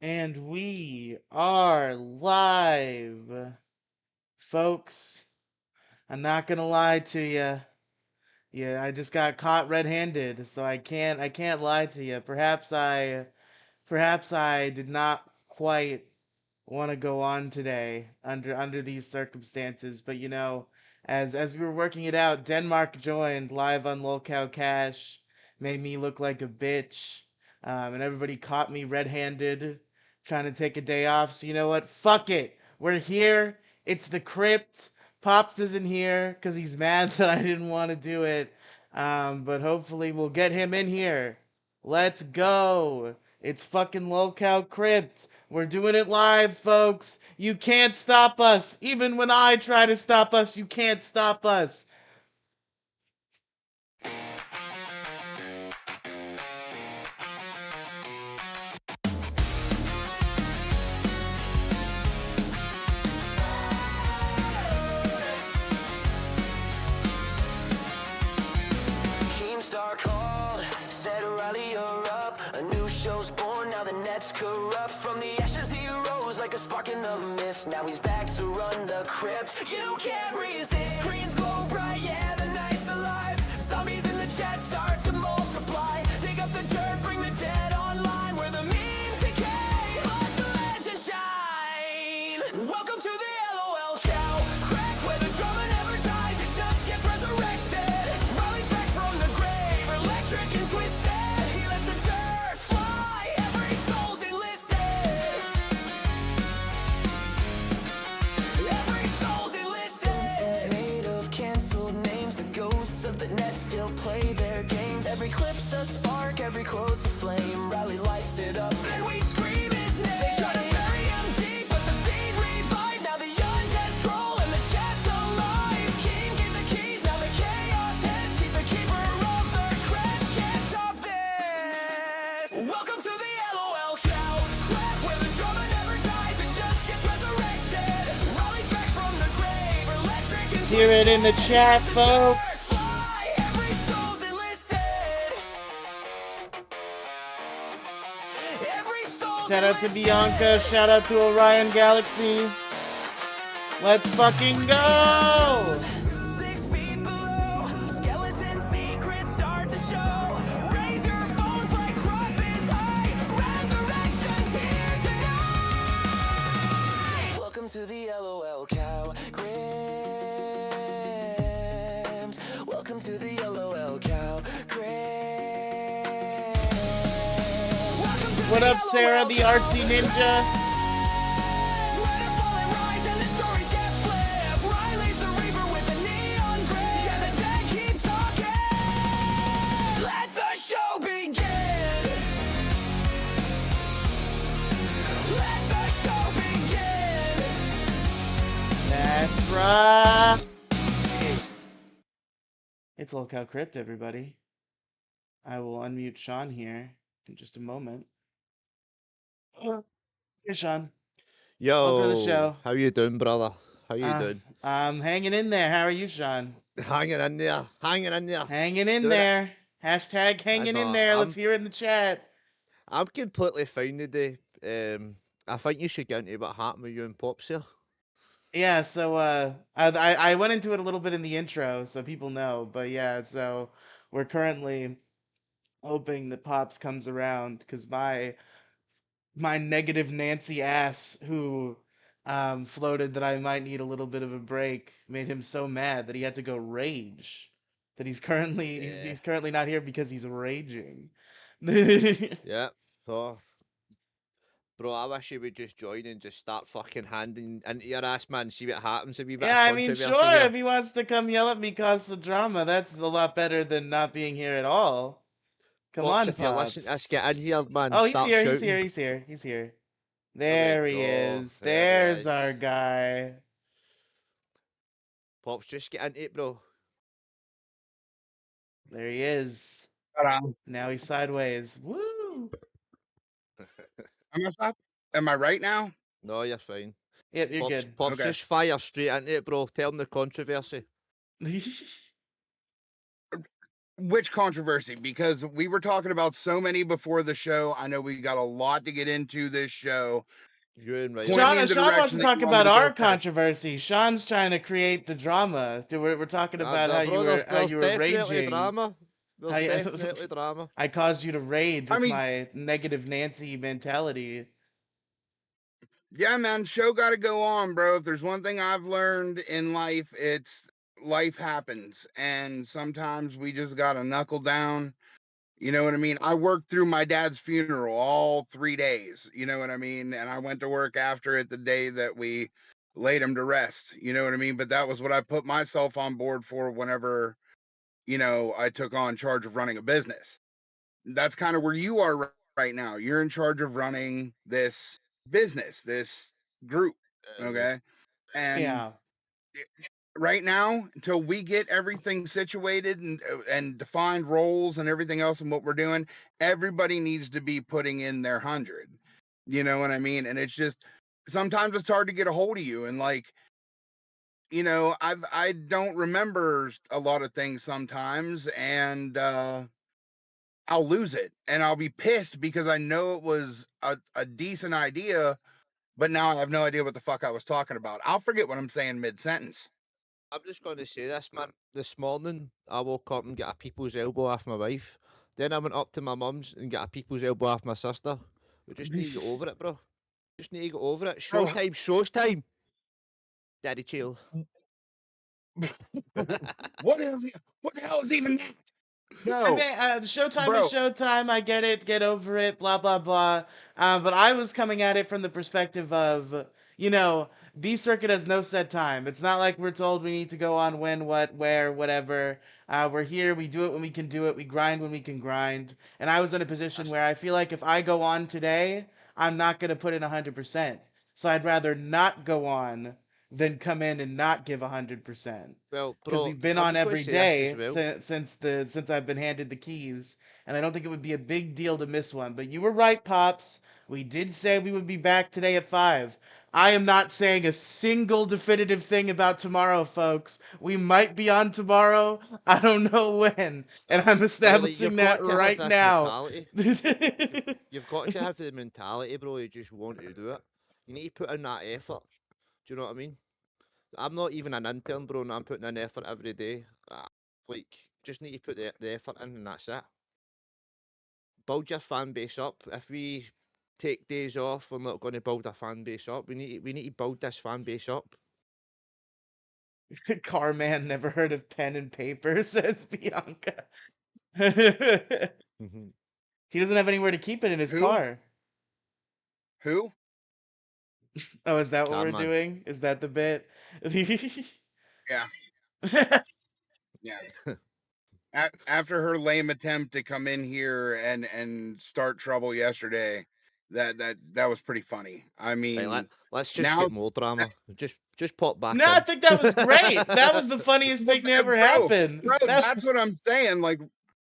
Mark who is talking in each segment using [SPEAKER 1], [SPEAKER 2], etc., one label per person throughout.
[SPEAKER 1] And we are live, folks. I'm not gonna lie to you. Yeah, I just got caught red-handed, so I can't lie to you. Perhaps I did not quite want to go on today under these circumstances, but as we were working it out, Denmark joined live on Lolcow Cash, made me look like a bitch, and everybody caught me red-handed trying to take a day off. So you know what? Fuck it. We're here. It's the crypt. Pops isn't here because he's mad that I didn't want to do it. But hopefully we'll get him in here. Let's go. It's fucking Lolcow Crypt. We're doing it live, folks. You can't stop us. Even when I try to stop us, you can't stop us.
[SPEAKER 2] Keemstar called, said Riely, you're up. A new show's born, now the net's corrupt. From the ashes he rose like a spark in the mist. Now he's back to run the crypt. You can't resist. Screens glow bright, yeah, the night's alive. Zombies in the chat start to multiply. Dig up the dirt, bring the dead online. Where the memes decay, let the legend shine. Welcome to the LOL show. Crack where the drama never dies, it just gets resurrected. Riley's back from the grave, electric and twisted. He lets the dirt fly, every soul's enlisted. Every soul's enlisted. Made of canceled names, the ghosts of the net still play their games. Every clip's a spark, every quote's a flame. Riely lights it up, and we scream his name. They try to bury him deep, but the feed revived. Now the undead scroll and the chat's alive. King gave the keys, now the chaos heads. He's the keeper of the crypt, can't stop this. Welcome to the LOL shout. Clap where the drama never dies, it just gets resurrected. Riley's back from the grave, electric and
[SPEAKER 1] Let's hear it in the chat, folks.
[SPEAKER 2] fly, every soul's enlisted. Every soul's
[SPEAKER 1] Shout out to
[SPEAKER 2] enlisted.
[SPEAKER 1] Bianca. Shout out to Orion Galaxy. Let's fucking go!
[SPEAKER 2] 6 feet below, skeleton secrets start to show. Raise your phones like crosses high. Resurrection's here tonight. Welcome to the LOL cow Grims. Welcome to the LOL cow Grims.
[SPEAKER 1] What up, Sarah, the artsy ninja?
[SPEAKER 2] Let it fall and rise and the stories get flipped. Riley's the reaper with the neon grid. Yeah, the dead keep talking. Let the show begin. Let the show begin.
[SPEAKER 1] That's right. It's Lolcow Crypt, everybody. I will unmute Sean here in just a moment. Here, Sean. Welcome to the
[SPEAKER 3] Yo,
[SPEAKER 1] show.
[SPEAKER 3] how you doing, brother? How you
[SPEAKER 1] Uh,
[SPEAKER 3] doing?
[SPEAKER 1] I'm hanging in there. How are you, Sean?
[SPEAKER 3] Hanging in there, hanging in there.
[SPEAKER 1] Hanging in
[SPEAKER 3] Doing it.
[SPEAKER 1] there. Hashtag
[SPEAKER 3] I
[SPEAKER 1] hanging in
[SPEAKER 3] know.
[SPEAKER 1] there. Let's hear it in the chat.
[SPEAKER 3] I'm completely fine today. I think you should get into what happened with you and Pops here.
[SPEAKER 1] Yeah, so I went into it a little bit in the intro, so people know. But yeah, so we're currently hoping that Pops comes around because my negative Nancy ass who floated that I might need a little bit of a break made him so mad that he had to go rage. That he's currently
[SPEAKER 3] Yeah.
[SPEAKER 1] he's currently not here because he's raging.
[SPEAKER 3] Yeah. So, bro, I wish you would just join and just start fucking handing into your ass, man. See what happens. A wee bit
[SPEAKER 1] Yeah,
[SPEAKER 3] of
[SPEAKER 1] I mean,
[SPEAKER 3] controversy
[SPEAKER 1] sure,
[SPEAKER 3] here.
[SPEAKER 1] if he wants to come yell at me, cause some drama, that's a lot better than not being here at all. Come
[SPEAKER 3] Pops,
[SPEAKER 1] on,
[SPEAKER 3] if you're listening to this,
[SPEAKER 1] Pops.
[SPEAKER 3] get in here, man.
[SPEAKER 1] Oh, he's
[SPEAKER 3] Start
[SPEAKER 1] here, he's
[SPEAKER 3] shouting.
[SPEAKER 1] here, he's here, he's here.
[SPEAKER 3] There we
[SPEAKER 1] There he
[SPEAKER 3] go.
[SPEAKER 1] is.
[SPEAKER 3] There he
[SPEAKER 1] There's
[SPEAKER 3] is.
[SPEAKER 1] our guy.
[SPEAKER 3] Pops, just get into it, bro.
[SPEAKER 1] There he is. Now he's sideways. Woo!
[SPEAKER 4] Am I stop? Am I right now?
[SPEAKER 3] No, you're fine.
[SPEAKER 1] Yep, you're
[SPEAKER 3] Pops,
[SPEAKER 1] good.
[SPEAKER 3] Pops,
[SPEAKER 4] Okay.
[SPEAKER 3] just fire straight into it, bro. Tell him the controversy.
[SPEAKER 4] Which controversy? Because we were talking about so many before the show. I know we got a lot to get into this show.
[SPEAKER 3] You and
[SPEAKER 4] Point
[SPEAKER 3] Riley.
[SPEAKER 4] me in the
[SPEAKER 1] Sean wants
[SPEAKER 4] direction
[SPEAKER 1] to
[SPEAKER 4] that you
[SPEAKER 1] talk
[SPEAKER 4] want me
[SPEAKER 1] about
[SPEAKER 4] to go
[SPEAKER 1] our
[SPEAKER 4] first.
[SPEAKER 1] controversy. Sean's trying to create the drama. We're talking about how you
[SPEAKER 3] Bro,
[SPEAKER 1] were
[SPEAKER 3] there's definitely
[SPEAKER 1] raging.
[SPEAKER 3] drama.
[SPEAKER 1] How
[SPEAKER 3] There's definitely drama.
[SPEAKER 1] I caused you to rage
[SPEAKER 4] I
[SPEAKER 1] with
[SPEAKER 4] mean,
[SPEAKER 1] my negative Nancy mentality.
[SPEAKER 4] yeah, man, show got to go on, bro. If there's one thing I've learned in life, it's life happens. And sometimes we just got to knuckle down. You know what I mean? I worked through my dad's funeral all 3 days. You know what I mean? And I went to work after it the day that we laid him to rest. You know what I mean? But that was what I put myself on board for whenever, I took on charge of running a business. That's kind of where you are right now. You're in charge of running this business, this group.
[SPEAKER 3] Dude.
[SPEAKER 4] Okay. And
[SPEAKER 1] Yeah.
[SPEAKER 4] right now, until we get everything situated and defined roles and everything else and what we're doing, everybody needs to be putting in their 100. You know what I mean? And it's just sometimes it's hard to get a hold of you. And like, I don't remember a lot of things sometimes, and I'll lose it and I'll be pissed because I know it was a decent idea, but now I have no idea what the fuck I was talking about. I'll forget what I'm saying mid sentence.
[SPEAKER 3] I'm just going to say this, man. This morning, I woke up and got a people's elbow off my wife. Then I went up to my mum's and got a people's elbow off my sister. We just need to get over it, bro. Just need to get over it.
[SPEAKER 4] Bro,
[SPEAKER 3] Showtime, show's time. Daddy chill.
[SPEAKER 4] what the hell is even that?
[SPEAKER 1] I
[SPEAKER 4] No,
[SPEAKER 1] think Showtime is
[SPEAKER 4] bro.
[SPEAKER 1] Showtime. I get it. Get over it. Blah blah blah. But I was coming at it from the perspective of, you know, B Circuit has no set time. It's not like we're told we need to go on when, what, where, whatever. We're here. We do it when we can do it. We grind when we can grind. And I was in a position
[SPEAKER 3] That's
[SPEAKER 1] where I feel like if I go on today, I'm not gonna put in 100%. So I'd rather not go on than come in and not give 100%,
[SPEAKER 3] well,
[SPEAKER 1] because
[SPEAKER 3] bro.
[SPEAKER 1] we've been
[SPEAKER 3] I'm
[SPEAKER 1] on
[SPEAKER 3] just going to
[SPEAKER 1] every
[SPEAKER 3] say this as
[SPEAKER 1] day
[SPEAKER 3] well.
[SPEAKER 1] since I've been handed the keys, and I don't think it would be a big deal to miss one. But you were right, pops. We did say we would be back today at 5. I am not saying a single definitive thing about tomorrow, folks. We might be on tomorrow. I don't know when, and I'm
[SPEAKER 3] Riley,
[SPEAKER 1] establishing
[SPEAKER 3] you've
[SPEAKER 1] that
[SPEAKER 3] got to have
[SPEAKER 1] right
[SPEAKER 3] this
[SPEAKER 1] now.
[SPEAKER 3] mentality. You've got to have the mentality, bro. You just want to do it. You need to put in that effort. Do you know what I mean? I'm not even an intern, bro, and I'm putting in effort every day. Like, just need to put the effort in, and that's it. Build your fan base up. If we take days off, we're not going to build a fan base up. We need to build this fan base up.
[SPEAKER 1] Carman never heard of pen and paper, says Bianca.
[SPEAKER 3] Mhm.
[SPEAKER 1] He doesn't have anywhere to keep it in his
[SPEAKER 4] Who?
[SPEAKER 1] car.
[SPEAKER 4] Who?
[SPEAKER 1] Oh, is that what we're
[SPEAKER 3] Carman.
[SPEAKER 1] doing? Is that the bit?
[SPEAKER 4] Yeah, yeah. After her lame attempt to come in here and start trouble yesterday, that was pretty funny. I
[SPEAKER 3] Right,
[SPEAKER 4] mean,
[SPEAKER 3] let's just
[SPEAKER 4] now,
[SPEAKER 3] get more drama. Just pop
[SPEAKER 1] No,
[SPEAKER 3] back
[SPEAKER 1] I
[SPEAKER 3] in.
[SPEAKER 1] think that was great. That was the funniest
[SPEAKER 4] well,
[SPEAKER 1] thing to ever
[SPEAKER 4] bro,
[SPEAKER 1] happen.
[SPEAKER 4] bro,
[SPEAKER 1] That
[SPEAKER 4] that's what I'm saying. Like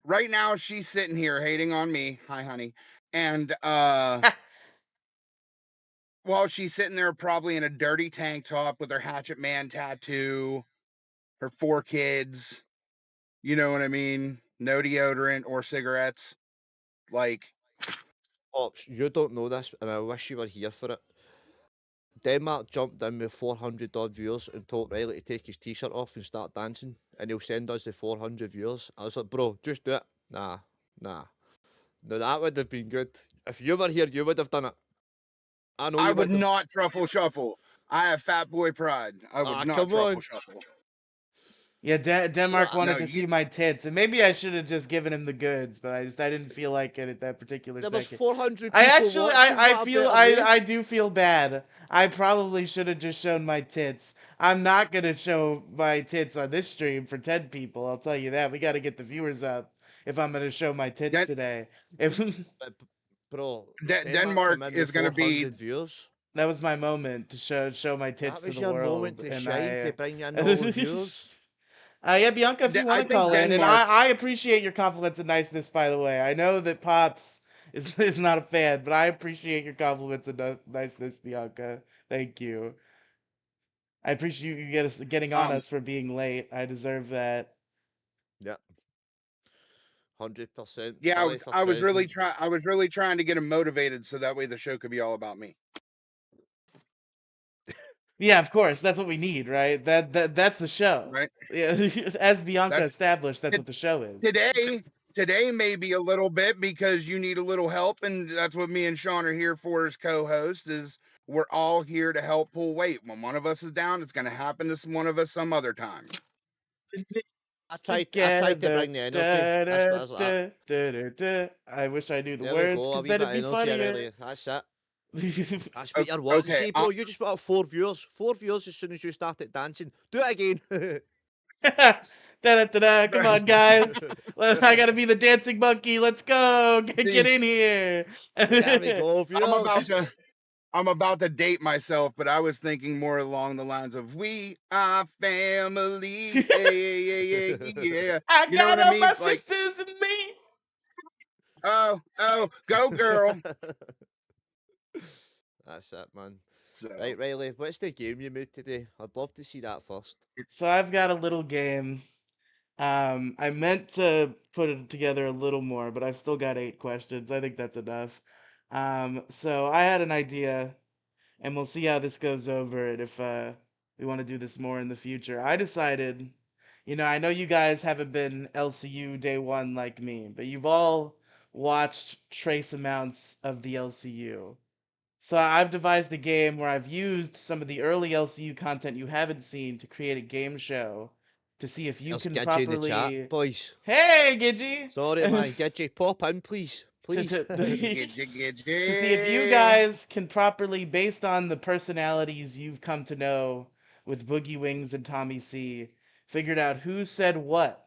[SPEAKER 4] right now, she's sitting here hating on me. Hi, honey. And while she's sitting there, probably in a dirty tank top with her Hatchet Man tattoo, her 4 kids. You know what I mean? No deodorant or cigarettes. Like,
[SPEAKER 3] Pops, you don't know this, and I wish you were here for it. Denmark jumped in with 400 odd viewers and told Riley to take his t-shirt off and start dancing, and he'll send us the 400 viewers. I was like, bro, just do it. Nah, nah. No, that would have been good. If you were here, you would have done it. I know
[SPEAKER 4] I
[SPEAKER 3] you
[SPEAKER 4] would
[SPEAKER 3] would have.
[SPEAKER 4] not truffle shuffle. I have fat boy pride. I would
[SPEAKER 3] Ah,
[SPEAKER 4] not
[SPEAKER 3] come
[SPEAKER 4] truffle
[SPEAKER 3] on.
[SPEAKER 4] shuffle.
[SPEAKER 1] Yeah, Denmark wanted
[SPEAKER 4] No,
[SPEAKER 1] to
[SPEAKER 4] you
[SPEAKER 1] see my tits, and maybe I should have just given him the goods, but I didn't feel like it at that particular
[SPEAKER 3] There was
[SPEAKER 1] second.
[SPEAKER 3] 400
[SPEAKER 1] I
[SPEAKER 3] people
[SPEAKER 1] actually
[SPEAKER 3] watching.
[SPEAKER 1] I
[SPEAKER 3] What a
[SPEAKER 1] feel
[SPEAKER 3] better way.
[SPEAKER 1] I do feel bad. I probably should have just shown my tits. I'm not gonna show my tits on this stream for 10 people. I'll tell you that. We got to get the viewers up if I'm gonna show my tits
[SPEAKER 4] Den-
[SPEAKER 1] today. If
[SPEAKER 3] But, bro, Denmark
[SPEAKER 4] Denmark
[SPEAKER 3] come in with
[SPEAKER 4] is going to be
[SPEAKER 3] 400 viewers.
[SPEAKER 1] that was my moment to show my
[SPEAKER 3] That
[SPEAKER 1] tits to
[SPEAKER 3] was
[SPEAKER 1] the
[SPEAKER 3] your moment
[SPEAKER 1] world,
[SPEAKER 3] to
[SPEAKER 1] and
[SPEAKER 3] shine to
[SPEAKER 1] I.
[SPEAKER 3] bring in all the viewers.
[SPEAKER 1] Yeah, Bianca, if you want
[SPEAKER 4] I
[SPEAKER 1] to
[SPEAKER 4] think
[SPEAKER 1] call in, and
[SPEAKER 4] Denmark.
[SPEAKER 1] I appreciate your compliments and niceness. By the way, I know that Pops is not a fan, but I appreciate your compliments and niceness, Bianca. Thank you. I appreciate you getting on
[SPEAKER 4] Um
[SPEAKER 1] us for being late. I deserve that.
[SPEAKER 3] Yeah. 100%.
[SPEAKER 4] Yeah,
[SPEAKER 3] Billy for
[SPEAKER 4] I was really
[SPEAKER 3] president.
[SPEAKER 4] trying. I was really trying to get him motivated so that way the show could be all about me.
[SPEAKER 1] Yeah, of course. That's what we need, right? That's the show.
[SPEAKER 4] Right.
[SPEAKER 1] Yeah, as Bianca
[SPEAKER 4] That's
[SPEAKER 1] established, that's
[SPEAKER 4] it.
[SPEAKER 1] what the show is.
[SPEAKER 4] Today. Today may be a little bit because you need a little help, and that's what me and Sean are here for as co-hosts. Is we're all here to help pull weight. When one of us is down, it's going to happen to one of us some other time.
[SPEAKER 3] I tried to
[SPEAKER 1] Together.
[SPEAKER 3] bring the energy.
[SPEAKER 1] Da,
[SPEAKER 3] That's
[SPEAKER 1] da,
[SPEAKER 3] what I was like.
[SPEAKER 1] da, da, da, da. I wish I knew the
[SPEAKER 3] There we
[SPEAKER 1] words
[SPEAKER 3] go. A
[SPEAKER 1] because
[SPEAKER 3] wee
[SPEAKER 1] then
[SPEAKER 3] bit
[SPEAKER 1] it'd
[SPEAKER 3] of
[SPEAKER 1] be
[SPEAKER 3] energy,
[SPEAKER 1] funnier.
[SPEAKER 3] Riley. That's it. That's what you're wanting.
[SPEAKER 4] Okay.
[SPEAKER 3] See, bro, you just got 4 viewers. 4 viewers as soon as you started dancing. Do it again.
[SPEAKER 1] Da, da, da, da. Come on, guys. I gotta be the dancing monkey. Let's go. Get
[SPEAKER 4] See,
[SPEAKER 1] in here.
[SPEAKER 3] There we go,
[SPEAKER 4] I'm about
[SPEAKER 3] viewers.
[SPEAKER 4] to. I'm about to date myself, but I was thinking more along the lines of "We are family." Hey, yeah, yeah, yeah, yeah.
[SPEAKER 1] I
[SPEAKER 4] You know
[SPEAKER 1] got
[SPEAKER 4] what I
[SPEAKER 1] all my
[SPEAKER 4] mean? Like,
[SPEAKER 1] sisters and me.
[SPEAKER 4] oh, go girl.
[SPEAKER 3] That's it, man.
[SPEAKER 4] So
[SPEAKER 3] Right, Riley, what's the game you made today? I'd love to see that first.
[SPEAKER 1] So I've got a little game. I meant to put it together a little more, but I've still got 8 questions. I think that's enough. So I had an idea, and we'll see how this goes over and if we want to do this more in the future. I decided, I know you guys haven't been LCU day one like me, but you've all watched trace amounts of the LCU. So I've devised a game where I've used some of the early LCU content you haven't seen to create a game show to see if you
[SPEAKER 3] There's
[SPEAKER 1] can
[SPEAKER 3] Gidgy in the chat,
[SPEAKER 1] properly.
[SPEAKER 3] boys.
[SPEAKER 1] Hey, Gidgy!
[SPEAKER 3] Sorry, man. Gidgy, pop in, please.
[SPEAKER 1] to,
[SPEAKER 3] Please.
[SPEAKER 1] to,
[SPEAKER 4] Gidget,
[SPEAKER 1] to see if you
[SPEAKER 4] gidget.
[SPEAKER 1] guys can properly, based on the personalities you've come to know with Boogie Wings and Tommy C, figured out who said what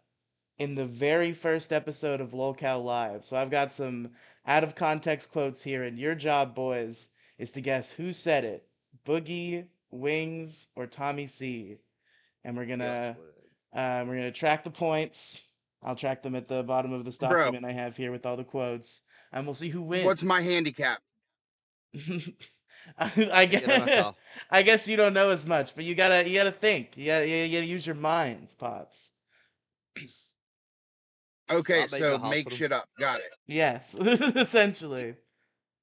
[SPEAKER 1] in the very first episode of Lolcow Live. So I've got some out of context quotes here, and your job, boys, is to guess who said it: Boogie, Wings, or Tommy C. And
[SPEAKER 3] Let's go.
[SPEAKER 1] we're gonna track the points. I'll track them at the bottom of this
[SPEAKER 4] Bro,
[SPEAKER 1] document I have here with all the quotes, and we'll see who
[SPEAKER 4] what's my
[SPEAKER 1] wins.
[SPEAKER 4] handicap?
[SPEAKER 1] I
[SPEAKER 3] Get in a
[SPEAKER 1] guess
[SPEAKER 3] car.
[SPEAKER 1] I guess you don't know as much, but you gotta think. You gotta use your mind, pops.
[SPEAKER 4] Okay,
[SPEAKER 3] That might be
[SPEAKER 4] so
[SPEAKER 3] hard
[SPEAKER 4] make
[SPEAKER 3] for him.
[SPEAKER 4] shit up. Got it.
[SPEAKER 1] Yes, essentially.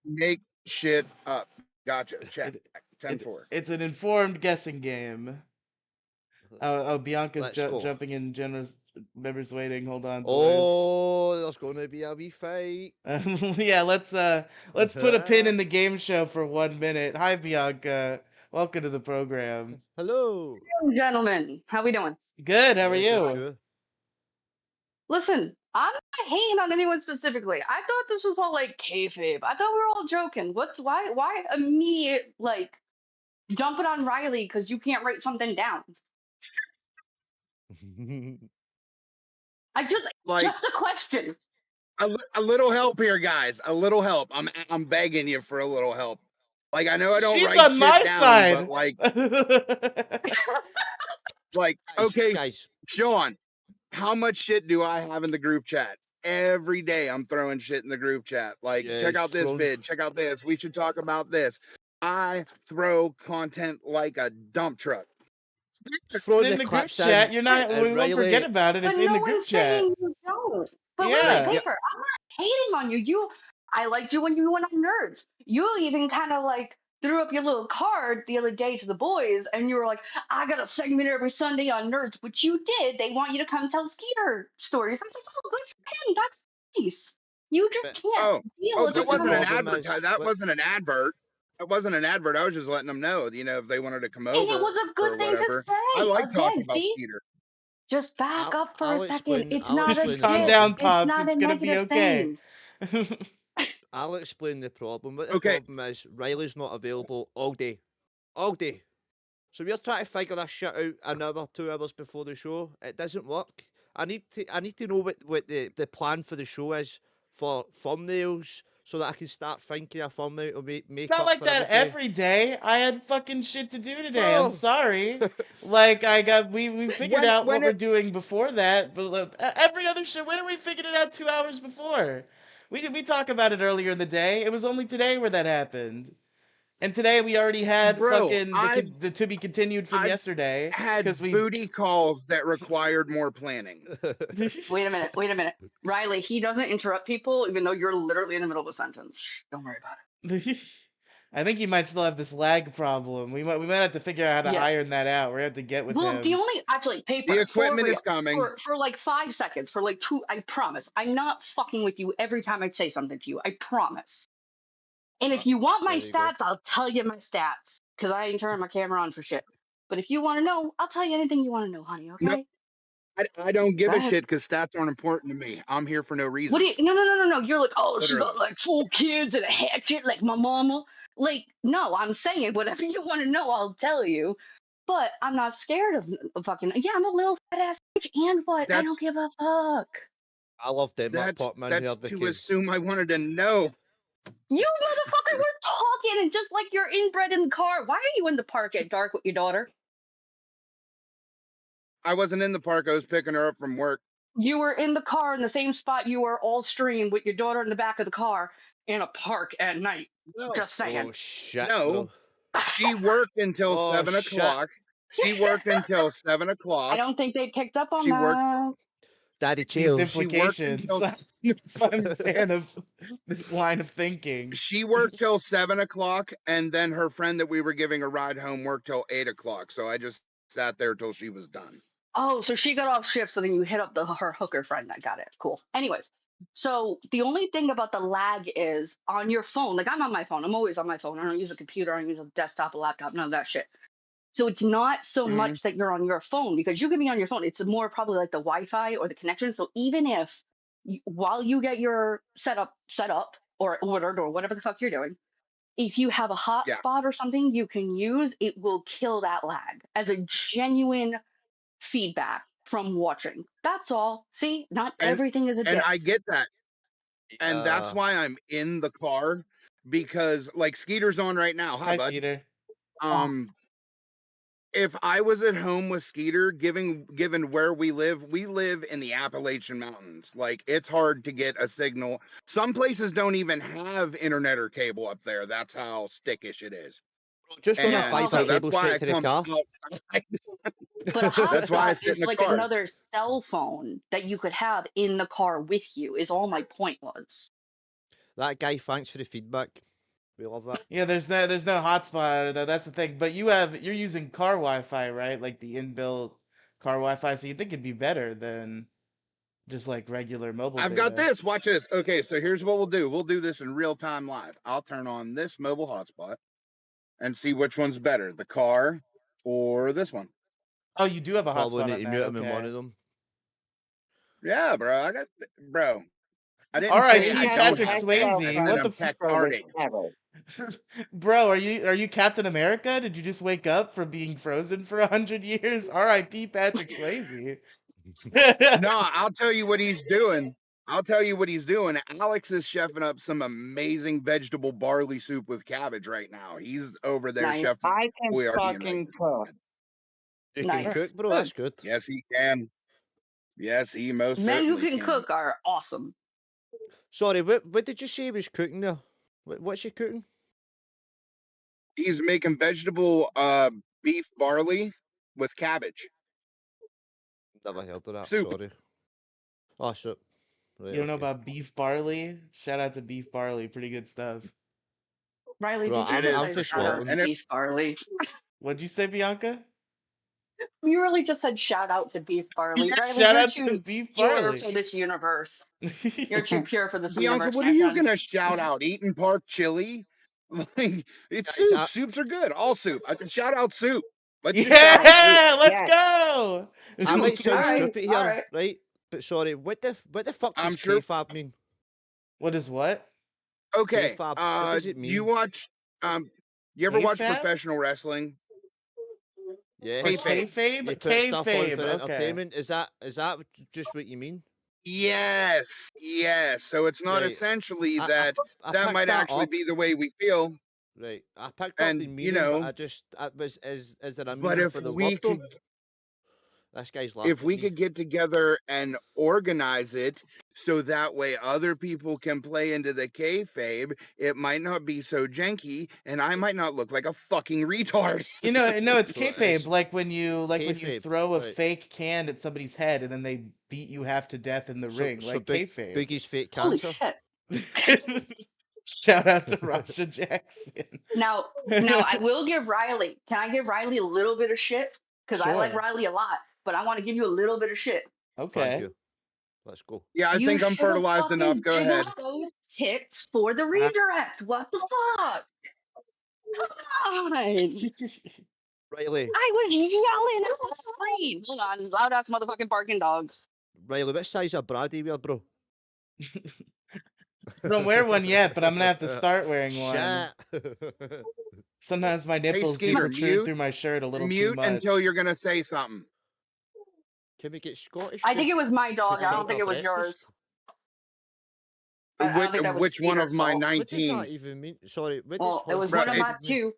[SPEAKER 4] Make shit up. Gotcha. Check.
[SPEAKER 1] It,
[SPEAKER 4] 10 4.
[SPEAKER 1] it's an informed guessing game. Oh, Bianca's
[SPEAKER 3] Let's go.
[SPEAKER 1] jumping in. Generous members waiting. Hold on, boys.
[SPEAKER 3] Oh, there's going to be a wee fight.
[SPEAKER 1] Yeah, let's put a pin in the game show for 1 minute. Hi, Bianca. Welcome to the program.
[SPEAKER 3] Hello.
[SPEAKER 5] Gentlemen, how we doing?
[SPEAKER 1] Good. How are
[SPEAKER 3] Yeah, good,
[SPEAKER 1] you?
[SPEAKER 3] good.
[SPEAKER 5] Listen, I'm not hating on anyone specifically. I thought this was all like kayfabe. I thought we were all joking. Why immediate like jumping on Riley because you can't write something down? I
[SPEAKER 4] Like,
[SPEAKER 5] just a question.
[SPEAKER 4] a little help here, guys. A little help. I'm begging you for a little help. Like, I know I don't
[SPEAKER 1] She's
[SPEAKER 4] write
[SPEAKER 1] on
[SPEAKER 4] shit
[SPEAKER 1] my
[SPEAKER 4] down, but
[SPEAKER 1] side.
[SPEAKER 3] guys,
[SPEAKER 4] okay,
[SPEAKER 3] guys,
[SPEAKER 4] Sean, how much shit do I have in the group chat? Every day I'm throwing shit in the group chat. Like,
[SPEAKER 3] yeah,
[SPEAKER 4] check
[SPEAKER 3] he's
[SPEAKER 4] out this
[SPEAKER 3] thrown.
[SPEAKER 4] vid, check out this. We should talk about this. I throw content like a dump truck.
[SPEAKER 3] He's
[SPEAKER 1] It's
[SPEAKER 3] thrown
[SPEAKER 1] in
[SPEAKER 3] the
[SPEAKER 1] the group
[SPEAKER 3] clips in,
[SPEAKER 1] chat. You're not.
[SPEAKER 3] and
[SPEAKER 1] We won't forget
[SPEAKER 3] Riley.
[SPEAKER 1] about it.
[SPEAKER 5] But
[SPEAKER 1] It's in
[SPEAKER 5] no
[SPEAKER 1] the group
[SPEAKER 5] one's
[SPEAKER 1] chat.
[SPEAKER 5] saying you don't. But listen,
[SPEAKER 1] Yeah.
[SPEAKER 3] Yep.
[SPEAKER 5] Paper, I'm not hating on you. I liked you when you went on Nerds. You even kind of like threw up your little card the other day to the boys, and you were like, I got a segment every Sunday on Nerds, which you did. They want you to come tell Skeeter stories. I was like, oh, good for him. That's nice. You
[SPEAKER 3] But
[SPEAKER 5] just can't
[SPEAKER 4] Oh,
[SPEAKER 5] deal
[SPEAKER 4] oh,
[SPEAKER 5] with
[SPEAKER 4] that
[SPEAKER 3] but
[SPEAKER 5] it.
[SPEAKER 3] the
[SPEAKER 4] wasn't an
[SPEAKER 3] problem
[SPEAKER 4] advert.
[SPEAKER 3] is,
[SPEAKER 4] That
[SPEAKER 3] what
[SPEAKER 4] wasn't an advert. That wasn't an advert. I was just letting them know, if they wanted to come
[SPEAKER 5] And it
[SPEAKER 4] over
[SPEAKER 5] was a
[SPEAKER 4] or
[SPEAKER 5] good thing to
[SPEAKER 4] whatever. I
[SPEAKER 5] say.
[SPEAKER 4] like talking
[SPEAKER 5] Again,
[SPEAKER 4] about
[SPEAKER 5] see?
[SPEAKER 4] Skeeter.
[SPEAKER 5] Just back up for a second. It's
[SPEAKER 3] I'll
[SPEAKER 5] not a
[SPEAKER 1] Just
[SPEAKER 3] explain the
[SPEAKER 1] calm
[SPEAKER 5] diss.
[SPEAKER 1] down,
[SPEAKER 3] problem.
[SPEAKER 5] It's
[SPEAKER 1] pops.
[SPEAKER 5] not
[SPEAKER 1] It's
[SPEAKER 5] a
[SPEAKER 1] gonna be
[SPEAKER 5] negative
[SPEAKER 1] okay.
[SPEAKER 5] thing.
[SPEAKER 3] I'll explain the problem. What the
[SPEAKER 4] Okay,
[SPEAKER 3] problem is, Riley's not available all day, all day. So we're trying to figure this shit out an hour, 2 hours before the show. It doesn't work. I need to know what the plan for the show is for thumbnails so that I can start thinking a thumbnail to
[SPEAKER 1] It's
[SPEAKER 3] make
[SPEAKER 1] not
[SPEAKER 3] up
[SPEAKER 1] like
[SPEAKER 3] for
[SPEAKER 1] that
[SPEAKER 3] everything.
[SPEAKER 1] every day. I had fucking shit to do today. I'm
[SPEAKER 3] Bro,
[SPEAKER 1] sorry. Like we figured
[SPEAKER 4] when
[SPEAKER 1] out what
[SPEAKER 4] when
[SPEAKER 1] we're
[SPEAKER 4] it
[SPEAKER 1] doing before that, but every other shit. When did we figured it out 2 hours before? We talk about it earlier in the day. It was only today where that happened. And today we already had
[SPEAKER 4] Bro,
[SPEAKER 1] fucking the to be continued from
[SPEAKER 4] I've
[SPEAKER 1] yesterday
[SPEAKER 4] had
[SPEAKER 1] because we.
[SPEAKER 4] booty calls that required more planning.
[SPEAKER 5] Wait a minute. Wait a minute. Riley, he doesn't interrupt people, even though you're literally in the middle of a sentence. Don't worry about it.
[SPEAKER 1] I think he might still have this lag problem. We might have to figure out how to
[SPEAKER 5] Yeah.
[SPEAKER 1] iron that out. We're gonna have to get with
[SPEAKER 5] Well, the
[SPEAKER 1] him.
[SPEAKER 5] only actually
[SPEAKER 4] The
[SPEAKER 5] paper for
[SPEAKER 4] equipment
[SPEAKER 5] real
[SPEAKER 4] is coming.
[SPEAKER 5] for like 5 seconds for like two. I promise. I'm not fucking with you every time I say something to you. I promise. And if you want my
[SPEAKER 3] Very good.
[SPEAKER 5] stats, I'll tell you my stats because I ain't turning my camera on for shit. But if you want to know, I'll tell you anything you want to know, honey.
[SPEAKER 4] No,
[SPEAKER 5] Okay?
[SPEAKER 4] I don't give
[SPEAKER 5] Go
[SPEAKER 4] a
[SPEAKER 5] ahead.
[SPEAKER 4] shit because stats aren't important to me. I'm here for no
[SPEAKER 5] What do
[SPEAKER 4] reason.
[SPEAKER 5] you? No, no, no, no, no. You're like, oh, she got
[SPEAKER 4] Literally.
[SPEAKER 5] like 4 kids and a hatchet like my mama. Like, no, I'm saying whatever you want to know, I'll tell you. But I'm not scared of fucking. Yeah, I'm a little fat ass bitch, and what? I don't
[SPEAKER 4] That's
[SPEAKER 5] give a fuck.
[SPEAKER 3] I love Denmark Portman here
[SPEAKER 4] that's to
[SPEAKER 3] because
[SPEAKER 4] assume I wanted to know.
[SPEAKER 5] You motherfucker, we're talking, and just like you're inbred in the car. Why are you in the park at dark with your daughter?
[SPEAKER 4] I wasn't in the park. I was picking her up from work.
[SPEAKER 5] You were in the car in the same spot you were all stream with your daughter in the back of the car in a park at night.
[SPEAKER 4] No,
[SPEAKER 5] Just saying.
[SPEAKER 3] oh shit,
[SPEAKER 4] no.
[SPEAKER 3] bro.
[SPEAKER 4] She worked until
[SPEAKER 3] Oh
[SPEAKER 4] 7 o'clock.
[SPEAKER 3] shit,
[SPEAKER 4] She worked until 7 o'clock.
[SPEAKER 5] I don't think they picked up on
[SPEAKER 4] She worked.
[SPEAKER 5] that.
[SPEAKER 3] Daddy
[SPEAKER 1] These
[SPEAKER 3] chills.
[SPEAKER 4] She worked
[SPEAKER 1] implications.
[SPEAKER 4] until
[SPEAKER 1] If I'm a fan of this line of thinking.
[SPEAKER 4] she worked till 7 o'clock, and then her friend that we were giving a ride home worked till 8 o'clock. So I just sat there till she was done.
[SPEAKER 5] Oh, so she got off shift, so then you hit up her hooker friend. I got it. Cool. Anyways, so the only thing about the lag is on your phone. Like I'm on my phone. I'm always on my phone. I don't use a computer. I don't use a desktop, a laptop, none of that shit. So it's not so
[SPEAKER 4] Mhm.
[SPEAKER 5] much that you're on your phone because you can be on your phone. It's more probably like the Wi-Fi or the connection. So even if while you get your setup set up or ordered or whatever the fuck you're doing, if you have a
[SPEAKER 4] Yeah,
[SPEAKER 5] hotspot or something you can use, it will kill that lag as a genuine feedback from watching. That's all. See, not
[SPEAKER 4] and
[SPEAKER 5] everything is a
[SPEAKER 4] I
[SPEAKER 5] diss.
[SPEAKER 4] get that, and that's why I'm in the car because like Skeeter's on right now. Hi,
[SPEAKER 1] Hi,
[SPEAKER 4] bud.
[SPEAKER 1] Skeeter.
[SPEAKER 5] Oh,
[SPEAKER 4] If I was at home with Skeeter, given where we live in the Appalachian Mountains. Like it's hard to get a signal. Some places don't even have internet or cable up there. That's how stickish it is.
[SPEAKER 3] Just run a
[SPEAKER 4] And so
[SPEAKER 3] fibre
[SPEAKER 5] okay,
[SPEAKER 4] that's
[SPEAKER 3] cable
[SPEAKER 4] why
[SPEAKER 3] straight
[SPEAKER 4] I
[SPEAKER 3] to the
[SPEAKER 4] come
[SPEAKER 3] car.
[SPEAKER 4] outside.
[SPEAKER 5] but a
[SPEAKER 4] That's why I
[SPEAKER 5] hotspot
[SPEAKER 4] sit in
[SPEAKER 5] is
[SPEAKER 4] the
[SPEAKER 5] like
[SPEAKER 4] car.
[SPEAKER 5] another cell phone that you could have in the car with you. Is all my point was.
[SPEAKER 3] That guy, thanks for the feedback. We love that.
[SPEAKER 1] Yeah, there's no hotspot though. That's the thing. But you're using car Wi-Fi, right? Like the inbuilt car Wi-Fi. So you think it'd be better than just like regular mobile
[SPEAKER 4] I've got
[SPEAKER 1] data.
[SPEAKER 4] this. Watch this. Okay, so here's what we'll do. We'll do this in real time live. I'll turn on this mobile hotspot and see which one's better, the car or this one.
[SPEAKER 1] Oh, you do have a
[SPEAKER 3] Probably
[SPEAKER 1] hotspot
[SPEAKER 3] need
[SPEAKER 1] on
[SPEAKER 3] to
[SPEAKER 1] that.
[SPEAKER 3] mute him in one
[SPEAKER 1] Okay.
[SPEAKER 3] of them.
[SPEAKER 4] Yeah, bro. Bro. I
[SPEAKER 1] All
[SPEAKER 4] didn't
[SPEAKER 1] right,
[SPEAKER 4] say I
[SPEAKER 1] P.
[SPEAKER 4] don't
[SPEAKER 1] Patrick
[SPEAKER 4] have stats. I
[SPEAKER 1] Swayze.
[SPEAKER 4] said
[SPEAKER 1] What
[SPEAKER 4] I'm
[SPEAKER 1] the
[SPEAKER 4] tech retarded.
[SPEAKER 1] bro? Are you Captain America? Did you just wake up from being frozen for 100 years? R.I.P. Patrick Swayze.
[SPEAKER 4] No, I'll tell you what he's doing. I'll tell you what he's doing. Alex is chefing up some amazing vegetable barley soup with cabbage right now. He's over there
[SPEAKER 5] Nice,
[SPEAKER 4] chef
[SPEAKER 6] I can
[SPEAKER 4] Boyardee right
[SPEAKER 6] fucking cook.
[SPEAKER 4] now.
[SPEAKER 3] You can
[SPEAKER 5] nice.
[SPEAKER 3] cook, bro.
[SPEAKER 5] Good.
[SPEAKER 3] That's good.
[SPEAKER 4] Yes, he can. Yes, he most
[SPEAKER 5] Men who
[SPEAKER 4] certainly
[SPEAKER 5] can
[SPEAKER 4] can.
[SPEAKER 5] cook are awesome.
[SPEAKER 3] Sorry, what did you say he was cooking there? What's he cooking?
[SPEAKER 4] He's making vegetable beef barley with cabbage
[SPEAKER 3] Never heard of that.
[SPEAKER 4] soup.
[SPEAKER 3] Sorry. Oh, shit. Right,
[SPEAKER 1] You don't know
[SPEAKER 3] okay.
[SPEAKER 1] about beef barley? Shout out to beef barley. Pretty good stuff.
[SPEAKER 5] Riley,
[SPEAKER 3] Bro,
[SPEAKER 5] did you
[SPEAKER 4] It
[SPEAKER 5] just
[SPEAKER 3] I'm
[SPEAKER 5] say
[SPEAKER 3] for
[SPEAKER 4] is.
[SPEAKER 5] shout out to
[SPEAKER 3] Scotland.
[SPEAKER 4] And it,
[SPEAKER 5] beef barley?
[SPEAKER 1] What'd you say, Bianca?
[SPEAKER 5] You really just said shout out to beef barley.
[SPEAKER 1] Yeah,
[SPEAKER 5] Riley,
[SPEAKER 1] shout
[SPEAKER 5] you're
[SPEAKER 1] out to
[SPEAKER 5] too
[SPEAKER 1] beef
[SPEAKER 5] pure
[SPEAKER 1] barley.
[SPEAKER 5] for this universe. You're too pure for this
[SPEAKER 4] Bianca,
[SPEAKER 5] universe,
[SPEAKER 4] what are
[SPEAKER 5] my
[SPEAKER 4] you
[SPEAKER 5] friend.
[SPEAKER 4] gonna shout out? Eaton Park chili? Like it's
[SPEAKER 3] Guys,
[SPEAKER 4] soup. Soups are good. All soup. I can shout out soup. Let's just shout out soup.
[SPEAKER 1] Yeah, let's
[SPEAKER 6] Yes.
[SPEAKER 1] go.
[SPEAKER 3] I might
[SPEAKER 5] All
[SPEAKER 3] sound
[SPEAKER 5] right,
[SPEAKER 3] stupid
[SPEAKER 5] all
[SPEAKER 3] here,
[SPEAKER 5] right.
[SPEAKER 3] right? But sorry, what the fuck
[SPEAKER 4] I'm
[SPEAKER 3] does
[SPEAKER 4] sure.
[SPEAKER 3] kayfabe mean?
[SPEAKER 1] What is what?
[SPEAKER 4] Okay.
[SPEAKER 3] Kayfabe. What does it
[SPEAKER 4] Do you
[SPEAKER 3] mean?
[SPEAKER 4] watch you ever watch
[SPEAKER 1] K-fab
[SPEAKER 4] professional wrestling?
[SPEAKER 1] or
[SPEAKER 3] Yes.
[SPEAKER 4] Kayfabe.
[SPEAKER 3] You
[SPEAKER 1] kayfabe?
[SPEAKER 3] put stuff on
[SPEAKER 1] Kayfabe.
[SPEAKER 3] for
[SPEAKER 1] Okay.
[SPEAKER 3] entertainment. Is that just what you mean?
[SPEAKER 4] Yes. Yes. So it's not
[SPEAKER 3] Right.
[SPEAKER 4] essentially
[SPEAKER 3] I I,
[SPEAKER 4] that
[SPEAKER 3] I
[SPEAKER 4] that
[SPEAKER 3] picked
[SPEAKER 4] might
[SPEAKER 3] that
[SPEAKER 4] actually
[SPEAKER 3] up.
[SPEAKER 4] be the way we feel.
[SPEAKER 3] Right. I picked up the
[SPEAKER 4] And
[SPEAKER 3] meaning, but I was is there a
[SPEAKER 4] but
[SPEAKER 3] meaning
[SPEAKER 4] if
[SPEAKER 3] for the word
[SPEAKER 4] we
[SPEAKER 3] though?
[SPEAKER 4] could
[SPEAKER 3] This guy's laughing
[SPEAKER 4] If
[SPEAKER 3] at
[SPEAKER 4] we
[SPEAKER 3] me.
[SPEAKER 4] could get together and organize it so that way other people can play into the kayfabe, it might not be so janky, and I might not look like a fucking retard.
[SPEAKER 1] No, it's
[SPEAKER 3] So
[SPEAKER 1] kayfabe.
[SPEAKER 3] it's
[SPEAKER 1] Like when you
[SPEAKER 3] kayfabe,
[SPEAKER 1] throw a
[SPEAKER 3] right?
[SPEAKER 1] fake can at somebody's head and then they beat you half to death in the
[SPEAKER 3] So
[SPEAKER 1] ring,
[SPEAKER 3] so
[SPEAKER 1] like
[SPEAKER 3] big
[SPEAKER 1] kayfabe.
[SPEAKER 3] Biggie's fake
[SPEAKER 5] Holy
[SPEAKER 3] cancer.
[SPEAKER 5] shit.
[SPEAKER 1] Shout out to Rasha Jackson.
[SPEAKER 5] Now, now I will give Riley. Can I give Riley a little bit of shit? Because I like
[SPEAKER 1] Sure.
[SPEAKER 5] Riley a lot, but I want to give you a little bit of shit.
[SPEAKER 3] Thank
[SPEAKER 1] Okay.
[SPEAKER 3] you. Let's go.
[SPEAKER 4] Yeah, I
[SPEAKER 5] You
[SPEAKER 4] think I'm
[SPEAKER 5] should have
[SPEAKER 4] fertilized enough.
[SPEAKER 5] fucking
[SPEAKER 4] Go
[SPEAKER 5] jiggled
[SPEAKER 4] ahead.
[SPEAKER 5] those tits for the
[SPEAKER 1] Uh,
[SPEAKER 5] redirect. What the fuck? Come on.
[SPEAKER 3] Riley,
[SPEAKER 5] I was yelling at the screen. Hold on. Loud ass motherfucking barking dogs.
[SPEAKER 3] Riley, what size of bra do you wear, bro?
[SPEAKER 1] Don't wear one yet, but I'm gonna have to start wearing one.
[SPEAKER 3] Shit.
[SPEAKER 1] Sometimes my
[SPEAKER 4] Hey,
[SPEAKER 1] nipples do
[SPEAKER 4] Skeeter,
[SPEAKER 1] protrude
[SPEAKER 4] mute,
[SPEAKER 1] through my shirt a little too
[SPEAKER 4] mute until
[SPEAKER 1] much.
[SPEAKER 4] you're gonna say something.
[SPEAKER 3] Can we get Scottish
[SPEAKER 5] I
[SPEAKER 3] to
[SPEAKER 5] think it was my
[SPEAKER 3] to
[SPEAKER 5] dog. I don't
[SPEAKER 3] chug
[SPEAKER 5] think
[SPEAKER 3] our
[SPEAKER 5] it was
[SPEAKER 3] breakfast?
[SPEAKER 5] yours. I don't think that was
[SPEAKER 4] Which one of
[SPEAKER 5] Skeeter's
[SPEAKER 4] my
[SPEAKER 5] fault.
[SPEAKER 3] What does that
[SPEAKER 4] 19?
[SPEAKER 3] even mean? Sorry, what does
[SPEAKER 5] Well, it was
[SPEAKER 3] honky
[SPEAKER 4] Bro,
[SPEAKER 5] one of
[SPEAKER 3] cat
[SPEAKER 4] it,
[SPEAKER 5] my
[SPEAKER 3] even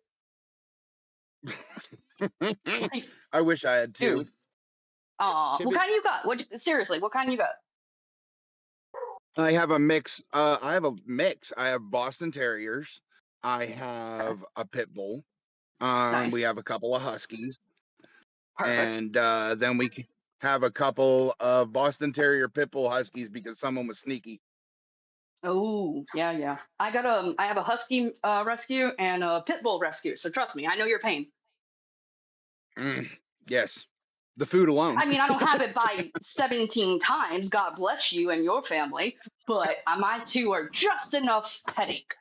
[SPEAKER 3] mean?
[SPEAKER 5] two.
[SPEAKER 4] I wish I had two.
[SPEAKER 5] Dude. Aw.
[SPEAKER 3] Can
[SPEAKER 5] What
[SPEAKER 3] we?
[SPEAKER 5] kind you got? Seriously, what kind you got?
[SPEAKER 4] I have a mix. I have a mix. I have Boston Terriers. I
[SPEAKER 5] Okay.
[SPEAKER 4] have a pit bull. We
[SPEAKER 5] Nice.
[SPEAKER 4] have a couple of huskies,
[SPEAKER 5] Perfect.
[SPEAKER 4] and then have a couple of Boston Terrier pit bull huskies because someone was sneaky.
[SPEAKER 5] Oh, yeah, yeah. I have a husky rescue and a pit bull rescue. So trust me, I know your pain.
[SPEAKER 4] Mm, yes, the food alone.
[SPEAKER 5] I mean, I don't have it by 17 times. God bless you and your family. But my two are just enough headache.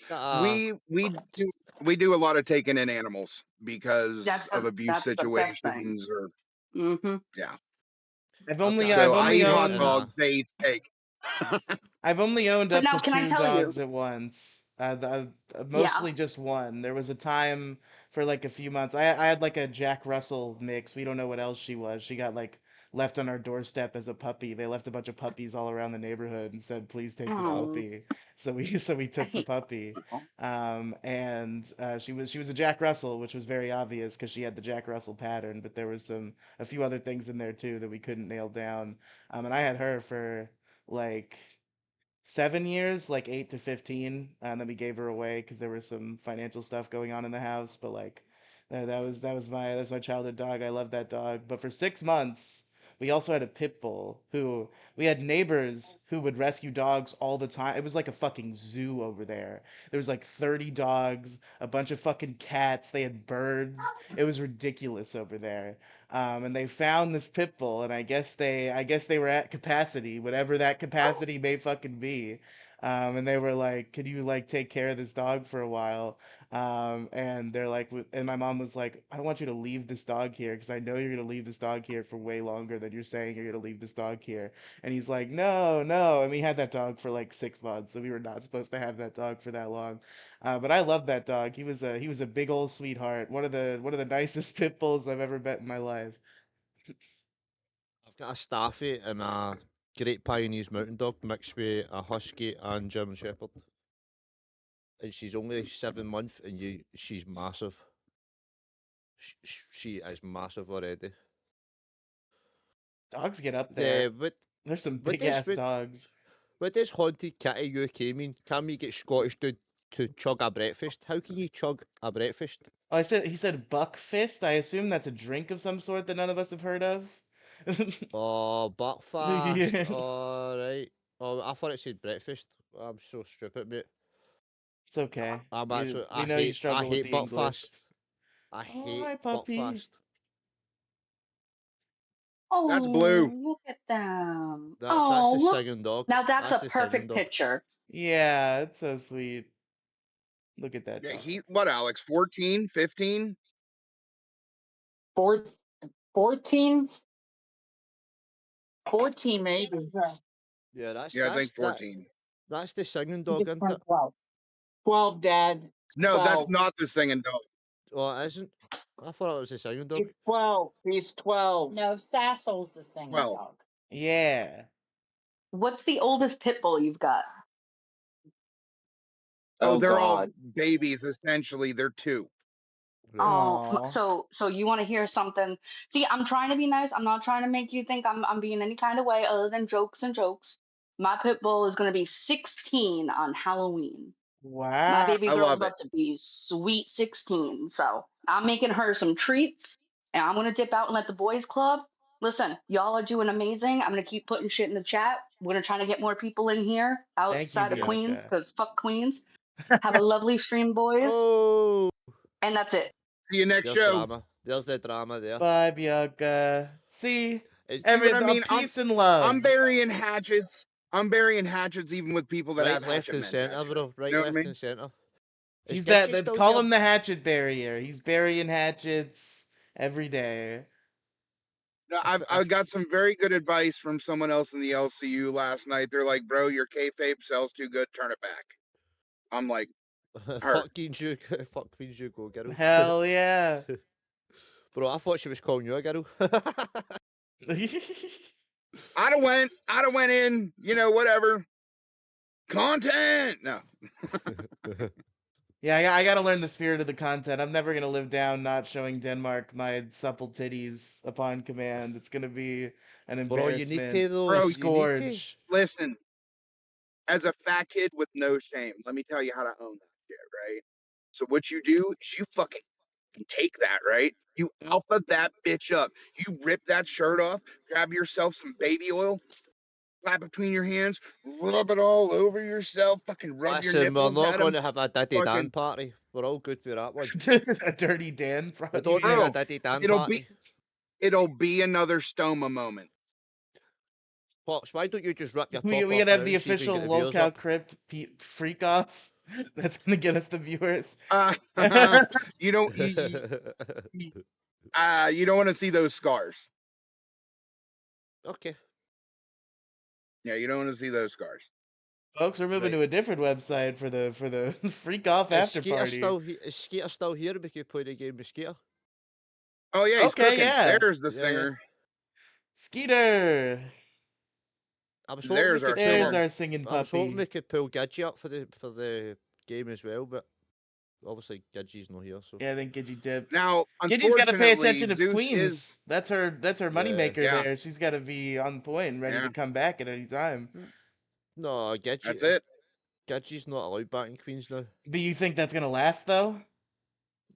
[SPEAKER 3] Uh,
[SPEAKER 4] We do a lot of taking in animals because of abuse
[SPEAKER 5] That's the best thing.
[SPEAKER 4] situations or
[SPEAKER 5] Mm-hmm.
[SPEAKER 4] yeah.
[SPEAKER 1] I've
[SPEAKER 3] I've
[SPEAKER 1] only
[SPEAKER 3] got a
[SPEAKER 4] So
[SPEAKER 1] I've
[SPEAKER 4] I
[SPEAKER 1] only
[SPEAKER 4] eat
[SPEAKER 3] husky
[SPEAKER 4] hot
[SPEAKER 3] and
[SPEAKER 1] owned
[SPEAKER 4] dogs. They eat steak.
[SPEAKER 1] I've only owned
[SPEAKER 5] But
[SPEAKER 1] up
[SPEAKER 5] now,
[SPEAKER 1] to
[SPEAKER 5] can I
[SPEAKER 1] two
[SPEAKER 5] tell you?
[SPEAKER 1] dogs at once.
[SPEAKER 5] Yeah.
[SPEAKER 1] Mostly just one. There was a time for like a few months. I had like a Jack Russell mix. We don't know what else she was. She got like left on our doorstep as a puppy. They left a bunch of puppies all around the neighborhood and said, "Please take this
[SPEAKER 5] Oh,
[SPEAKER 1] puppy." So we so we
[SPEAKER 5] I
[SPEAKER 1] took the
[SPEAKER 5] hate
[SPEAKER 1] puppy.
[SPEAKER 5] people.
[SPEAKER 1] And she was a Jack Russell, which was very obvious because she had the Jack Russell pattern. But there was a few other things in there too that we couldn't nail down. And I had her for like 7 years, like 8 to 15, and then we gave her away because there was some financial stuff going on in the house. But like, that was my childhood dog. I love that dog. But for 6 months, we also had a pit bull who we had neighbors who would rescue dogs all the time. It was like a fucking zoo over there. There was like 30 dogs, a bunch of fucking cats. They had birds. It was ridiculous over there. And they found this pit bull, and I guess they were at capacity, whatever that capacity may fucking be. And they were like, "Could you like take care of this dog for a while?" And they're like, and my mom was like, "I don't want you to leave this dog here because I know you're gonna leave this dog here for way longer than you're saying you're gonna leave this dog here." And he's like, "No, no." And we had that dog for like 6 months, so we were not supposed to have that dog for that long. But I loved that dog. He was a big old sweetheart. One of the nicest pit bulls I've ever met in my life.
[SPEAKER 3] I've got a Staffy and a Great Pyrenees Mountain Dog mixed with a Husky and German Shepherd. And she's only 7 months, and she's massive. She is massive already.
[SPEAKER 1] Dogs get up
[SPEAKER 3] The
[SPEAKER 1] there. There's some
[SPEAKER 3] what
[SPEAKER 1] big
[SPEAKER 3] does
[SPEAKER 1] ass dogs.
[SPEAKER 3] what does haunted kitty UK mean? Can we get Scottish dude to chug a breakfast? How can you chug a breakfast?
[SPEAKER 1] Oh, he said buck fist. I assume that's a drink of some sort that none of us have heard of.
[SPEAKER 3] Oh, Buckfast.
[SPEAKER 1] Yeah,
[SPEAKER 3] All right. Oh, I thought it said breakfast. I'm so stupid, mate.
[SPEAKER 1] it's okay.
[SPEAKER 3] I'm
[SPEAKER 1] You,
[SPEAKER 3] actually.
[SPEAKER 1] we
[SPEAKER 3] I
[SPEAKER 1] know you
[SPEAKER 3] hate. I
[SPEAKER 1] struggle with
[SPEAKER 3] hate
[SPEAKER 1] the
[SPEAKER 3] Buckfast.
[SPEAKER 1] English.
[SPEAKER 3] I
[SPEAKER 1] Oh,
[SPEAKER 3] hate
[SPEAKER 1] hi, puppy.
[SPEAKER 3] Buckfast.
[SPEAKER 4] That's blue.
[SPEAKER 5] Oh, look at them.
[SPEAKER 3] That's
[SPEAKER 5] Oh,
[SPEAKER 3] the
[SPEAKER 5] look.
[SPEAKER 3] singing dog.
[SPEAKER 5] Now that's
[SPEAKER 3] That's
[SPEAKER 5] a
[SPEAKER 3] the singing
[SPEAKER 5] perfect
[SPEAKER 3] dog.
[SPEAKER 5] picture.
[SPEAKER 1] Yeah, it's so sweet. Look at that
[SPEAKER 4] Yeah,
[SPEAKER 1] dog.
[SPEAKER 4] what, Alex? 14, 15?
[SPEAKER 6] Four, 14, 14 maybe.
[SPEAKER 3] Yeah, that's
[SPEAKER 4] Yeah, I
[SPEAKER 3] that's
[SPEAKER 4] think
[SPEAKER 3] that.
[SPEAKER 4] 14.
[SPEAKER 3] That's the singing
[SPEAKER 6] He
[SPEAKER 3] dog,
[SPEAKER 6] just
[SPEAKER 3] isn't
[SPEAKER 6] turned
[SPEAKER 3] it?
[SPEAKER 6] 12. 12, Dad.
[SPEAKER 4] No, that's
[SPEAKER 6] 12.
[SPEAKER 4] not the singing dog.
[SPEAKER 3] Oh, it isn't. I thought it was the singing dog.
[SPEAKER 6] He's 12. He's 12.
[SPEAKER 7] No, Sassel's the singing
[SPEAKER 4] 12.
[SPEAKER 7] dog.
[SPEAKER 1] Yeah.
[SPEAKER 5] What's the oldest pit bull you've got?
[SPEAKER 4] Oh,
[SPEAKER 6] Oh,
[SPEAKER 4] they're all
[SPEAKER 6] God.
[SPEAKER 4] babies, essentially. They're two.
[SPEAKER 3] Right.
[SPEAKER 5] Oh,
[SPEAKER 1] Aw.
[SPEAKER 5] so you want to hear something? See, I'm trying to be nice. I'm not trying to make you think I'm being any kind of way other than jokes and jokes. My pit bull is going to be 16 on Halloween. My
[SPEAKER 1] Wow.
[SPEAKER 5] baby
[SPEAKER 4] I
[SPEAKER 5] girl's
[SPEAKER 4] love it.
[SPEAKER 5] about to be sweet 16. So I'm making her some treats and I'm going to dip out and let the boys club. Listen, y'all are doing amazing. I'm going to keep putting shit in the chat. We're going to try to get more people in here
[SPEAKER 1] Thank you,
[SPEAKER 5] outside of
[SPEAKER 3] Yeah.
[SPEAKER 5] Queens
[SPEAKER 1] Bianca.
[SPEAKER 5] because fuck Queens. Have a lovely stream, boys.
[SPEAKER 3] Oh,
[SPEAKER 5] And that's it.
[SPEAKER 4] See you next
[SPEAKER 3] there's
[SPEAKER 4] show.
[SPEAKER 3] drama. There's the drama there.
[SPEAKER 1] Bye, Bianca. See,
[SPEAKER 3] It's
[SPEAKER 4] See what I
[SPEAKER 1] a
[SPEAKER 4] mean?
[SPEAKER 1] peace and
[SPEAKER 4] I'm
[SPEAKER 1] love.
[SPEAKER 4] burying hatchets. I'm burying hatchets even with people that
[SPEAKER 3] right,
[SPEAKER 4] have
[SPEAKER 3] left,
[SPEAKER 4] hatchet
[SPEAKER 3] and centre,
[SPEAKER 4] mentality.
[SPEAKER 3] bro. Right,
[SPEAKER 4] You know what I
[SPEAKER 3] left,
[SPEAKER 4] mean?
[SPEAKER 3] and centre. Is
[SPEAKER 1] He's
[SPEAKER 3] Gidgey
[SPEAKER 1] that
[SPEAKER 3] still
[SPEAKER 1] call
[SPEAKER 3] here?
[SPEAKER 1] him the hatchet barrier. He's burying hatchets every day.
[SPEAKER 4] No,
[SPEAKER 3] If,
[SPEAKER 4] I got some very good advice from someone else in the LCU last night. They're like, "Bro, your kayfabe sells too good. Turn it back." I'm like, "Hurt."
[SPEAKER 3] fuck Queen Ju, fuck Queen Ju, go girl.
[SPEAKER 1] Hell yeah.
[SPEAKER 3] Bro, I thought she was calling you a girl.
[SPEAKER 4] I'd have went in. You know, whatever. Content. No,
[SPEAKER 1] Yeah, I gotta learn the spirit of the content. I'm never gonna live down not showing Denmark my supple titties upon command. It's gonna be an
[SPEAKER 3] Bro, you need
[SPEAKER 1] embarrassment,
[SPEAKER 3] to
[SPEAKER 1] a
[SPEAKER 3] though.
[SPEAKER 4] bro.
[SPEAKER 3] You need to.
[SPEAKER 1] scourge.
[SPEAKER 4] Listen, as a fat kid with no shame, let me tell you how to own that shit, right? So what you do is you fucking take that, right? You alpha that bitch up. You rip that shirt off, grab yourself some baby oil, clap between your hands, rub it all over yourself, fucking rub your
[SPEAKER 3] Listen, we're
[SPEAKER 4] nipples
[SPEAKER 3] not
[SPEAKER 4] at
[SPEAKER 3] going
[SPEAKER 4] them,
[SPEAKER 3] to have a Daddy Dan
[SPEAKER 4] fucking
[SPEAKER 3] party. We're all good with that one.
[SPEAKER 1] A dirty Dan.
[SPEAKER 3] We don't need a
[SPEAKER 4] bro.
[SPEAKER 3] Daddy Dan
[SPEAKER 4] It'll be
[SPEAKER 3] party.
[SPEAKER 4] it'll be another stoma moment.
[SPEAKER 3] Pops, why don't you just rip your
[SPEAKER 1] We
[SPEAKER 3] top
[SPEAKER 1] we
[SPEAKER 3] off
[SPEAKER 1] gotta
[SPEAKER 3] now
[SPEAKER 1] have the
[SPEAKER 3] and see if we can
[SPEAKER 1] official
[SPEAKER 3] get the viewers
[SPEAKER 1] lolcow
[SPEAKER 3] up?
[SPEAKER 1] crypt freak off. That's gonna get us the viewers.
[SPEAKER 4] You don't you don't want to see those scars.
[SPEAKER 3] Okay,
[SPEAKER 4] Yeah, you don't want to see those scars.
[SPEAKER 1] Folks, we're moving
[SPEAKER 3] right.
[SPEAKER 1] to a different website for the freak off
[SPEAKER 3] Is
[SPEAKER 1] after
[SPEAKER 3] Skeeter
[SPEAKER 1] party.
[SPEAKER 3] still is Skeeter still here? We could play the game with Skeeter.
[SPEAKER 4] Oh yeah, he's
[SPEAKER 1] Okay,
[SPEAKER 4] cooking.
[SPEAKER 1] yeah.
[SPEAKER 4] There's the
[SPEAKER 3] Yeah, yeah.
[SPEAKER 4] singer.
[SPEAKER 1] Skeeter.
[SPEAKER 3] I was hoping we
[SPEAKER 4] There's our
[SPEAKER 3] could
[SPEAKER 1] There's
[SPEAKER 3] pull.
[SPEAKER 4] singer.
[SPEAKER 1] our singing
[SPEAKER 3] I was hoping
[SPEAKER 1] puppy.
[SPEAKER 3] we could pull Gidgey up for the game as well, but obviously Gidgey's not here, so
[SPEAKER 1] Yeah, I think Gidgey dipped.
[SPEAKER 4] Now,
[SPEAKER 1] Gidgey's got to pay
[SPEAKER 4] unfortunately,
[SPEAKER 1] attention to
[SPEAKER 4] Zeus is
[SPEAKER 1] Queens. That's her
[SPEAKER 3] yeah.
[SPEAKER 1] moneymaker
[SPEAKER 4] yeah,
[SPEAKER 1] there. She's got to be on point and ready to
[SPEAKER 4] yeah.
[SPEAKER 1] come back at any time.
[SPEAKER 3] No,
[SPEAKER 4] That's it.
[SPEAKER 3] Gidgey's not allowed back in Queens now.
[SPEAKER 1] But you think that's gonna last though?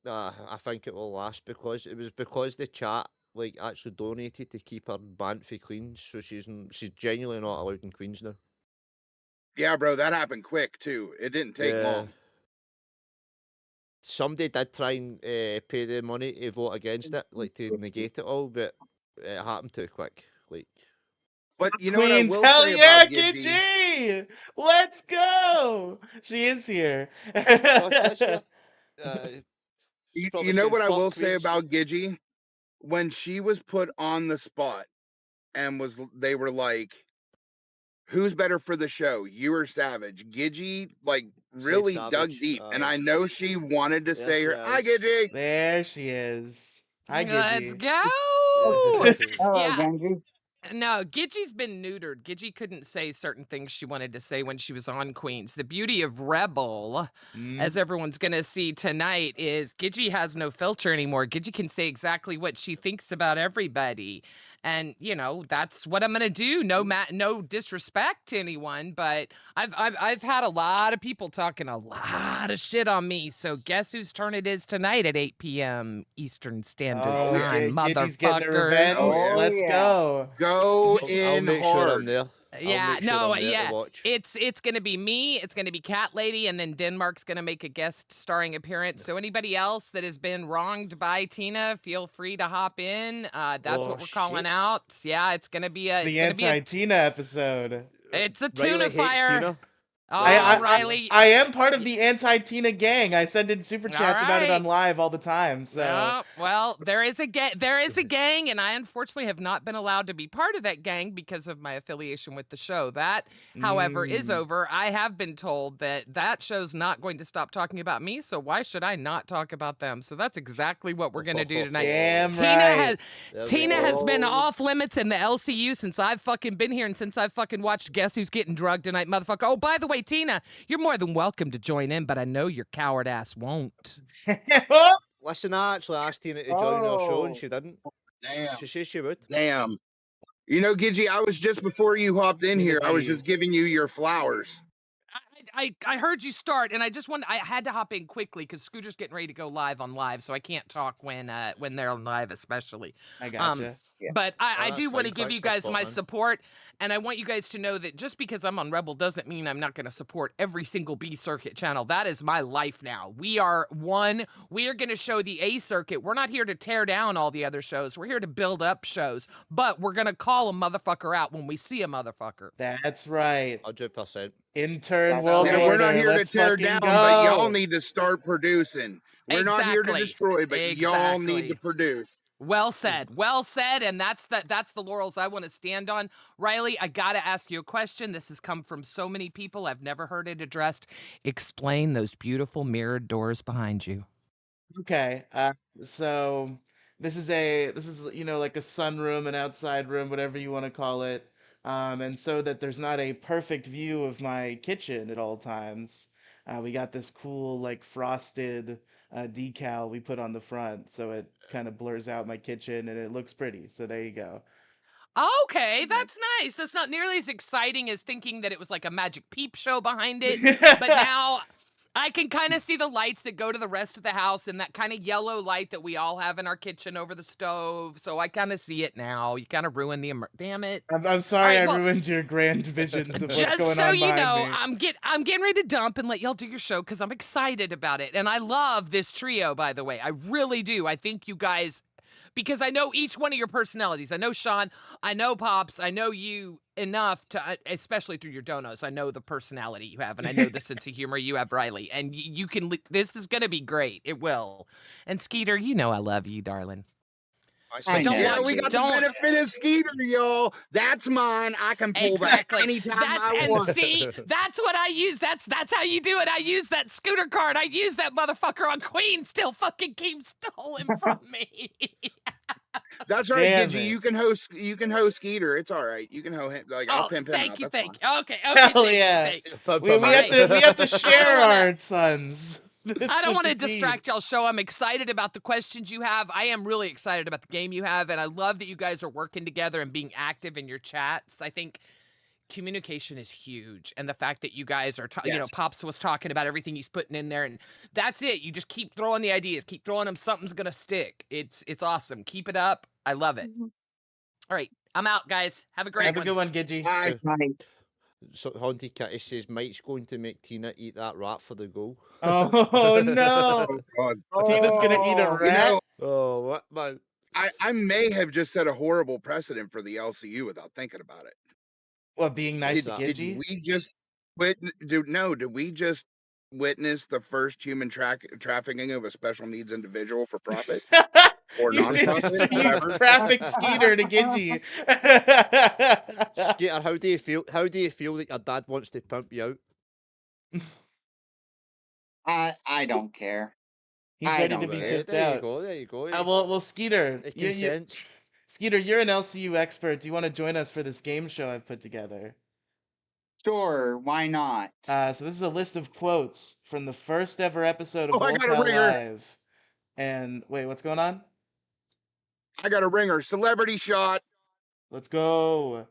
[SPEAKER 3] Nah, I think it will last because the chat like actually donated to keep her banned for Queens, so she's genuinely not allowed in Queens now.
[SPEAKER 4] Yeah, bro, that happened quick too. It didn't take
[SPEAKER 3] Yeah.
[SPEAKER 4] long.
[SPEAKER 3] Somebody did try and pay the money to vote against it, like to negate it all, but it happened too quick. Like,
[SPEAKER 4] But you know what I
[SPEAKER 1] Queens,
[SPEAKER 4] will
[SPEAKER 1] hell
[SPEAKER 4] say
[SPEAKER 1] yeah,
[SPEAKER 4] about Gidgey?
[SPEAKER 1] Gidgey! Let's go! She is here.
[SPEAKER 3] oh, shit, yeah. She's
[SPEAKER 4] You
[SPEAKER 3] probably
[SPEAKER 4] know
[SPEAKER 3] saying
[SPEAKER 4] what I
[SPEAKER 3] fuck
[SPEAKER 4] will say
[SPEAKER 3] Queens.
[SPEAKER 4] about Gidgey? When she was put on the spot and they were like, "Who's better for the show, you or Savage?" Gidgey like
[SPEAKER 3] Said
[SPEAKER 4] really dug
[SPEAKER 3] Savage.
[SPEAKER 4] deep, and I know she wanted to
[SPEAKER 3] There
[SPEAKER 4] say
[SPEAKER 3] she
[SPEAKER 4] her, "Hi,
[SPEAKER 3] is.
[SPEAKER 4] Gidgey."
[SPEAKER 1] There she is. Hi,
[SPEAKER 7] Let's
[SPEAKER 1] Gidgey.
[SPEAKER 7] go.
[SPEAKER 6] Hello,
[SPEAKER 7] Yeah.
[SPEAKER 6] Genji.
[SPEAKER 7] No, Gidgey's been neutered. Gidgey couldn't say certain things she wanted to say when she was on Queens. The beauty of Rebel, as
[SPEAKER 1] Mm.
[SPEAKER 7] everyone's going to see tonight, is Gidgey has no filter anymore. Gidgey can say exactly what she thinks about everybody. And, you know, that's what I'm going to do. No disrespect to anyone, but I've had a lot of people talking a lot of shit on me. So guess whose turn it is tonight at 8 p.m. Eastern Standard
[SPEAKER 1] Oh,
[SPEAKER 4] yeah.
[SPEAKER 7] Time,
[SPEAKER 1] Gidgey's getting her
[SPEAKER 7] motherfuckers.
[SPEAKER 1] revenge.
[SPEAKER 4] Oh, yeah.
[SPEAKER 1] Let's
[SPEAKER 6] yeah.
[SPEAKER 1] go.
[SPEAKER 4] Go
[SPEAKER 3] I'll
[SPEAKER 4] in
[SPEAKER 3] make sure I'm
[SPEAKER 4] hard.
[SPEAKER 3] there.
[SPEAKER 7] Yeah,
[SPEAKER 3] I'll make sure
[SPEAKER 7] no,
[SPEAKER 3] I'm there
[SPEAKER 7] yeah.
[SPEAKER 3] to watch.
[SPEAKER 7] It's gonna be me, it's gonna be Cat Lady, and then Denmark's gonna make a guest starring appearance. So anybody else that has been wronged by Tina, feel free to hop in. That's
[SPEAKER 1] Oh,
[SPEAKER 7] what we're calling
[SPEAKER 3] shit.
[SPEAKER 7] out. Yeah, it's gonna be a
[SPEAKER 1] The anti-Tina episode.
[SPEAKER 7] it's a
[SPEAKER 3] Riley
[SPEAKER 7] tuna
[SPEAKER 3] hates
[SPEAKER 7] fire.
[SPEAKER 3] Tina.
[SPEAKER 7] Oh,
[SPEAKER 1] I,
[SPEAKER 7] Riley.
[SPEAKER 1] I am part of the anti-Tina gang. I send in super
[SPEAKER 7] All
[SPEAKER 1] chats about it on
[SPEAKER 7] right.
[SPEAKER 1] live all the time. So
[SPEAKER 7] No, well, there is a gang, and I unfortunately have not been allowed to be part of that gang because of my affiliation with the show. That, however, is
[SPEAKER 1] Mm.
[SPEAKER 7] over. I have been told that show's not going to stop talking about me, so why should I not talk about them? So that's exactly what we're gonna do tonight.
[SPEAKER 1] Damn
[SPEAKER 7] Tina
[SPEAKER 1] right.
[SPEAKER 7] has been
[SPEAKER 6] go.
[SPEAKER 7] off limits in the LCU since I've fucking been here and since I've fucking watched Guess Who's Getting Drugged Tonight, motherfucker. Oh, by the way, Tina, you're more than welcome to join in, but I know your coward ass won't.
[SPEAKER 3] Listen, I actually asked Tina to join our show and
[SPEAKER 6] Oh.
[SPEAKER 3] she didn't.
[SPEAKER 4] Damn,
[SPEAKER 3] She says she would.
[SPEAKER 4] damn. You know, Gidgy, I was just before you hopped in
[SPEAKER 1] Neither
[SPEAKER 4] here.
[SPEAKER 1] do
[SPEAKER 4] I was
[SPEAKER 1] you.
[SPEAKER 4] just giving you your flowers.
[SPEAKER 7] I heard you start, and I had to hop in quickly because Scooter's getting ready to go live on live, so I can't talk when they're on live, especially.
[SPEAKER 1] I
[SPEAKER 7] Um,
[SPEAKER 1] gotcha.
[SPEAKER 6] Yeah.
[SPEAKER 7] but I
[SPEAKER 3] That's
[SPEAKER 7] do want to
[SPEAKER 3] fine.
[SPEAKER 7] give
[SPEAKER 3] Thanks
[SPEAKER 7] you
[SPEAKER 3] for
[SPEAKER 7] guys my
[SPEAKER 3] popping in.
[SPEAKER 7] support, and I want you guys to know that just because I'm on Rebel doesn't mean I'm not going to support every single B Circuit channel. That is my life now. We are one. We are going to show the A Circuit. We're not here to tear down all the other shows. We're here to build up shows, but we're going to call a motherfucker out when we see a motherfucker.
[SPEAKER 1] That's right.
[SPEAKER 3] 100%.
[SPEAKER 1] Intern
[SPEAKER 6] That's
[SPEAKER 1] world
[SPEAKER 4] Yeah,
[SPEAKER 6] right.
[SPEAKER 4] we're not
[SPEAKER 1] order.
[SPEAKER 4] here to
[SPEAKER 1] Let's
[SPEAKER 4] tear
[SPEAKER 1] fucking
[SPEAKER 4] down, but y'all
[SPEAKER 1] go.
[SPEAKER 4] need to start producing. We're not here to
[SPEAKER 7] Exactly.
[SPEAKER 4] destroy, but y'all need to
[SPEAKER 7] Exactly.
[SPEAKER 4] produce.
[SPEAKER 7] Well said. Well said. And that's the laurels I want to stand on. Riely, I gotta ask you a question. This has come from so many people. I've never heard it addressed. Explain those beautiful mirrored doors behind you.
[SPEAKER 1] Okay. So this is like a sunroom, an outside room, whatever you want to call it. And so that there's not a perfect view of my kitchen at all times, we got this cool like frosted decal we put on the front, so it kind of blurs out my kitchen and it looks pretty. So there you go.
[SPEAKER 7] Okay, that's nice. That's not nearly as exciting as thinking that it was like a magic peep show behind it. But now I can kind of see the lights that go to the rest of the house and that kind of yellow light that we all have in our kitchen over the stove. So I kind of see it now. You kind of ruined the damn it.
[SPEAKER 1] I'm
[SPEAKER 7] All
[SPEAKER 1] sorry
[SPEAKER 7] right,
[SPEAKER 1] I
[SPEAKER 7] well,
[SPEAKER 1] ruined your grand visions of what's
[SPEAKER 7] just
[SPEAKER 1] going
[SPEAKER 7] so
[SPEAKER 1] on
[SPEAKER 7] you
[SPEAKER 1] behind
[SPEAKER 7] know,
[SPEAKER 1] me.
[SPEAKER 7] I'm getting ready to dump and let y'all do your show because I'm excited about it. And I love this trio, by the way. I really do. I think you guys, because I know each one of your personalities. I know Sean, I know Pops, I know you enough to, especially through your donos. I know the personality you have, and I know the sense of humor you have, Riely. And you can. This is gonna be great. It will. And Skeeter, you know I love you, darling.
[SPEAKER 3] Thanks
[SPEAKER 6] I
[SPEAKER 3] for
[SPEAKER 7] Don't
[SPEAKER 6] know.
[SPEAKER 4] Yeah,
[SPEAKER 7] want
[SPEAKER 4] we
[SPEAKER 7] you.
[SPEAKER 4] got the
[SPEAKER 7] Don't.
[SPEAKER 4] benefit of Skeeter, y'all. That's mine. I can pull that
[SPEAKER 7] Exactly.
[SPEAKER 4] anytime
[SPEAKER 7] That's
[SPEAKER 4] I
[SPEAKER 7] and
[SPEAKER 4] want.
[SPEAKER 7] see, that's what I use. That's how you do it. I use that scooter card. I use that motherfucker on Queen. Still fucking keeps stolen from me.
[SPEAKER 4] That's right,
[SPEAKER 1] Damn
[SPEAKER 4] Gidgy.
[SPEAKER 1] it.
[SPEAKER 4] You can host Skeeter. It's all right. You can host him. Like I'll
[SPEAKER 7] Oh,
[SPEAKER 4] pimp him
[SPEAKER 7] thank
[SPEAKER 4] out.
[SPEAKER 7] you,
[SPEAKER 4] That's fine.
[SPEAKER 7] thank you. Okay, okay,
[SPEAKER 1] Hell
[SPEAKER 7] thank you,
[SPEAKER 1] yeah.
[SPEAKER 7] thank you.
[SPEAKER 3] Pump
[SPEAKER 1] We
[SPEAKER 3] him
[SPEAKER 1] we
[SPEAKER 7] All
[SPEAKER 1] have
[SPEAKER 3] out.
[SPEAKER 7] right.
[SPEAKER 1] to we have to
[SPEAKER 7] I don't
[SPEAKER 1] share
[SPEAKER 7] wanna
[SPEAKER 1] our sons
[SPEAKER 7] I don't
[SPEAKER 1] to
[SPEAKER 7] want to
[SPEAKER 1] succeed.
[SPEAKER 7] distract y'all show. I'm excited about the questions you have. I am really excited about the game you have, and I love that you guys are working together and being active in your chats. I think communication is huge, and the fact that you guys are
[SPEAKER 4] Yes.
[SPEAKER 7] Pops was talking about everything he's putting in there, and that's it. You just keep throwing the ideas, keep throwing them. Something's gonna stick. It's awesome. Keep it up. I love it. All right, I'm out, guys. Have a great
[SPEAKER 1] Have a
[SPEAKER 7] one.
[SPEAKER 1] good one, Gidgy.
[SPEAKER 4] Bye.
[SPEAKER 6] Right.
[SPEAKER 3] So Haunted Kitty says Mike's going to make Tina eat that rat for the goal.
[SPEAKER 1] Oh no.
[SPEAKER 4] Oh God.
[SPEAKER 1] Tina's gonna eat a
[SPEAKER 6] Oh.
[SPEAKER 4] You
[SPEAKER 1] rat?
[SPEAKER 4] know,
[SPEAKER 3] Oh, what man?
[SPEAKER 4] I may have just set a horrible precedent for the LCU without thinking about it.
[SPEAKER 1] What, being nice
[SPEAKER 3] What's
[SPEAKER 1] to
[SPEAKER 3] that?
[SPEAKER 4] Did
[SPEAKER 1] Gidgy?
[SPEAKER 4] we just did we just witness the first human trafficking of a special needs individual for profit or
[SPEAKER 1] You did just
[SPEAKER 4] nonprofit,
[SPEAKER 1] you
[SPEAKER 4] whatever?
[SPEAKER 1] traffic Skeeter to Gidgy.
[SPEAKER 3] Skeeter, how do you feel? How do you feel that your dad wants to pump you out?
[SPEAKER 6] I don't care.
[SPEAKER 1] He's
[SPEAKER 6] I
[SPEAKER 1] ready to
[SPEAKER 6] don't
[SPEAKER 1] be
[SPEAKER 6] care.
[SPEAKER 3] Right,
[SPEAKER 1] pimped
[SPEAKER 3] there you
[SPEAKER 1] out.
[SPEAKER 3] go. There you go.
[SPEAKER 1] Well, Skeeter,
[SPEAKER 3] It
[SPEAKER 1] you
[SPEAKER 3] consents.
[SPEAKER 1] Skeeter, you're an LCU expert. Do you want to join us for this game show I've put together?
[SPEAKER 6] Sure, why not?
[SPEAKER 1] So this is a list of quotes from the first ever episode of
[SPEAKER 4] Oh, I got a
[SPEAKER 1] Lolcow
[SPEAKER 4] ringer.
[SPEAKER 1] Live. And wait, what's going on?
[SPEAKER 4] I got a ringer. Celebrity shot.
[SPEAKER 1] Let's go.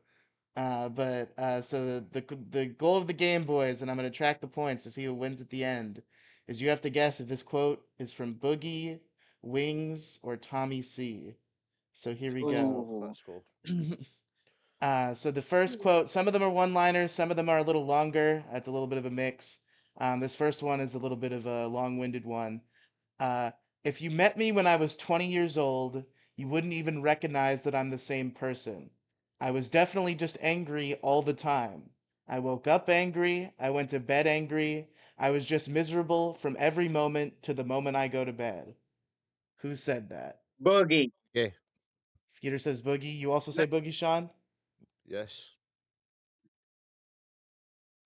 [SPEAKER 1] So the goal of the game, boys, and I'm gonna track the points to see who wins at the end, is you have to guess if this quote is from Boogie, Wings, or Tommy C. So here we go.
[SPEAKER 6] Ooh.
[SPEAKER 3] Let's go.
[SPEAKER 1] So the first quote, some of them are one-liners, some of them are a little longer. That's a little bit of a mix. This first one is a little bit of a long-winded one. Uh, if you met me when I was 20 years old, you wouldn't even recognize that I'm the same person. I was definitely just angry all the time. I woke up angry. I went to bed angry. I was just miserable from every moment to the moment I go to bed. Who said that?
[SPEAKER 6] Boogie.
[SPEAKER 3] Yeah.
[SPEAKER 1] Skeeter says Boogie. You also say Boogie, Sean?
[SPEAKER 3] Yes.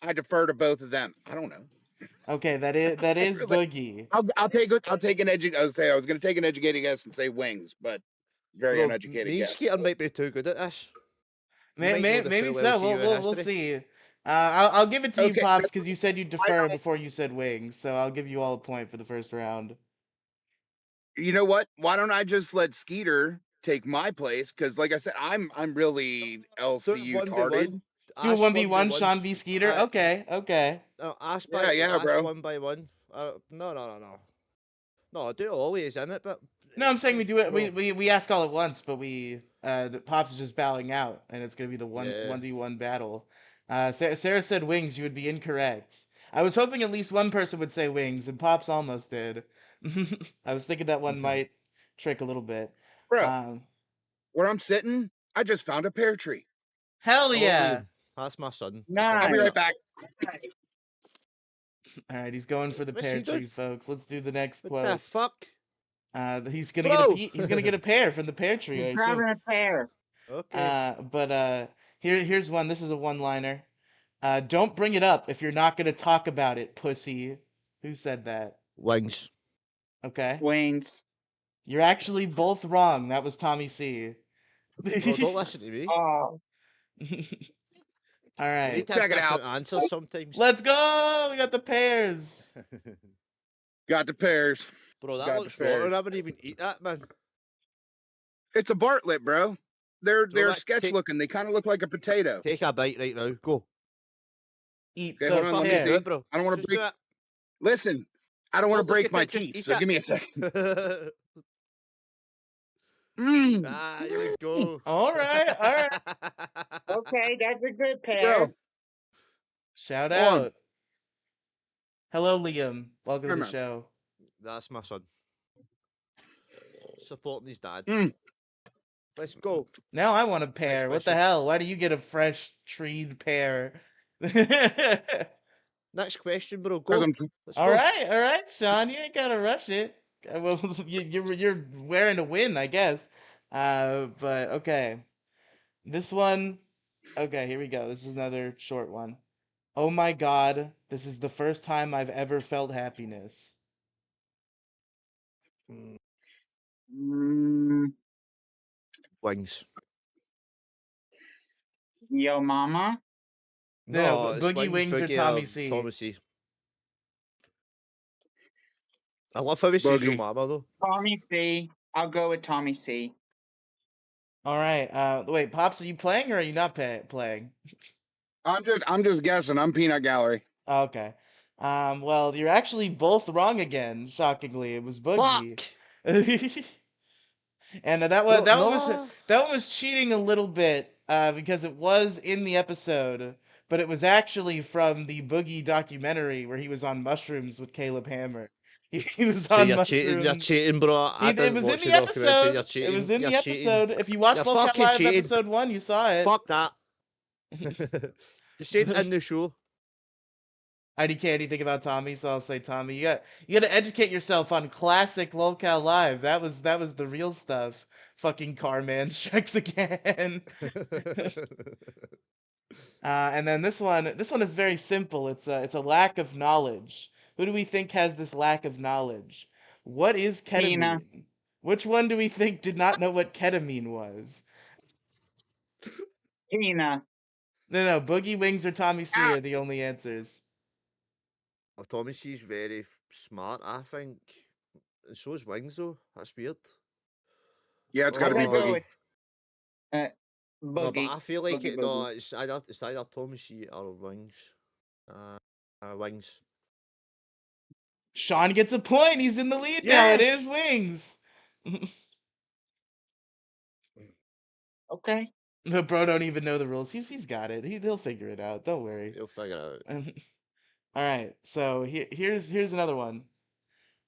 [SPEAKER 4] I defer to both of them. I don't know.
[SPEAKER 1] Okay, that is
[SPEAKER 4] Really,
[SPEAKER 1] Boogie.
[SPEAKER 4] I'll take an I was going to take an educated guess and say wings, but very
[SPEAKER 3] Bro,
[SPEAKER 4] uneducated
[SPEAKER 3] me and
[SPEAKER 4] guess.
[SPEAKER 3] Skeeter might be too good at this. We might know the
[SPEAKER 1] Maybe
[SPEAKER 3] full
[SPEAKER 1] so.
[SPEAKER 3] LCU
[SPEAKER 1] We'll
[SPEAKER 3] history.
[SPEAKER 1] see. I'll give it to you,
[SPEAKER 4] Okay,
[SPEAKER 1] Pops, because you said you
[SPEAKER 4] I
[SPEAKER 1] defer
[SPEAKER 4] don't.
[SPEAKER 1] before you said Wings. So I'll give you all a point for the first round.
[SPEAKER 4] You know what? Why don't I just let Skeeter take my place? Because, like I said, I'm really
[SPEAKER 3] Do it
[SPEAKER 4] LCU
[SPEAKER 3] 1v1.
[SPEAKER 4] tarded.
[SPEAKER 1] Do a
[SPEAKER 3] Ask
[SPEAKER 1] 1v1,
[SPEAKER 3] 1v1.
[SPEAKER 1] Sean v. Skeeter? Okay, okay.
[SPEAKER 3] Ask
[SPEAKER 4] Yeah,
[SPEAKER 3] by
[SPEAKER 4] yeah,
[SPEAKER 3] ask
[SPEAKER 4] bro.
[SPEAKER 3] 1 by 1. No. No, I do it always in it, but
[SPEAKER 1] No, I'm saying we
[SPEAKER 3] it's
[SPEAKER 1] do it.
[SPEAKER 3] bro.
[SPEAKER 1] We ask all at once, but the Pops is just bowing out, and it's gonna be the one
[SPEAKER 3] Yeah.
[SPEAKER 1] 1v1 battle. Sarah said wings. You would be incorrect. I was hoping at least one person would say wings, and Pops almost did. I was thinking that one might trick a little bit.
[SPEAKER 4] Bro,
[SPEAKER 1] Um,
[SPEAKER 4] where I'm sitting, I just found a pear tree.
[SPEAKER 1] Hell
[SPEAKER 3] Hello,
[SPEAKER 1] yeah!
[SPEAKER 3] Liam. That's my son. That's what I'm
[SPEAKER 4] I'll be
[SPEAKER 3] looking
[SPEAKER 6] Nice.
[SPEAKER 4] right
[SPEAKER 3] at.
[SPEAKER 4] back.
[SPEAKER 1] All right, he's going for the
[SPEAKER 3] What's
[SPEAKER 1] pear
[SPEAKER 3] he doing?
[SPEAKER 1] tree, folks. Let's do the next
[SPEAKER 3] What the
[SPEAKER 1] quote.
[SPEAKER 3] fuck,
[SPEAKER 1] He's gonna get
[SPEAKER 3] bro?
[SPEAKER 1] he's gonna get a pear from the pear tree,
[SPEAKER 6] He's
[SPEAKER 1] I assume.
[SPEAKER 6] grabbing a pear.
[SPEAKER 3] Okay.
[SPEAKER 1] But here's one. This is a one-liner. Don't bring it up if you're not gonna talk about it, pussy. Who said that?
[SPEAKER 3] Wings.
[SPEAKER 1] Okay.
[SPEAKER 6] Wings.
[SPEAKER 1] You're actually both wrong. That was Tommy C.
[SPEAKER 3] Bro, don't listen to me.
[SPEAKER 6] Oh,
[SPEAKER 1] All
[SPEAKER 3] We need
[SPEAKER 1] right.
[SPEAKER 3] to have
[SPEAKER 4] Check it out.
[SPEAKER 3] different answers sometimes.
[SPEAKER 1] Let's go. We got the pears.
[SPEAKER 4] Got the pears.
[SPEAKER 3] Bro, that
[SPEAKER 4] Got the
[SPEAKER 3] looks rotten.
[SPEAKER 4] pears.
[SPEAKER 3] I wouldn't even eat that, man.
[SPEAKER 4] It's a Bartlett, bro. They're
[SPEAKER 3] Do you know what?
[SPEAKER 4] sketch looking. They kind of look like a potato.
[SPEAKER 3] Take a bite right now. Go.
[SPEAKER 1] Eat
[SPEAKER 4] Okay,
[SPEAKER 1] the
[SPEAKER 4] hold on. Let me
[SPEAKER 3] Fucking do
[SPEAKER 4] see.
[SPEAKER 3] it,
[SPEAKER 1] pear.
[SPEAKER 3] bro.
[SPEAKER 4] I don't want to
[SPEAKER 3] Just
[SPEAKER 4] break.
[SPEAKER 3] do it.
[SPEAKER 4] Listen, I don't want
[SPEAKER 3] Don't
[SPEAKER 4] to
[SPEAKER 3] look
[SPEAKER 4] break
[SPEAKER 3] at
[SPEAKER 4] my
[SPEAKER 3] it. Just
[SPEAKER 4] teeth.
[SPEAKER 3] eat
[SPEAKER 4] So
[SPEAKER 3] it.
[SPEAKER 4] give me a second. Mmm,
[SPEAKER 3] Here we go.
[SPEAKER 1] All right. All right.
[SPEAKER 6] okay, that's a good
[SPEAKER 4] bro.
[SPEAKER 6] pear.
[SPEAKER 1] Shout
[SPEAKER 4] Hold on.
[SPEAKER 1] out. Hello, Liam. Welcome to
[SPEAKER 4] Come
[SPEAKER 1] the
[SPEAKER 4] on.
[SPEAKER 1] show.
[SPEAKER 3] That's my son. Supporting his dad.
[SPEAKER 4] Mm.
[SPEAKER 3] Let's go.
[SPEAKER 1] Now I want a
[SPEAKER 3] Next
[SPEAKER 1] pear. What the
[SPEAKER 3] question.
[SPEAKER 1] hell? Why do you get a fresh treed pear?
[SPEAKER 3] Next question, bro.
[SPEAKER 4] Because
[SPEAKER 3] Go.
[SPEAKER 4] I'm
[SPEAKER 3] Let's
[SPEAKER 1] All
[SPEAKER 3] go.
[SPEAKER 1] right, Sean. You ain't gotta rush it. Well, you're wearing a win, I guess. But okay, this one. Okay, here we go. This is another short one. Oh my God, this is the first time I've ever felt happiness.
[SPEAKER 3] Mm,
[SPEAKER 6] Mm,
[SPEAKER 3] Wings.
[SPEAKER 6] yo, mama.
[SPEAKER 1] No,
[SPEAKER 3] No, it's
[SPEAKER 1] Boogie
[SPEAKER 3] wings,
[SPEAKER 1] Wings or
[SPEAKER 3] Boogie,
[SPEAKER 1] Tommy
[SPEAKER 3] or
[SPEAKER 1] C.
[SPEAKER 3] Thomas C. I love how he says your
[SPEAKER 4] buggy.
[SPEAKER 3] mama, though.
[SPEAKER 6] Tommy C. I'll go with Tommy C.
[SPEAKER 1] All right. Wait, Pops, are you playing or are you not playing?
[SPEAKER 4] I'm just guessing. I'm peanut gallery.
[SPEAKER 1] Okay. Well, you're actually both wrong again. Shockingly, it was Boogie.
[SPEAKER 3] Fuck!
[SPEAKER 1] And
[SPEAKER 3] Bro,
[SPEAKER 1] that one was cheating a little bit because it was in the episode, but it was actually from the Boogie documentary where he was on mushrooms with Caleb Hammer. He was
[SPEAKER 3] See,
[SPEAKER 1] on
[SPEAKER 3] you're
[SPEAKER 1] mushrooms.
[SPEAKER 3] cheating, bro. I
[SPEAKER 1] It
[SPEAKER 3] didn't
[SPEAKER 1] was in
[SPEAKER 3] watch
[SPEAKER 1] the
[SPEAKER 3] the documentary.
[SPEAKER 1] episode.
[SPEAKER 3] You're
[SPEAKER 1] It was
[SPEAKER 3] cheating.
[SPEAKER 1] in
[SPEAKER 3] You're
[SPEAKER 1] the
[SPEAKER 3] cheating.
[SPEAKER 1] episode. If you watch
[SPEAKER 3] You're
[SPEAKER 1] Lockout
[SPEAKER 3] fucking
[SPEAKER 1] Live
[SPEAKER 3] cheating.
[SPEAKER 1] episode 1, you saw it.
[SPEAKER 3] Fuck that. You said in the show.
[SPEAKER 1] I didn't care anything about Tommy, so I'll say Tommy. You got to educate yourself on classic Locale Live. That was the real stuff. Fucking Carman strikes again. And then this one is very simple. It's a lack of knowledge. Who do we think has this lack of knowledge? What is
[SPEAKER 6] Tina.
[SPEAKER 1] ketamine? Which one do we think did not know what ketamine was?
[SPEAKER 6] Tina.
[SPEAKER 1] No, Boogie Wings or Tommy C
[SPEAKER 4] Ah,
[SPEAKER 1] are the only answers.
[SPEAKER 3] Oh, Tommy C's very smart, I think. And so is Wings, though. That's weird.
[SPEAKER 4] yeah, it's got
[SPEAKER 6] I'm
[SPEAKER 4] to be
[SPEAKER 6] gonna go
[SPEAKER 3] Oh,
[SPEAKER 4] boogie.
[SPEAKER 6] with
[SPEAKER 3] no, but
[SPEAKER 6] Boogie.
[SPEAKER 3] I feel like
[SPEAKER 6] Boogie
[SPEAKER 3] it. No,
[SPEAKER 6] Boogie.
[SPEAKER 3] it's either Tommy C or Wings. Wings.
[SPEAKER 1] Sean gets a point. He's in the lead now. It is
[SPEAKER 3] Yes.
[SPEAKER 1] Wings.
[SPEAKER 6] Okay.
[SPEAKER 1] The bro don't even know the rules. He's got it. He'll figure it out. Don't worry.
[SPEAKER 3] You'll figure it out.
[SPEAKER 1] All right. So here's another one.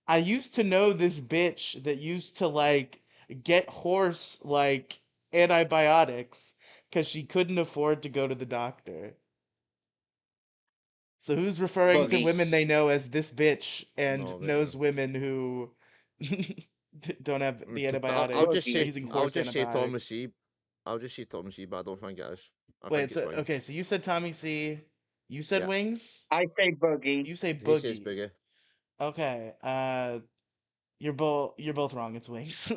[SPEAKER 1] I used to know this bitch that used to like get horse like antibiotics because she couldn't afford to go to the doctor. So who's referring to
[SPEAKER 6] Boogie.
[SPEAKER 1] women they know as this bitch and
[SPEAKER 3] No,
[SPEAKER 1] knows women who don't have the
[SPEAKER 3] I'll
[SPEAKER 1] antibiotic
[SPEAKER 3] just
[SPEAKER 6] Boogie.
[SPEAKER 1] or
[SPEAKER 3] say.
[SPEAKER 1] using
[SPEAKER 3] I'll
[SPEAKER 1] horse
[SPEAKER 3] just say Thomas
[SPEAKER 1] antibiotics?
[SPEAKER 3] C. I'll just say Thomas C. But I don't think it is. I
[SPEAKER 1] Wait,
[SPEAKER 3] think
[SPEAKER 1] so
[SPEAKER 3] it's Wings.
[SPEAKER 1] okay, so you said Tommy C, you said
[SPEAKER 3] Yeah.
[SPEAKER 1] Wings,
[SPEAKER 6] I say Boogie.
[SPEAKER 1] you say
[SPEAKER 3] He says
[SPEAKER 1] Boogie.
[SPEAKER 3] Biggie.
[SPEAKER 1] Okay, you're both wrong. It's Wings.